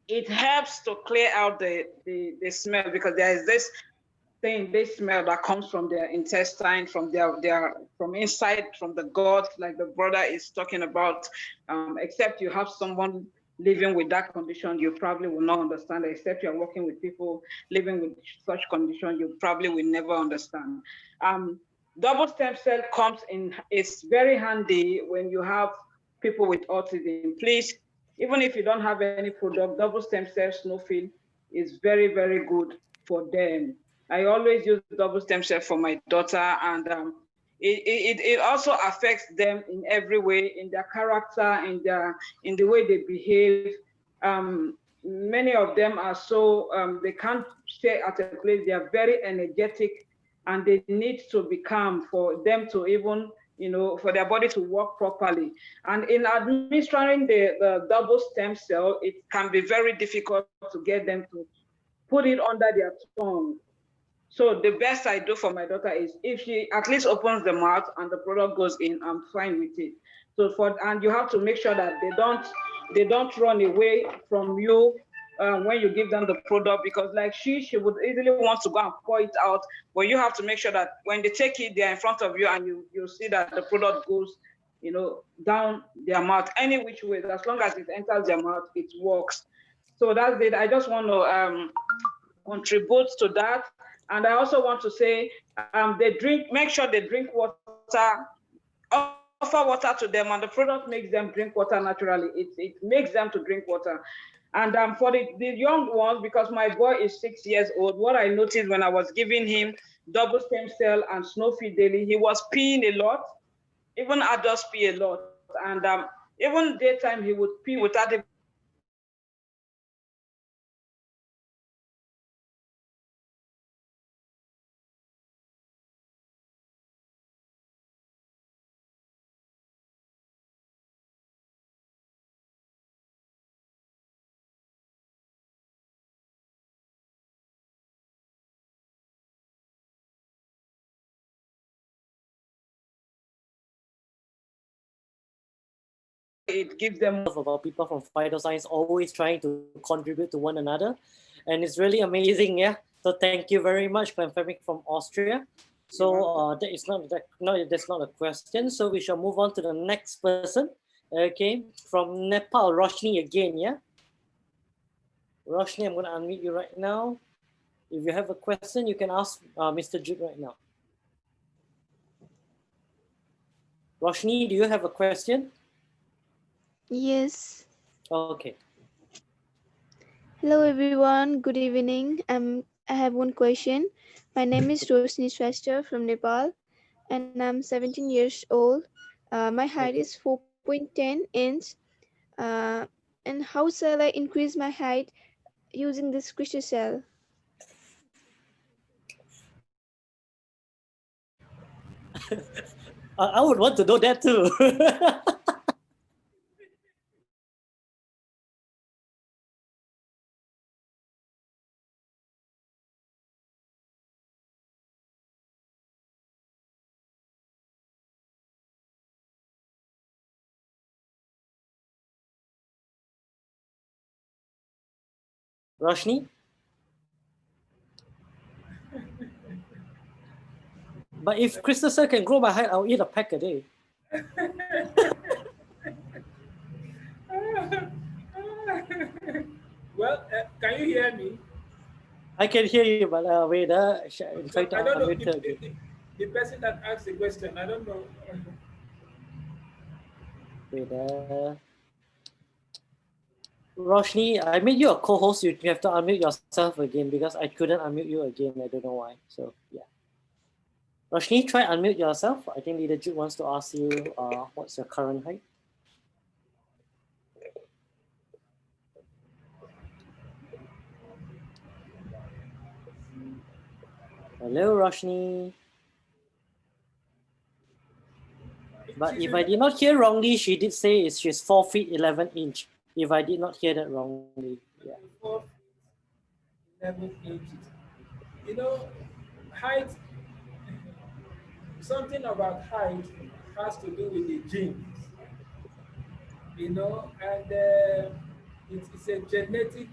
[SPEAKER 14] It helps to clear out the smell, because there is this smell that comes from their intestine, from from inside, from the gut, like the brother is talking about. Except you have someone living with that condition, you probably will not understand. Except you're working with people living with such condition, you probably will never understand. Double stem cell comes in, it's very handy when you have people with autism. Please, even if you don't have any product, double stem cell snowfield is very, very good for them. I always use double stem cell for my daughter, and it also affects them in every way, in their character, in the way they behave. Many of them are so, they can't stay at a place. They are very energetic, and they need to be calm for them to even, for their body to work properly. And in administering the double stem cell, it can be very difficult to get them to put it under their tongue. So the best I do for my daughter is, if she at least opens the mouth and the product goes in, I'm fine with it. So and you have to make sure that they don't run away from you when you give them the product, because like she would easily want to go and pour it out, but you have to make sure that when they take it, they're in front of you, and you see that the product goes, down their mouth any which way. As long as it enters their mouth, it works. So that's it. I just want to contribute to that. And I also want to say, make sure they drink water, offer water to them, and the product makes them drink water naturally. It makes them to drink water. And for the young ones, because my boy is 6 years old, what I noticed when I was giving him double stem cell and snowfield daily, he was peeing a lot. Even adults pee a lot. And even daytime, he would pee without even it gives them
[SPEAKER 2] about people from Phyto Science always trying to contribute to one another, and it's really amazing. Yeah, so thank you very much, Clem Fermic from Austria. So that's not a question, so we shall move on to the next person. Okay, from Nepal, Roshni again. Yeah, Roshni, I'm going to unmute you right now. If you have a question, you can ask Mr. Jude right now. Roshni, do you have a question?
[SPEAKER 15] Yes.
[SPEAKER 2] Okay.
[SPEAKER 15] Hello everyone, good evening. I have one question. My name is Roshni Shrestha from Nepal, and I'm 17 years old. My height is 4.10 inch. And how shall I increase my height using this crystal cell?
[SPEAKER 2] I would want to know that too. Roshni? But if crystal cell can grow my height, I'll eat a pack a day.
[SPEAKER 4] Well, can you hear me?
[SPEAKER 2] I can hear you, but wait, try to
[SPEAKER 4] I don't know
[SPEAKER 2] unmute her again.
[SPEAKER 4] the person that asked the question. I don't know.
[SPEAKER 2] Wait, Roshni, I made you a co-host. You have to unmute yourself again because I couldn't unmute you again. I don't know why. So yeah. Roshni, try unmute yourself. I think Leader Jude wants to ask you what's your current height. Hello, Roshni. But if I did not hear wrongly, she did say she's 4 feet 11 inch. If I did not hear that wrongly, yeah.
[SPEAKER 4] 4 feet 11 inches. You know, height. Something about height has to do with the genes. You know, and it's a genetic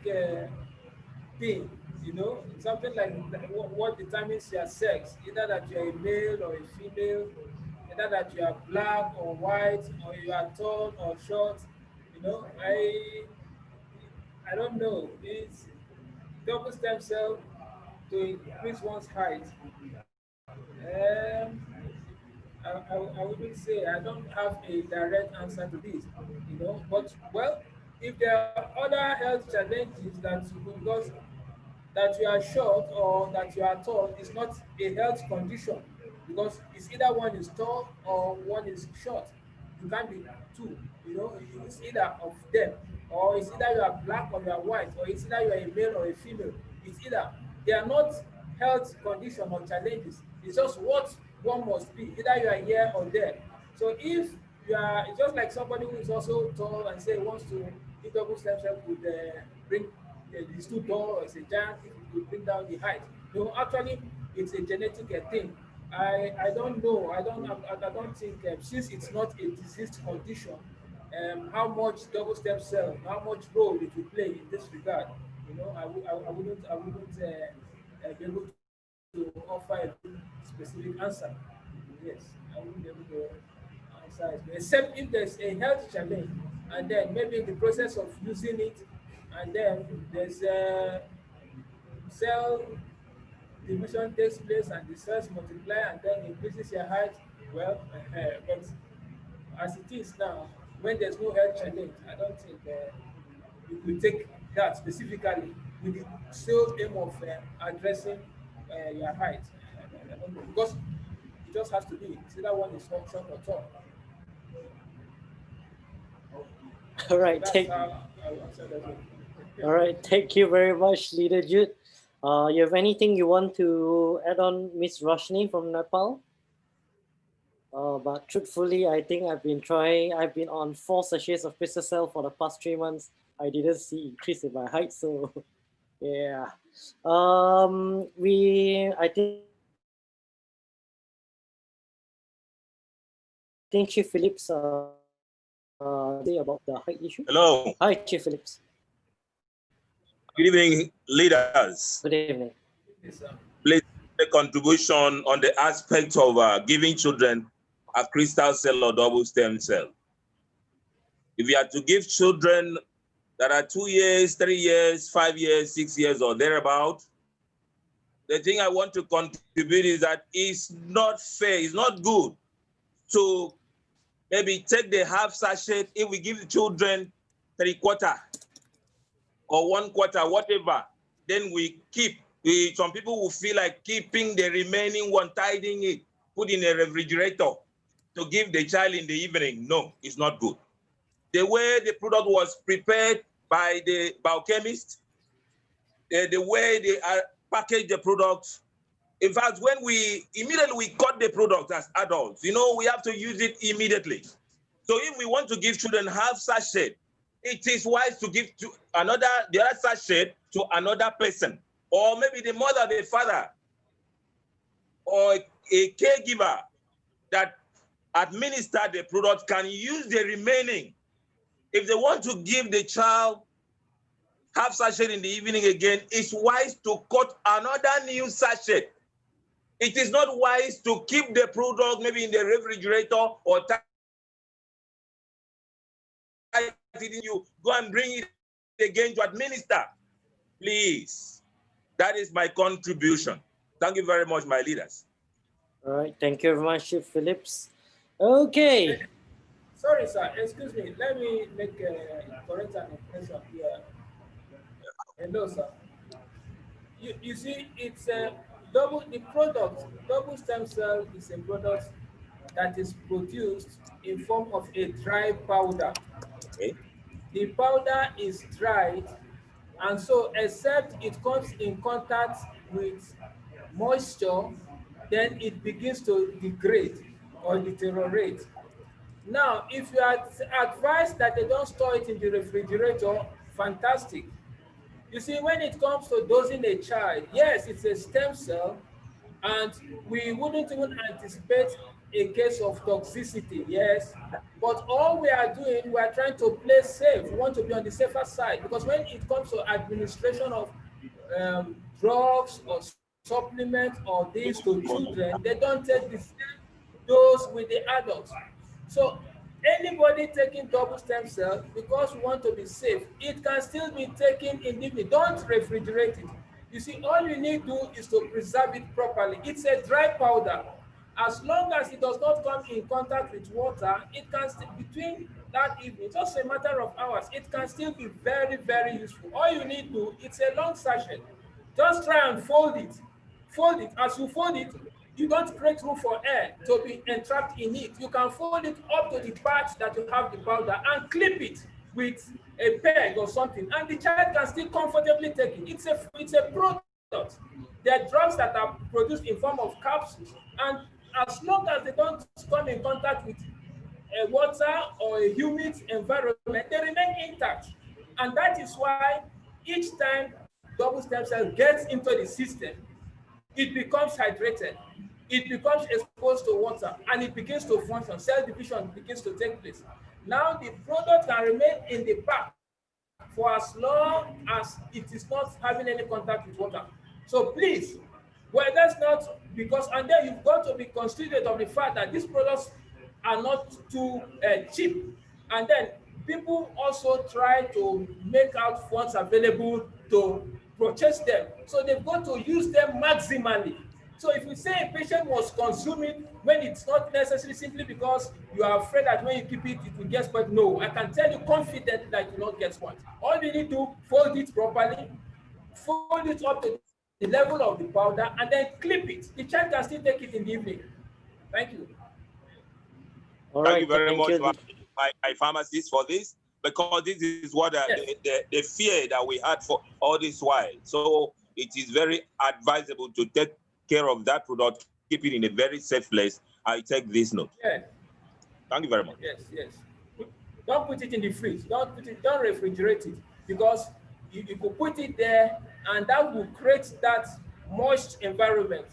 [SPEAKER 4] thing. You know, something like what determines your sex, either that you're a male or a female, either that you are black or white, or you are tall or short. You know, I don't know. It's double stem cell to increase one's height. I wouldn't say I don't have a direct answer to this, you know. But well, if there are other health challenges because that you are short or that you are tall is not a health condition because it's either one is tall or one is short. You can't be two, you know, it's either of them, or it's either you are black or you are white, or it's either you are a male or a female. It's either they are not health condition or challenges. It's just what one must be, either you are here or there. So if you are, it's just like somebody who is also tall and say wants to eat double stem cell could bring he's too tall or it's a giant if it could bring down the height. No, actually, it's a genetic thing. I don't know. I don't think since it's not a diseased condition, how much double stem cell, how much role it will play in this regard. You know, I wouldn't be able to offer a specific answer. Yes, I wouldn't be able to answer it, except if there's a health challenge, and then maybe in the process of using it, and then there's a cell division takes place and the cells multiply and then increases your height. Well, but as it is now, when there's no health challenge, I don't think you could take that specifically with the sole aim of addressing your height. I don't know, because it just has to be. It's either one is not short or tall.
[SPEAKER 2] All right,
[SPEAKER 4] So that's how I will answer that one.
[SPEAKER 2] all right, thank you very much, Leader Jude. You have anything you want to add on, Miss Roshni from Nepal? But truthfully, I think I've been on 4 sachets of crystal cell for the past 3 months. I didn't see increase in my height, so yeah. I think Chief Phillips say about the height issue.
[SPEAKER 16] Hello.
[SPEAKER 2] Hi, Chief Phillips.
[SPEAKER 16] Good evening, leaders.
[SPEAKER 2] Good evening.
[SPEAKER 16] Please make a contribution on the aspect of giving children a crystal cell or double stem cell. If you are to give children that are 2 years, 3 years, 5 years, 6 years, or thereabout, the thing I want to contribute is that it's not fair, it's not good to maybe take the half sachet. If we give the children 3/4 or 1/4, whatever, then we keep. Some people will feel like keeping the remaining one, tidying it, put in a refrigerator to give the child in the evening. No, it's not good. The way the product was prepared by the biochemist, the way they package the product. In fact, when we cut the product as adults, you know, we have to use it immediately. So if we want to give children half sachet, it is wise to give to the other sachet to another person, or maybe the mother, the father, or a caregiver that administer the product can use the remaining. If they want to give the child half sachet in the evening again, it's wise to cut another new sachet. It is not wise to keep the product maybe in the refrigerator or you go and bring it again to administer. Please. That is my contribution. Thank you very much, my leaders.
[SPEAKER 2] All right. Thank you very much, Chief Phillips. Okay.
[SPEAKER 4] Sorry, sir. Excuse me. Let me make a correct information here. Hello, sir. You see, it's a double stem cell is a product that is produced in form of a dry powder.
[SPEAKER 16] Okay.
[SPEAKER 4] The powder is dried, and so except it comes in contact with moisture, then it begins to degrade or deteriorate. Now, if you are advised that they don't store it in the refrigerator, fantastic. You see, when it comes to dosing a child, yes, it's a stem cell, and we wouldn't even anticipate a case of toxicity, yes. But all we are doing, we are trying to play safe. We want to be on the safer side, because when it comes to administration of drugs or supplements or things to children, they don't take the same dose with the adults. So anybody taking double stem cell, because we want to be safe, it can still be taken in the evening. Don't refrigerate it. You see, all you need to do is to preserve it properly. It's a dry powder. As long as it does not come in contact with water, it can still, between that evening, just a matter of hours, it can still be very, very useful. All you need to do, it's a long sachet. Just try and fold it. Fold it. As you fold it, you don't create room for air to be entrapped in it. You can fold it up to the part that you have the powder and clip it with a peg or something, and the child can still comfortably take it. It's a product. There are drugs that are produced in form of capsules, and as long as they don't come in contact with a water or a humid environment, they remain intact. And that is why each time double stem cell gets into the system, it becomes hydrated, it becomes exposed to water, and it begins to function. Cell division begins to take place. Now the product can remain in the pack for as long as it is not having any contact with water. So please, well, that's not because, and then you've got to be considerate of the fact that these products are not too cheap. And then people also try to make out funds available to purchase them. So they've got to use them maximally. So if you say a patient was consuming when it's not necessary simply because you are afraid that when you keep it, it will get spoiled, no, I can tell you confidently that it will not get spoiled. All you need to fold it properly, fold it up to the level of the powder, and then clip it. The child can still take it in the evening. Thank you.
[SPEAKER 2] All
[SPEAKER 16] Thank
[SPEAKER 2] right.
[SPEAKER 16] you very much,
[SPEAKER 2] you.
[SPEAKER 16] my pharmacist, for this, because this is what the fear that we had for all this while. So it is very advisable to take care of that product, keep it in a very safe place. I take this note.
[SPEAKER 4] Yes.
[SPEAKER 16] Thank you very much.
[SPEAKER 4] Yes, yes. Don't put it in the fridge. Don't refrigerate it, because you could put it there, and that will create that moist environment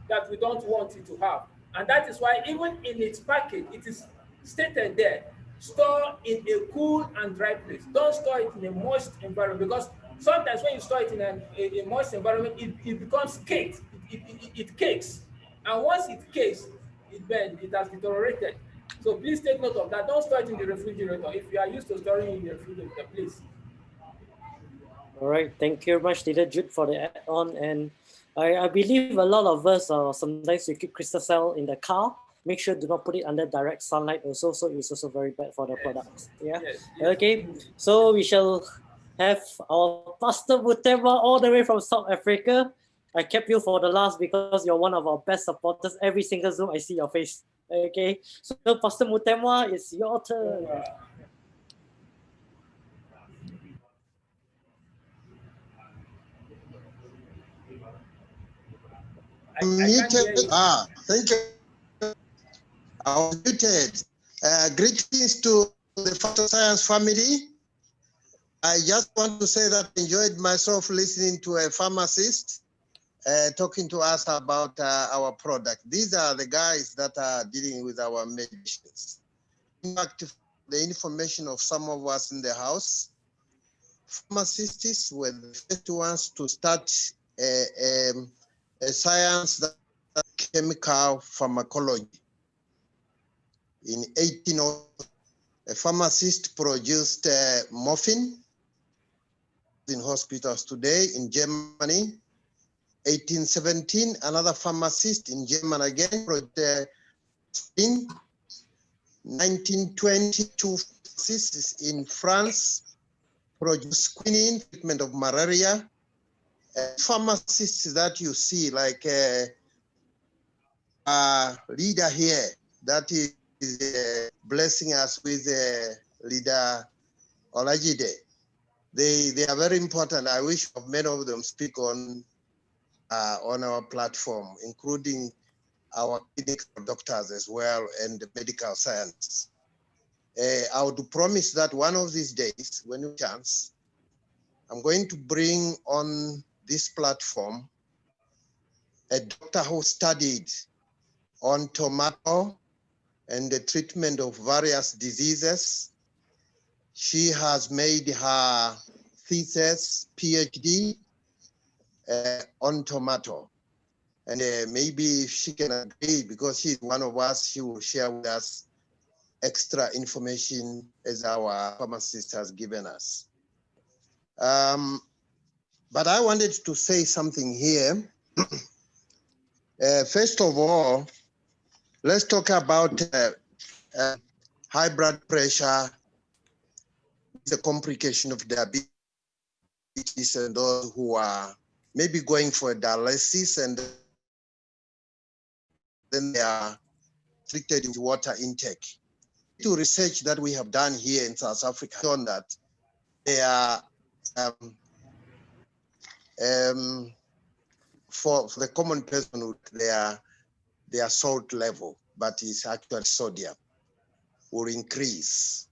[SPEAKER 4] that we don't want it to have. And that is why even in its package, it is stated there, store in a cool and dry place. Don't store it in a moist environment, because sometimes when you store it in a moist environment, it becomes caked. It cakes. And once it cakes, it has deteriorated. So please take note of that. Don't store it in the refrigerator. If you are used to storing in the refrigerator, please.
[SPEAKER 2] All right. Thank you very much, Leader Jude, for the add-on. And I believe a lot of us sometimes we keep crystal cell in the car. Make sure do not put it under direct sunlight also. So it's also very bad for the products. Yeah.
[SPEAKER 4] Yes.
[SPEAKER 2] Okay. So we shall have our Pastor Mutemwa all the way from South Africa. I kept you for the last because you're one of our best supporters. Every single Zoom, I see your face. Okay. So Pastor Mutemwa, it's your turn.
[SPEAKER 17] Muted. Thank you. I was muted. Greetings to the Phyto Science family. I just want to say that I enjoyed myself listening to a pharmacist talking to us about our product. These are the guys that are dealing with our medicines. In fact, the information of some of us in the house, pharmacists were the first ones to start a science that chemical pharmacology. In 1800, a pharmacist produced morphine in hospitals today in Germany. 1817, another pharmacist in Germany again produced in 1920, two pharmacists in France produced quinine, treatment of malaria. Pharmacists that you see, like leader here, that is blessing us with leader Olajide. They are very important. I wish many of them speak on our platform, including our clinical doctors as well and the medical science. I would promise that one of these days, when we chance, I'm going to bring on this platform a doctor who studied on tomato and the treatment of various diseases. She has made her thesis, PhD, on tomato. And maybe if she can agree, because she's one of us, she will share with us extra information as our pharmacist has given us. But I wanted to say something here. First of all, let's talk about high blood pressure, the complication of diabetes, and those who are maybe going for dialysis and then they are restricted with water intake. To research that we have done here in South Africa, shown that they are for the common person, their salt level, but it's actually sodium, will increase.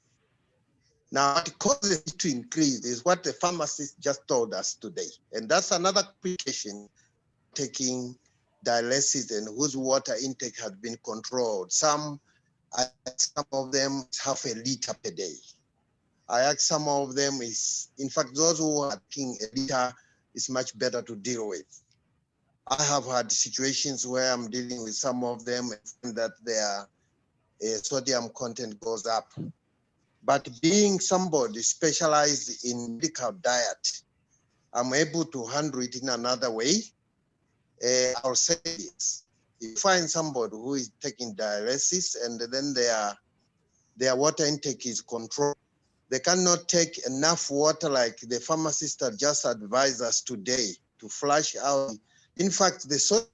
[SPEAKER 17] Now, what causes it to increase is what the pharmacist just told us today. And that's another complication, taking dialysis and whose water intake has been controlled. Some of them is half a liter per day. I ask some of them is, in fact, those who are taking a liter is much better to deal with. I have had situations where I'm dealing with some of them and that their sodium content goes up. But being somebody specialized in medical diet, I'm able to handle it in another way. I'll say this. You find somebody who is taking dialysis and then their water intake is controlled. They cannot take enough water like the pharmacist had just advised us today to flush out. In fact, the sodium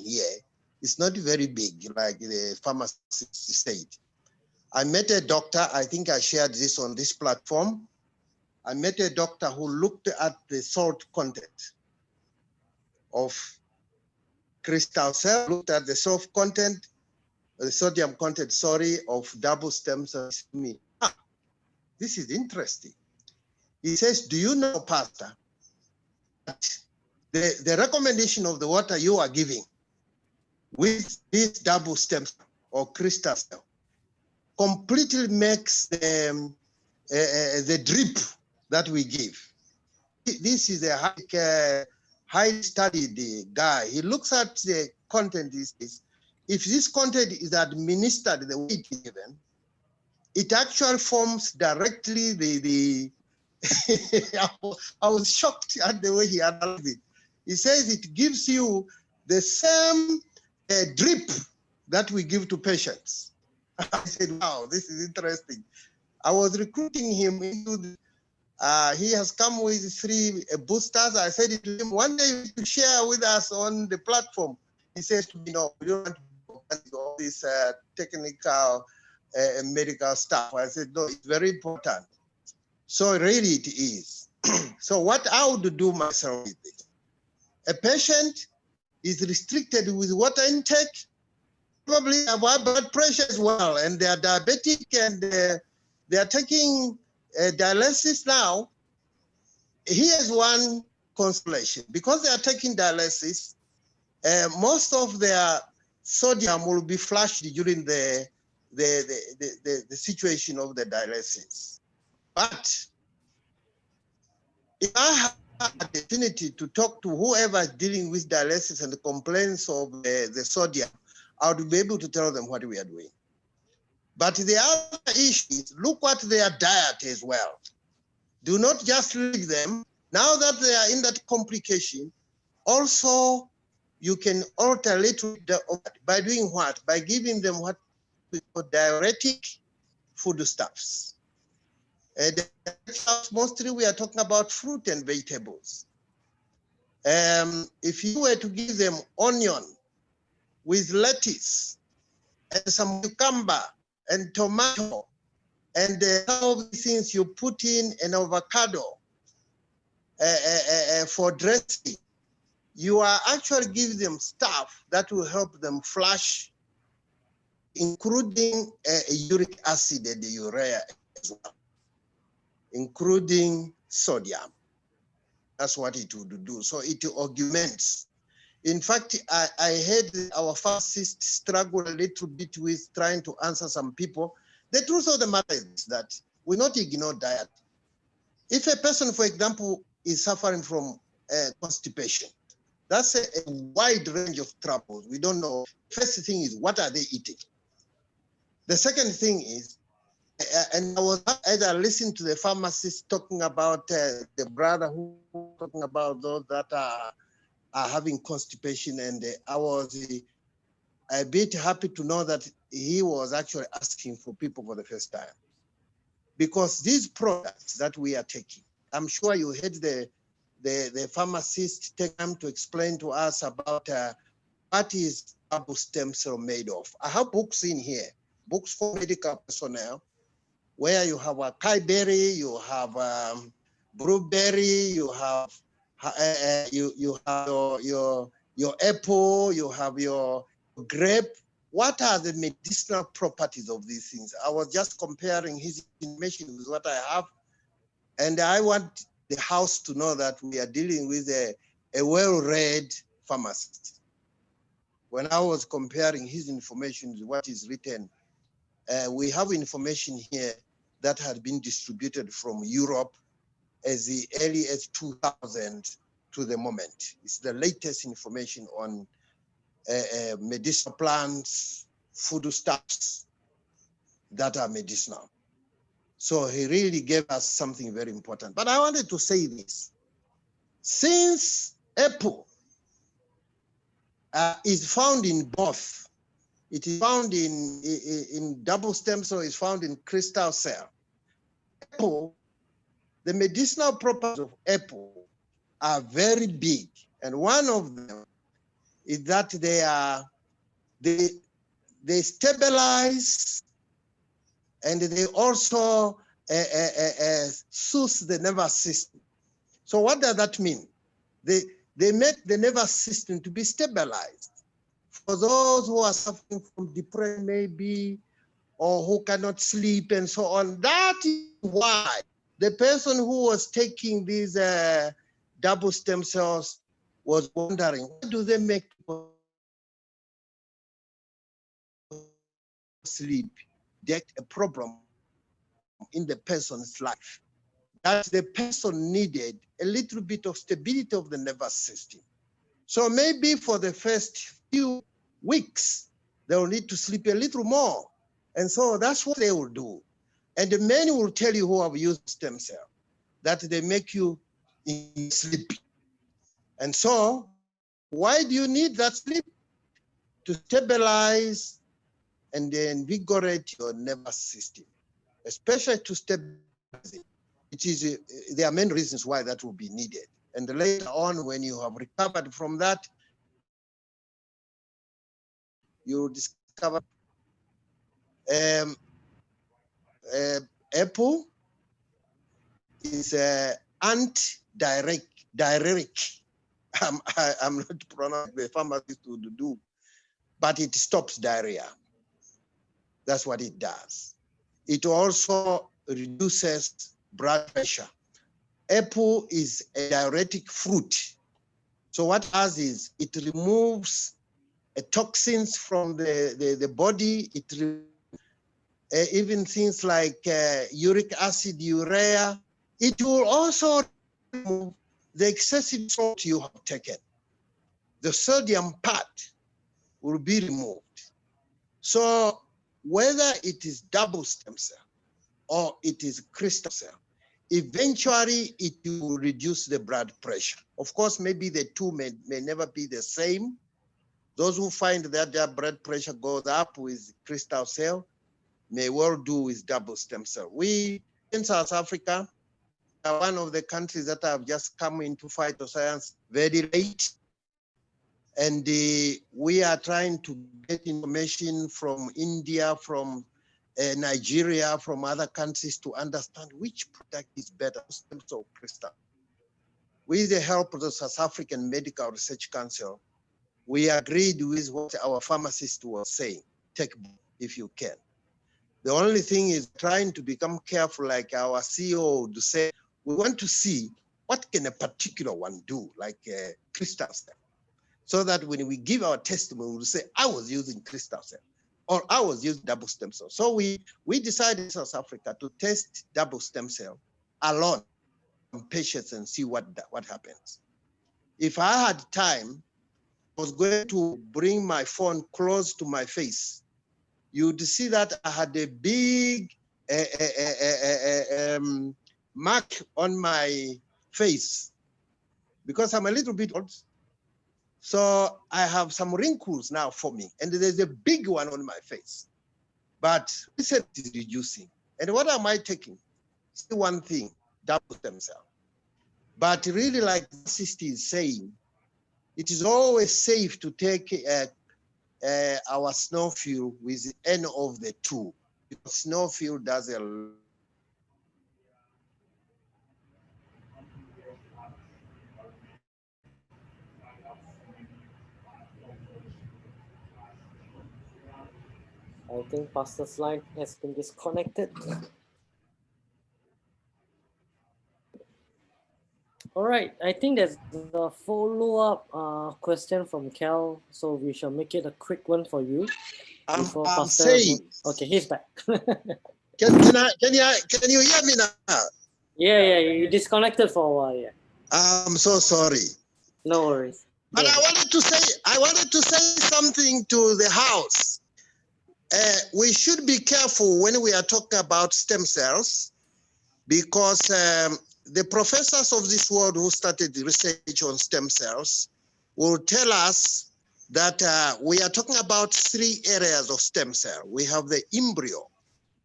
[SPEAKER 17] here is not very big like the pharmacist said. I met a doctor, I think I shared this on this platform. I met a doctor who looked at the salt content of crystal cell, looked at the salt content, the sodium content, sorry, of double stem cells. This is interesting. He says, do you know, Pastor, that the recommendation of the water you are giving with this double stem cell or crystal cell completely makes the drip that we give. This is a highly studied guy. He looks at the content. If this content is administered the way it is given, it actually forms directly the I was shocked at the way he analyzed it. He says it gives you the same drip that we give to patients. I said, wow, this is interesting. I was recruiting him into the, he has come with 3 boosters. I said to him, one day you need to share with us on the platform. He says to me, no, we don't want to do all this technical medical stuff. I said, no, it's very important. So really it is. So what I would do myself is this. A patient is restricted with water intake, probably have high blood pressure as well, and they are diabetic and they are taking dialysis now. Here's one consolation. Because they are taking dialysis, most of their sodium will be flushed during the situation of the dialysis. But if I have an opportunity to talk to whoever is dealing with dialysis and the complaints of the sodium, I would be able to tell them what we are doing. But the other issue is look what their diet as well. Do not just leave them. Now that they are in that complication, also you can alter a little bit by doing what? By giving them what we call diuretic foodstuffs. Mostly we are talking about fruit and vegetables. If you were to give them onion with lettuce and some cucumber and tomato and some of the things you put in an avocado for dressing, you are actually giving them stuff that will help them flush, including uric acid and urea as well, including sodium. That's what it would do. So it augments. In fact, I heard our pharmacists struggle a little bit with trying to answer some people. The truth of the matter is that we not ignore diet. If a person, for example, is suffering from constipation, that's a wide range of troubles. We don't know. First thing is, what are they eating? The second thing is, and I was as I listened to the pharmacist talking about the brother who was talking about those that are having constipation, and I was a bit happy to know that he was actually asking for people for the first time. Because these products that we are taking, I'm sure you heard the pharmacist take time to explain to us about what is double stem cell made of. I have books in here, books for medical personnel, where you have acai berry, you have blueberry, you have you have your apple, you have your grape. What are the medicinal properties of these things? I was just comparing his information with what I have, and I want the house to know that we are dealing with a well-read pharmacist. When I was comparing his information with what is written, we have information here that had been distributed from Europe as early as 2000 to the moment. It's the latest information on medicinal plants, foodstuffs that are medicinal. So he really gave us something very important. But I wanted to say this. Since apple is found in both, it is found in double stem cell, is found in crystal cell. Apple, the medicinal properties of apple are very big. And one of them is that they stabilize, and they also soothe the nervous system. So what does that mean? They make the nervous system to be stabilized. For those who are suffering from depression maybe, or who cannot sleep and so on, that is why the person who was taking these double stem cells was wondering, why do they make people sleep? That's a problem in the person's life, that the person needed a little bit of stability of the nervous system. So maybe for the first few weeks, they will need to sleep a little more. And so that's what they will do. And the many will tell you who have used stem cell, that they make you sleepy. And so why do you need that sleep? To stabilize and then invigorate your nervous system, especially to stabilize it. It is, there are many reasons why that will be needed. And later on, when you have recovered from that, you discover apple is anti-diuretic. I'm not pronouncing the pharmacist would do, but it stops diarrhea. That's what it does. It also reduces blood pressure. Apple is a diuretic fruit. So what it does is it removes toxins from the body. It even things like uric acid, urea. It will also remove the excessive salt you have taken. The sodium part will be removed. So whether it is double stem cell or it is crystal cell, eventually it will reduce the blood pressure. Of course, maybe the two may never be the same. Those who find that their blood pressure goes up with crystal cell may well do with double stem cell. We in South Africa are one of the countries that have just come into phytoscience very late. And we are trying to get information from India, from Nigeria, from other countries to understand which product is better, stem cell or crystal. With the help of the South African Medical Research Council, we agreed with what our pharmacist was saying, take both if you can. The only thing is trying to become careful, like our CEO would say, we want to see what can a particular one do, like crystal cell, so that when we give our testimony, we'll say, I was using crystal cell, or I was using double stem cell. So we decided in South Africa to test double stem cell alone on patients and see what happens. If I had time, I was going to bring my phone close to my face. You'd see that I had a big mark on my face because I'm a little bit old. So I have some wrinkles now forming, and there's a big one on my face. But it is reducing. And what am I taking? See one thing, double stem cell. But really, like the sister is saying, it is always safe to take our snowfield with any of the two, because snowfield does a
[SPEAKER 2] I think Pastor's line has been disconnected. All right, I think there's a follow-up question from Cal, so we shall make it a quick one for you.
[SPEAKER 17] I'm saying.
[SPEAKER 2] Okay, he's back.
[SPEAKER 17] Can you hear me now?
[SPEAKER 2] Yeah, you disconnected for a while. Yeah.
[SPEAKER 17] I'm so sorry.
[SPEAKER 2] No worries.
[SPEAKER 17] But I wanted to say something to the house. We should be careful when we are talking about stem cells, because the professors of this world who started the research on stem cells will tell us that we are talking about 3 areas of stem cell. We have the embryo,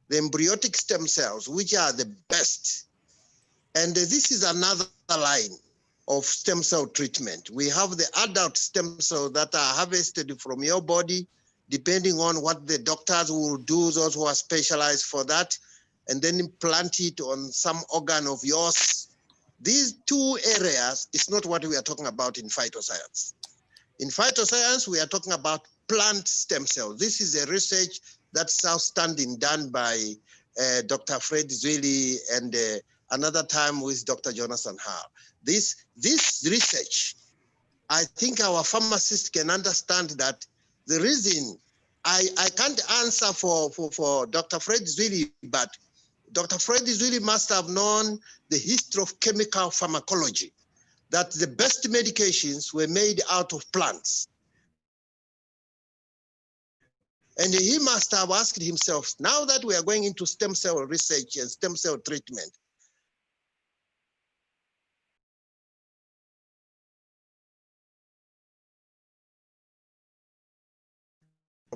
[SPEAKER 17] the embryonic stem cells, which are the best. And this is another line of stem cell treatment. We have the adult stem cells that are harvested from your body, depending on what the doctors will do, those who are specialized for that, and then implant it on some organ of yours. These 2 areas is not what we are talking about in phytoscience. In phytoscience, we are talking about plant stem cells. This is a research that's outstanding, done by Dr. Fred Zweli and another time with Dr. Jonathan Hall. This research, I think our pharmacists can understand that the reason I can't answer for Dr. Fred Zweli, but Dr. Fred Zweli must have known the history of chemical pharmacology, that the best medications were made out of plants. And he must have asked himself, now that we are going into stem cell research and stem cell treatment,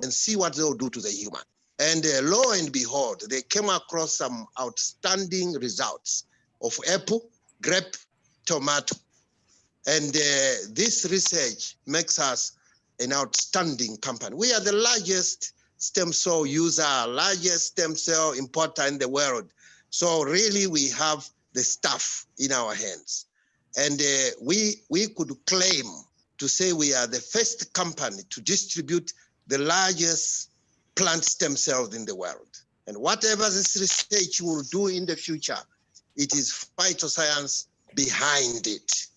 [SPEAKER 17] and see what they'll do to the human. And lo and behold, they came across some outstanding results of apple, grape, tomato. And this research makes us an outstanding company. We are the largest stem cell user, largest stem cell importer in the world. So really we have the stuff in our hands. And we could claim to say we are the first company to distribute the largest plant stem cells in the world. And whatever this research will do in the future, it is phytoscience behind it.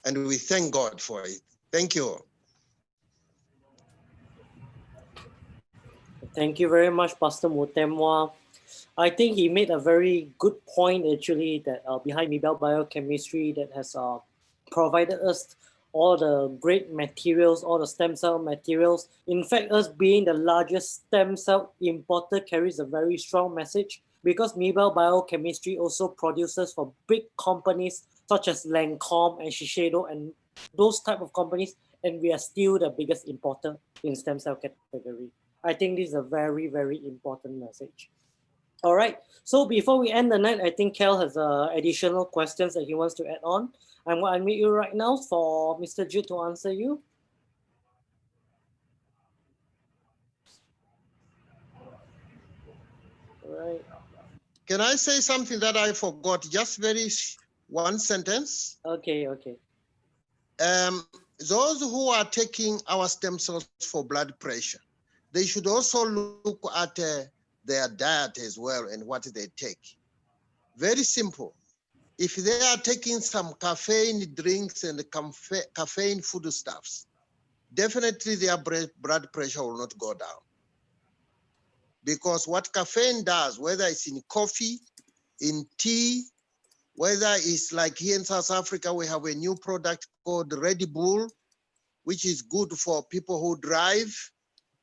[SPEAKER 17] And we thank God for it. Thank you.
[SPEAKER 2] Thank you very much, Pastor Mutemwa. I think he made a very good point actually that behind Mibel Biochemistry that has provided us all the great materials, all the stem cell materials. In fact, us being the largest stem cell importer carries a very strong message because Mibel Biochemistry also produces for big companies such as Lancome and Shiseido and those type of companies, and we are still the biggest importer in stem cell category. I think this is a very, very important message. All right. So before we end the night, I think Kel has additional questions that he wants to add on. I'm going to unmute you right now for Mr. Jude to answer you. All right.
[SPEAKER 17] Can I say something that I forgot? Just one sentence.
[SPEAKER 2] Okay.
[SPEAKER 17] Those who are taking our stem cells for blood pressure, they should also look at their diet as well and what they take. Very simple. If they are taking some caffeine drinks and caffeine foodstuffs, definitely their blood pressure will not go down. Because what caffeine does, whether it's in coffee, in tea, whether it's like here in South Africa, we have a new product called Red Bull, which is good for people who drive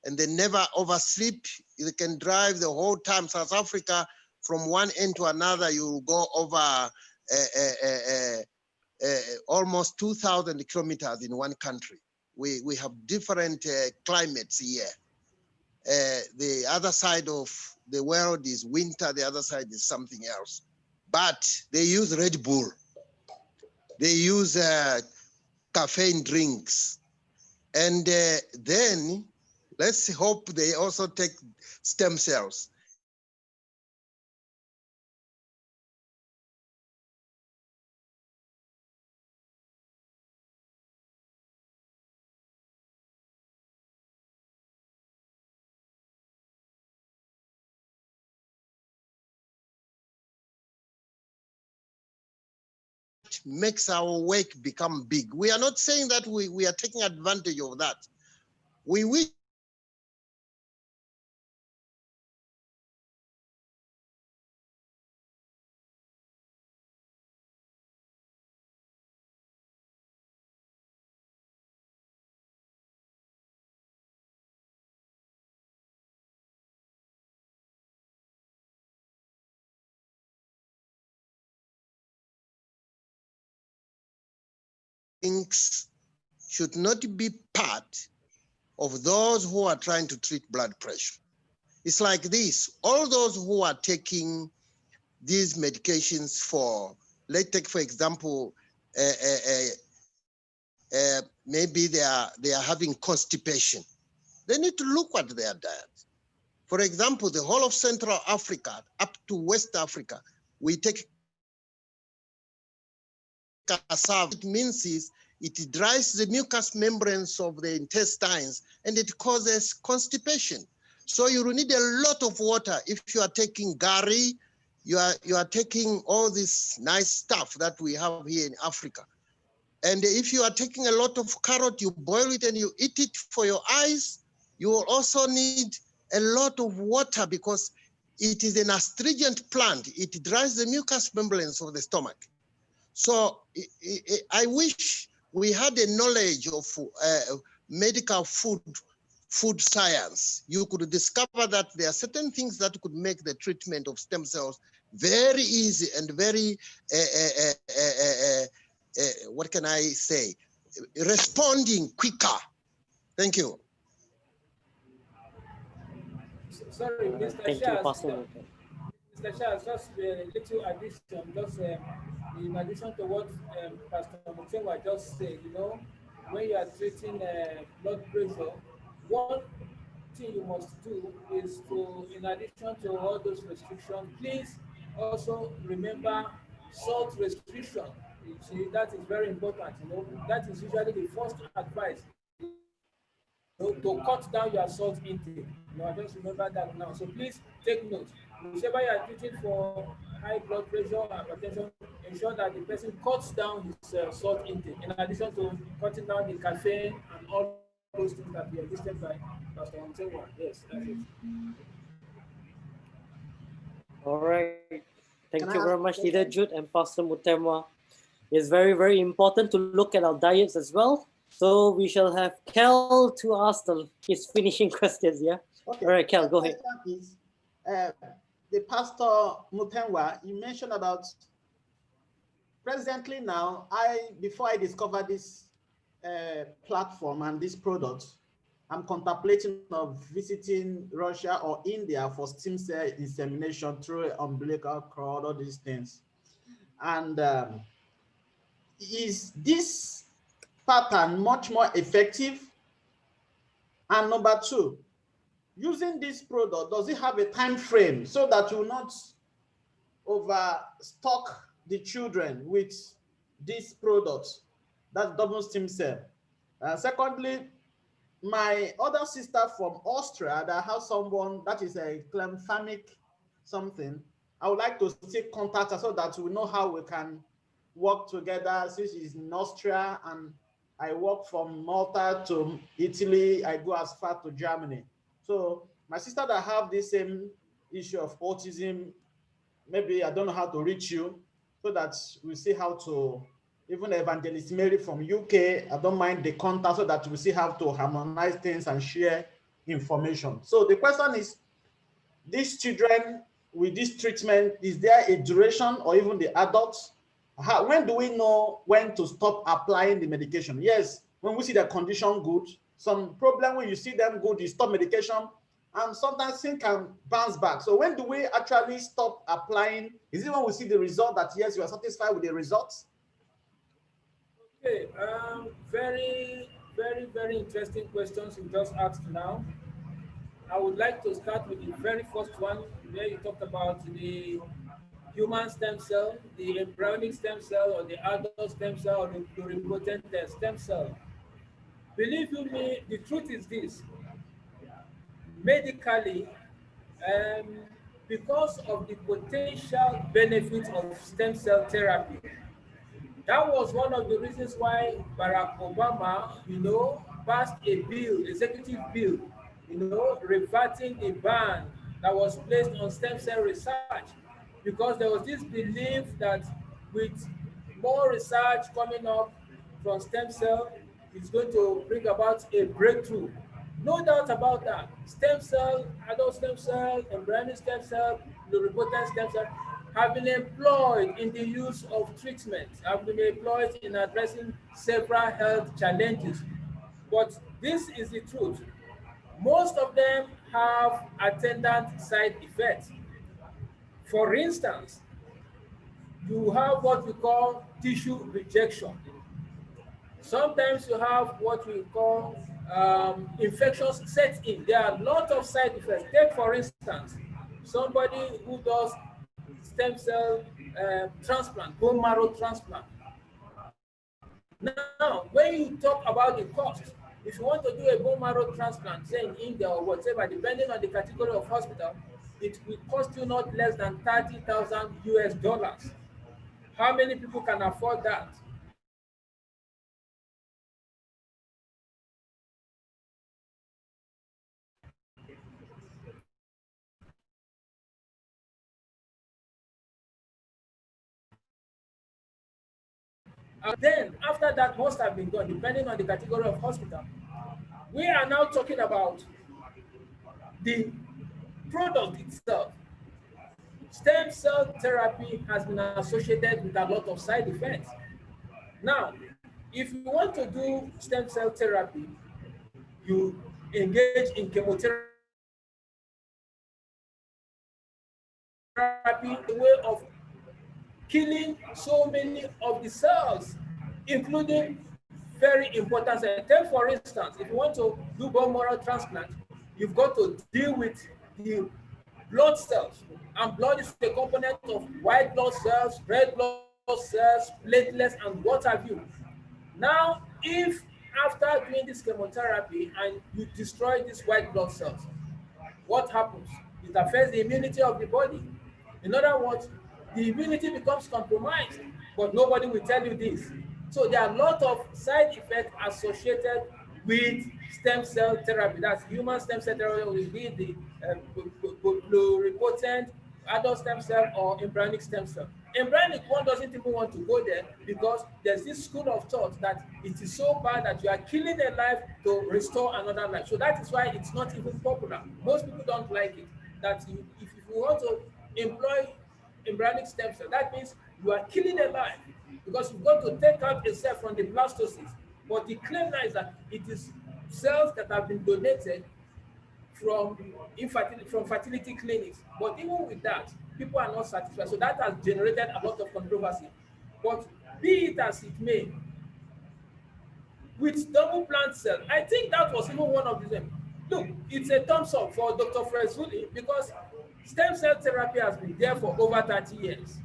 [SPEAKER 17] and they never oversleep. You can drive the whole time. South Africa, from one end to another, you will go over almost 2,000 kilometers in one country. We have different climates here. The other side of the world is winter, the other side is something else. But they use Red Bull. They use caffeine drinks. And then let's hope they also take stem cells. Makes our work become big. We are not saying that we are taking advantage of that. We wish things should not be part of those who are trying to treat blood pressure. It's like this, all those who are taking these medications for, let's take for example, maybe they are having constipation. They need to look at their diet. For example, the whole of Central Africa up to West Africa, we take cassava. It means is it dries the mucous membranes of the intestines and it causes constipation. So you will need a lot of water. If you are taking gari, you are taking all this nice stuff that we have here in Africa. And if you are taking a lot of carrot, you boil it and you eat it for your eyes, you will also need a lot of water because it is an astringent plant. It dries the mucous membranes of the stomach. So I wish we had a knowledge of medical food science. You could discover that there are certain things that could make the treatment of stem cells very easy and very, what can I say, responding quicker. Thank you.
[SPEAKER 4] Sorry, Mr.
[SPEAKER 2] Thank you, Pastor Luca.
[SPEAKER 4] Mr. Charles, just a little addition, just in addition to what Pastor Mutewa just said, you know, when you are treating blood pressure, one thing you must do is to, in addition to all those restrictions, please also remember salt restriction. You see, that is very important, you know, that is usually the first advice, you know, to cut down your salt intake. You know, just remember that now. So please take note. Whichever you are treating for high blood pressure or hypertension, ensure that the person cuts down his salt intake, in addition to cutting down the caffeine and all those things that we are listed by Pastor Ontewa. Yes, that's it.
[SPEAKER 2] All right. Thank
[SPEAKER 11] Can I
[SPEAKER 2] you
[SPEAKER 11] ask
[SPEAKER 2] very
[SPEAKER 11] a
[SPEAKER 2] much, Leader
[SPEAKER 11] question?
[SPEAKER 2] Jude and Pastor Mutemwa. It's very, very important to look at our diets as well. So we shall have Kel to ask his finishing questions, yeah?
[SPEAKER 11] Okay.
[SPEAKER 2] All right, Kel,
[SPEAKER 11] My
[SPEAKER 2] go ahead.
[SPEAKER 11] question is, the Pastor Mutemwa, you mentioned about presently now, before I discovered this platform and this product, I'm contemplating of visiting Russia or India for stem cell insemination through umbilical cord, all these things. And is this pattern much more effective? And number two, using this product, does it have a time frame so that you will not overstock the children with this product? That's double stem cell. Secondly, my other sister from Austria that has someone that is a clamphamic something, I would like to still contact her so that we know how we can work together, since she's in Austria and I work from Malta to Italy, I go as far to Germany. So my sister that have the same issue of autism, maybe I don't know how to reach you so that we see how to, even Evangelist Mary from UK, I don't mind the contact so that we see how to harmonize things and share information. So the question is, these children with this treatment, is there a duration, or even the adults? When do we know when to stop applying the medication? Yes, when we see the condition good. Some problem when you see them good, you stop medication, and sometimes things can bounce back. So when do we actually stop applying? Is it when we see the result that yes, you are satisfied with the results?
[SPEAKER 4] Okay, very, very, very interesting questions you just asked now. I would like to start with the very first one, where you talked about the human stem cell, the embryonic stem cell, or the adult stem cell, or the pluripotent stem cell. Believe you me, the truth is this: medically, um, because of the potential benefits of stem cell therapy, that was one of the reasons why Barack Obama, passed a bill, executive bill, reverting the ban that was placed on stem cell research, because there was this belief that with more research coming up from stem cell, it's going to bring about a breakthrough. No doubt about that. Stem cell, adult stem cell, embryonic stem cell, pluripotent stem cell have been employed in the use of treatment, have been employed in addressing several health challenges. But this is the truth. Most of them have attendant side effects. For instance, you have what we call tissue rejection. Sometimes you have what we call infections set in. There are a lot of side effects. Take, for instance, somebody who does stem cell transplant, bone marrow transplant. Now, when you talk about the cost, if you want to do a bone marrow transplant, say in India or whatever, depending on the category of hospital, it will cost you not less than 30,000 US dollars. How many people can afford that? And then after that must have been done, depending on the category of hospital, we are now talking about the product itself. Stem cell therapy has been associated with a lot of side effects. Now, if you want to do stem cell therapy, you engage in chemotherapy, a way of killing so many of the cells, including very important cells. Take, for instance, if you want to do bone marrow transplant, you've got to deal with the blood cells. And blood is a component of white blood cells, red blood cells, platelets, and what have you. Now, if after doing this chemotherapy and you destroy these white blood cells, what happens? It affects the immunity of the body. In other words, the immunity becomes compromised, but nobody will tell you this. So there are a lot of side effects associated with stem cell therapy. That's human stem cell therapy, will be the pluripotent adult stem cell or embryonic stem cell. Embryonic one doesn't even want to go there because there's this school of thought that it is so bad that you are killing a life to restore another life. So that is why it's not even popular. Most people don't like it. That if you want to employ embryonic stem cell, that means you are killing a life because you've got to take out a cell from the blastocyst. But the claim now is that it is cells that have been donated from fertility clinics. But even with that, people are not satisfied. So that has generated a lot of controversy. But be it as it may, with double plant cell, I think that was even one of them. Look, it's a thumbs up for Dr. Frezuli because stem cell therapy has been there for over 30 years.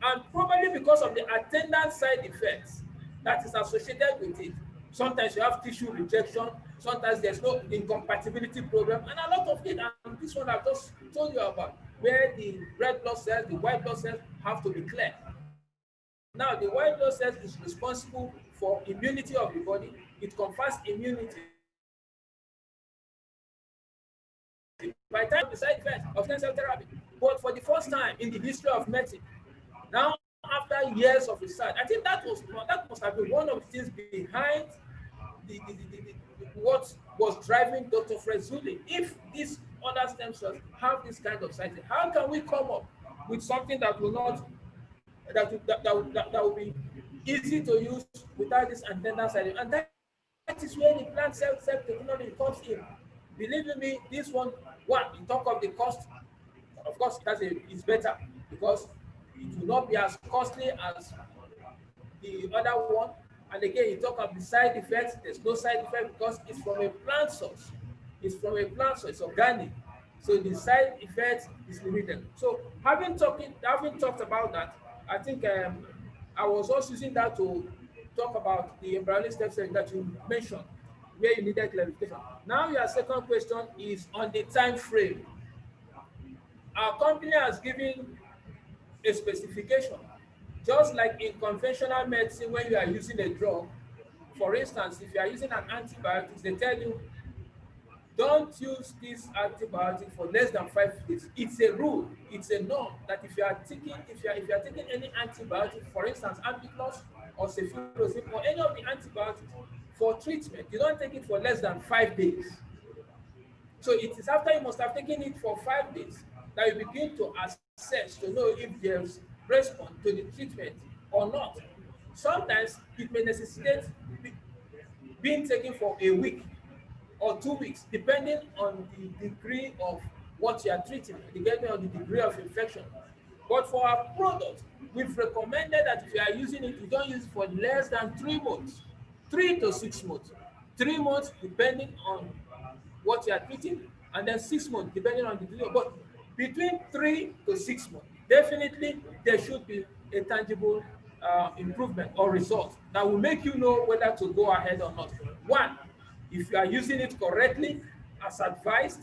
[SPEAKER 4] And probably because of the attendant side effects that is associated with it. Sometimes you have tissue rejection, sometimes there's no incompatibility problem, and a lot of it, and this one I've just told you about, where the red blood cells, the white blood cells have to be cleared. Now, the white blood cells is responsible for immunity of the body. It confers immunity. By the time the side effects of stem cell therapy, but for the first time in the history of medicine, now after years of research, I think that must have been one of the things behind what was driving Dr. Frezuli. If these other stem cells have this kind of side effect, how can we come up with something that will not that will be easy to use without this antenna side effect? And that is where the plant cell technology comes in. Believe me, this one, you talk of the cost, of course, it's better because it will not be as costly as the other one. And again, you talk of the side effects, there's no side effect because it's from a plant source. It's from a plant source, it's organic. So the side effect is limited. So having talked about that, I think I was also using that to talk about the embryonic stem cell that you mentioned, where you needed clarification. Now your second question is on the time frame. Our company has given a specification. Just like in conventional medicine, when you are using a drug, for instance, if you are using an antibiotic, they tell you, don't use this antibiotic for less than 5 days. It's a rule, it's a norm that if you are taking any antibiotic, for instance, Ampiclox or Cefirozim or any of the antibiotics for treatment, you don't take it for less than 5 days. So it is after you must have taken it for 5 days that you begin to assess to know if there's response to the treatment or not. Sometimes it may necessitate being taken for a week or 2 weeks, depending on the degree of what you are treating, depending on the degree of infection. But for our product, we've recommended that if you are using it, you don't use it for less than 3 months, 3 to 6 months. 3 months depending on what you are treating, and then 6 months depending on the degree. But between 3 to 6 months, definitely there should be a tangible improvement or result that will make you know whether to go ahead or not. One, if you are using it correctly as advised.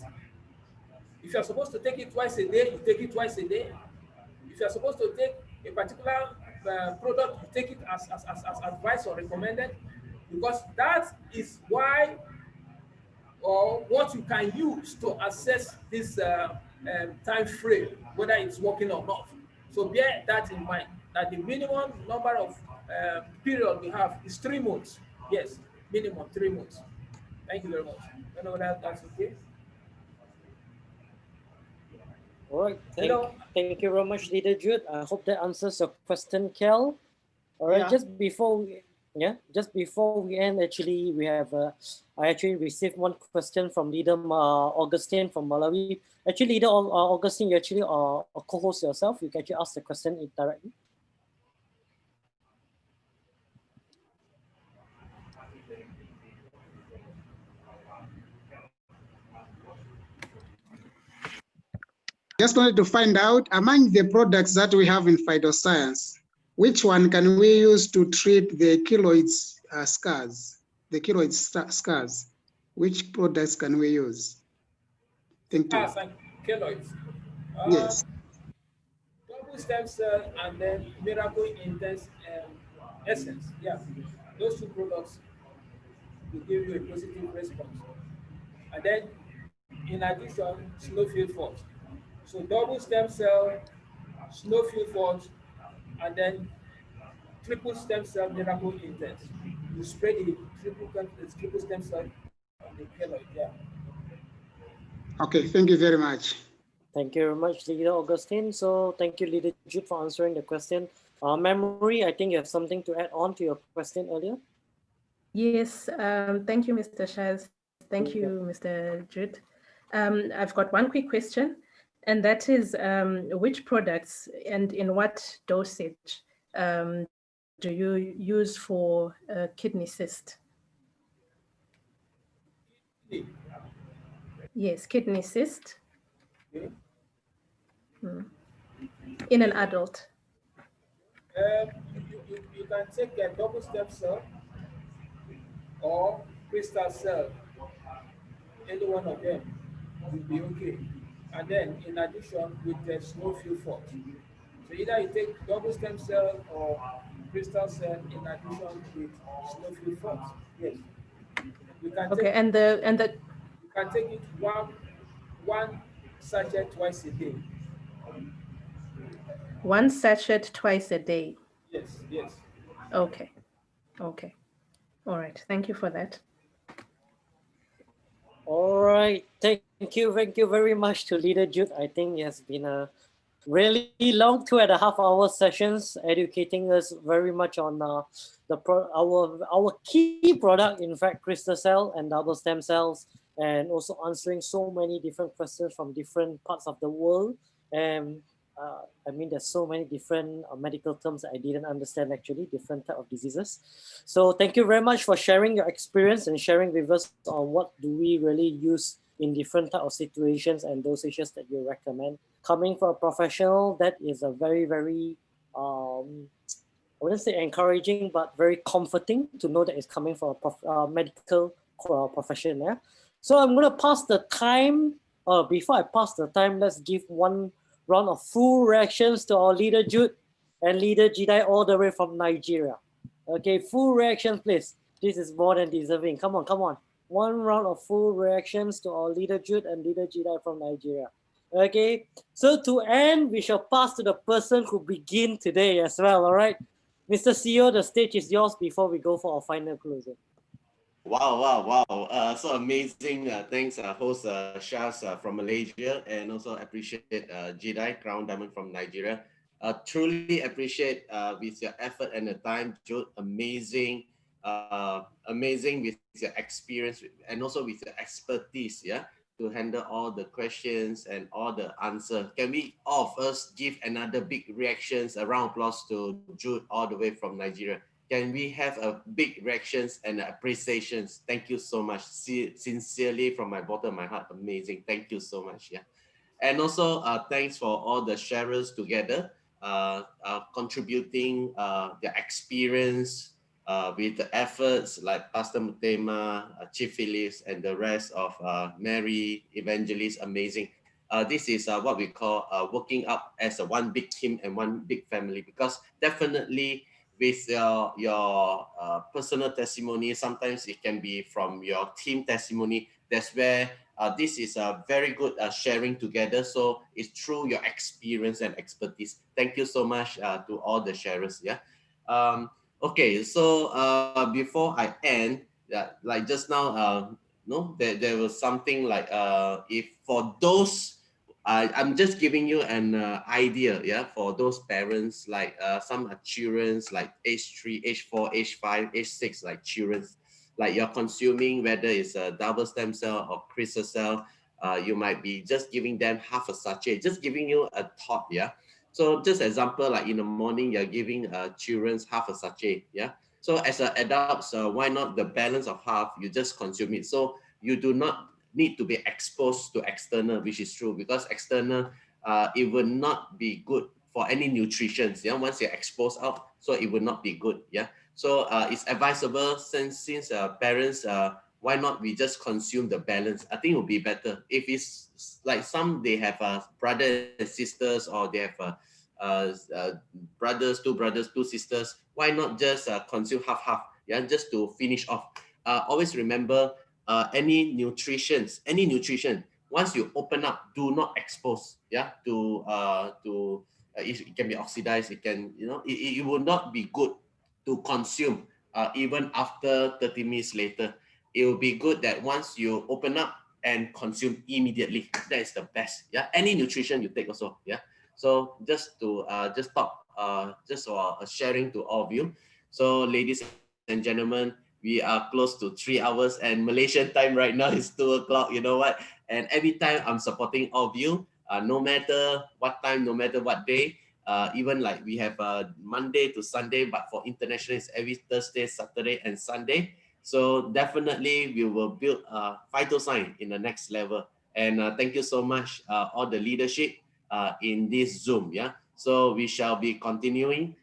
[SPEAKER 4] If you are supposed to take it twice a day, you take it twice a day. If you are supposed to take a particular product, you take it as advised or recommended, because that is why, or what you can use to assess this time frame, whether it's working or not. So bear that in mind, that the minimum number of period we have is 3 months. Yes, minimum 3 months. Thank you very much. I know that's okay.
[SPEAKER 2] All right.
[SPEAKER 4] Hello.
[SPEAKER 2] Thank you very much, Leader Jude. I hope that answers your question, Kel. All right.
[SPEAKER 11] Yeah.
[SPEAKER 2] Just before we end, actually, we have I actually received one question from Leader Augustine from Malawi. Actually, Leader Augustine, you actually are a co-host yourself. You can actually ask the question directly.
[SPEAKER 18] Just wanted to find out, among the products that we have in Phytoscience, which one can we use to treat the keloid scars? The keloid scars, which products can we use? Thank you.
[SPEAKER 4] Scars and keloids.
[SPEAKER 18] Yes.
[SPEAKER 4] Double stem cell and then miracle intense essence. Yeah, those two products will give you a positive response. And then, in addition, snowfield force. So double stem cell, snowfield forge, and then triple stem cell miracle intent. You spray the triple stem cell on the keloid. Yeah.
[SPEAKER 18] Okay, thank you very much.
[SPEAKER 2] Thank you very much, Leader Augustine. So thank you, Leader Jude, for answering the question. Memory, I think you have something to add on to your question earlier.
[SPEAKER 8] Yes, thank you, Mr. Shaz. Thank you, Mr. Jude. I've got one quick question, and that is which products and in what dosage do you use for kidney cyst? Yes, kidney cyst.
[SPEAKER 4] Okay.
[SPEAKER 8] In an adult.
[SPEAKER 4] You can take a double stem cell or crystal cell. Any one of them will be okay. And then in addition with the snowfield forge. So either you take double stem cell or crystal cell in addition with snowfield forge. Yes. You can
[SPEAKER 8] Okay,
[SPEAKER 4] take
[SPEAKER 8] and the
[SPEAKER 4] you can take it one sachet twice a day.
[SPEAKER 8] one sachet twice a day.
[SPEAKER 4] Yes, yes.
[SPEAKER 8] Okay, okay. All right, thank you for that.
[SPEAKER 2] All right, thank you very much to Leader Jude. I think it has been a really long 2.5 hour sessions, educating us very much on our key product, in fact, crystal cell and double stem cells, and also answering so many different questions from different parts of the world. And I mean, there's so many different medical terms that I didn't understand, actually, different type of diseases. So thank you very much for sharing your experience and sharing with us on what do we really use in different type of situations and dosages that you recommend. Coming from a professional, that is a very, very, I wouldn't say encouraging, but very comforting to know that it's coming from a medical profession. Yeah. So I'm going to pass the time. Before I pass the time, let's give one round of full reactions to our Leader Jude and Leader Jidai all the way from Nigeria. Okay, full reactions, please. This is more than deserving. Come on, come on. One round of full reactions to our Leader Jude and Leader Jidai from Nigeria. Okay, so to end, we shall pass to the person who begin today as well, all right? Mr. CEO, the stage is yours before we go for our final closing.
[SPEAKER 1] Wow. So amazing. Thanks, host Shaz from Malaysia, and also appreciate Jidai, Crown Diamond from Nigeria. Truly appreciate with your effort and the time, Jude. Amazing with your experience and also with your expertise, yeah, to handle all the questions and all the answer. Can we all of us give another big reactions, a round of applause to Jude all the way from Nigeria? Can we have a big reactions and appreciations? Thank you so much. Sincerely from my bottom of my heart, amazing. Thank you so much. Yeah. And also thanks for all the sharers together, contributing their experience with the efforts like Pastor Mutema, Chief Phillips, and the rest of Mary, Evangelist, amazing. This is what we call working up as a one big team and one big family, because definitely with your personal testimony, sometimes it can be from your team testimony. That's where this is a very good sharing together. So it's through your experience and expertise. Thank you so much to all the sharers. Yeah. Okay. So before I end, like just now, no, there was something like if for those. I'm just giving you an idea, yeah, for those parents, like some are children's like age 3, age 4, age 5, age 6, like children's, like you're consuming, whether it's a double stem cell or crystal cell, you might be just giving them half a sachet, just giving you a thought, yeah. So just example, like in the morning, you're giving children's half a sachet, yeah. So as an adult, why not the balance of half, you just consume it. So you do not need to be exposed to external, which is true, because external, it will not be good for any nutrition. Yeah, once you're exposed out, so it will not be good. Yeah, so it's advisable since parents, why not we just consume the balance? I think it will be better if it's like some they have brothers and sisters, or they have two brothers, two sisters. Why not just consume half? Yeah, just to finish off. Always remember any nutrition once you open up, do not expose, yeah, it can be oxidized, it can, it will not be good to consume even after 30 minutes later. It will be good that once you open up and consume immediately. That is the best. Yeah, any nutrition you take also. Yeah. So just to just talk, just sharing to all of you. So ladies and gentlemen, we are close to 3 hours, and Malaysian time right now is 2 o'clock. You know what? And every time I'm supporting all of you, no matter what time, no matter what day. Even like we have Monday to Sunday, but for international it's every Thursday, Saturday, and Sunday. So definitely we will build Phytoscience in the next level. And thank you so much, all the leadership in this Zoom. Yeah. So we shall be continuing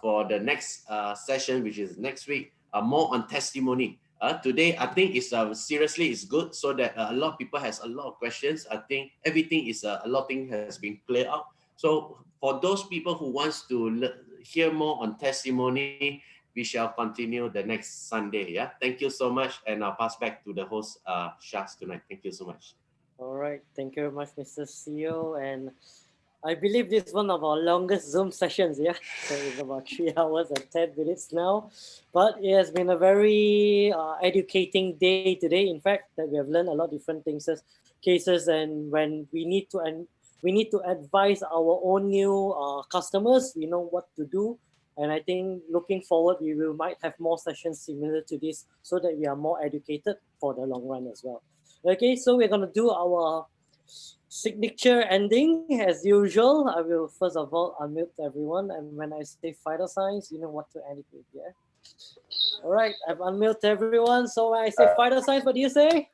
[SPEAKER 1] for the next session, which is next week, more on testimony. Today, I think it's seriously it's good, so that a lot of people has a lot of questions. I think everything is a lot of things has been cleared out. So for those people who wants to hear more on testimony, we shall continue the next Sunday. Yeah. Thank you so much, and I'll pass back to the host, Shaz, tonight. Thank you so much.
[SPEAKER 2] All right. Thank you very much, Mr. CEO. And I believe this is one of our longest Zoom sessions, yeah? So it's about 3 hours and 10 minutes now. But it has been a very educating day today. In fact, that we have learned a lot of different things, cases, and when we need to advise our own new customers, we know what to do. And I think looking forward, we might have more sessions similar to this so that we are more educated for the long run as well. Okay, so we're going to do our signature ending as usual. I will first of all unmute everyone, and when I say Phytoscience, you know what to end it with, yeah? All right, I've unmuted everyone. So when I say Phytoscience, what do you say?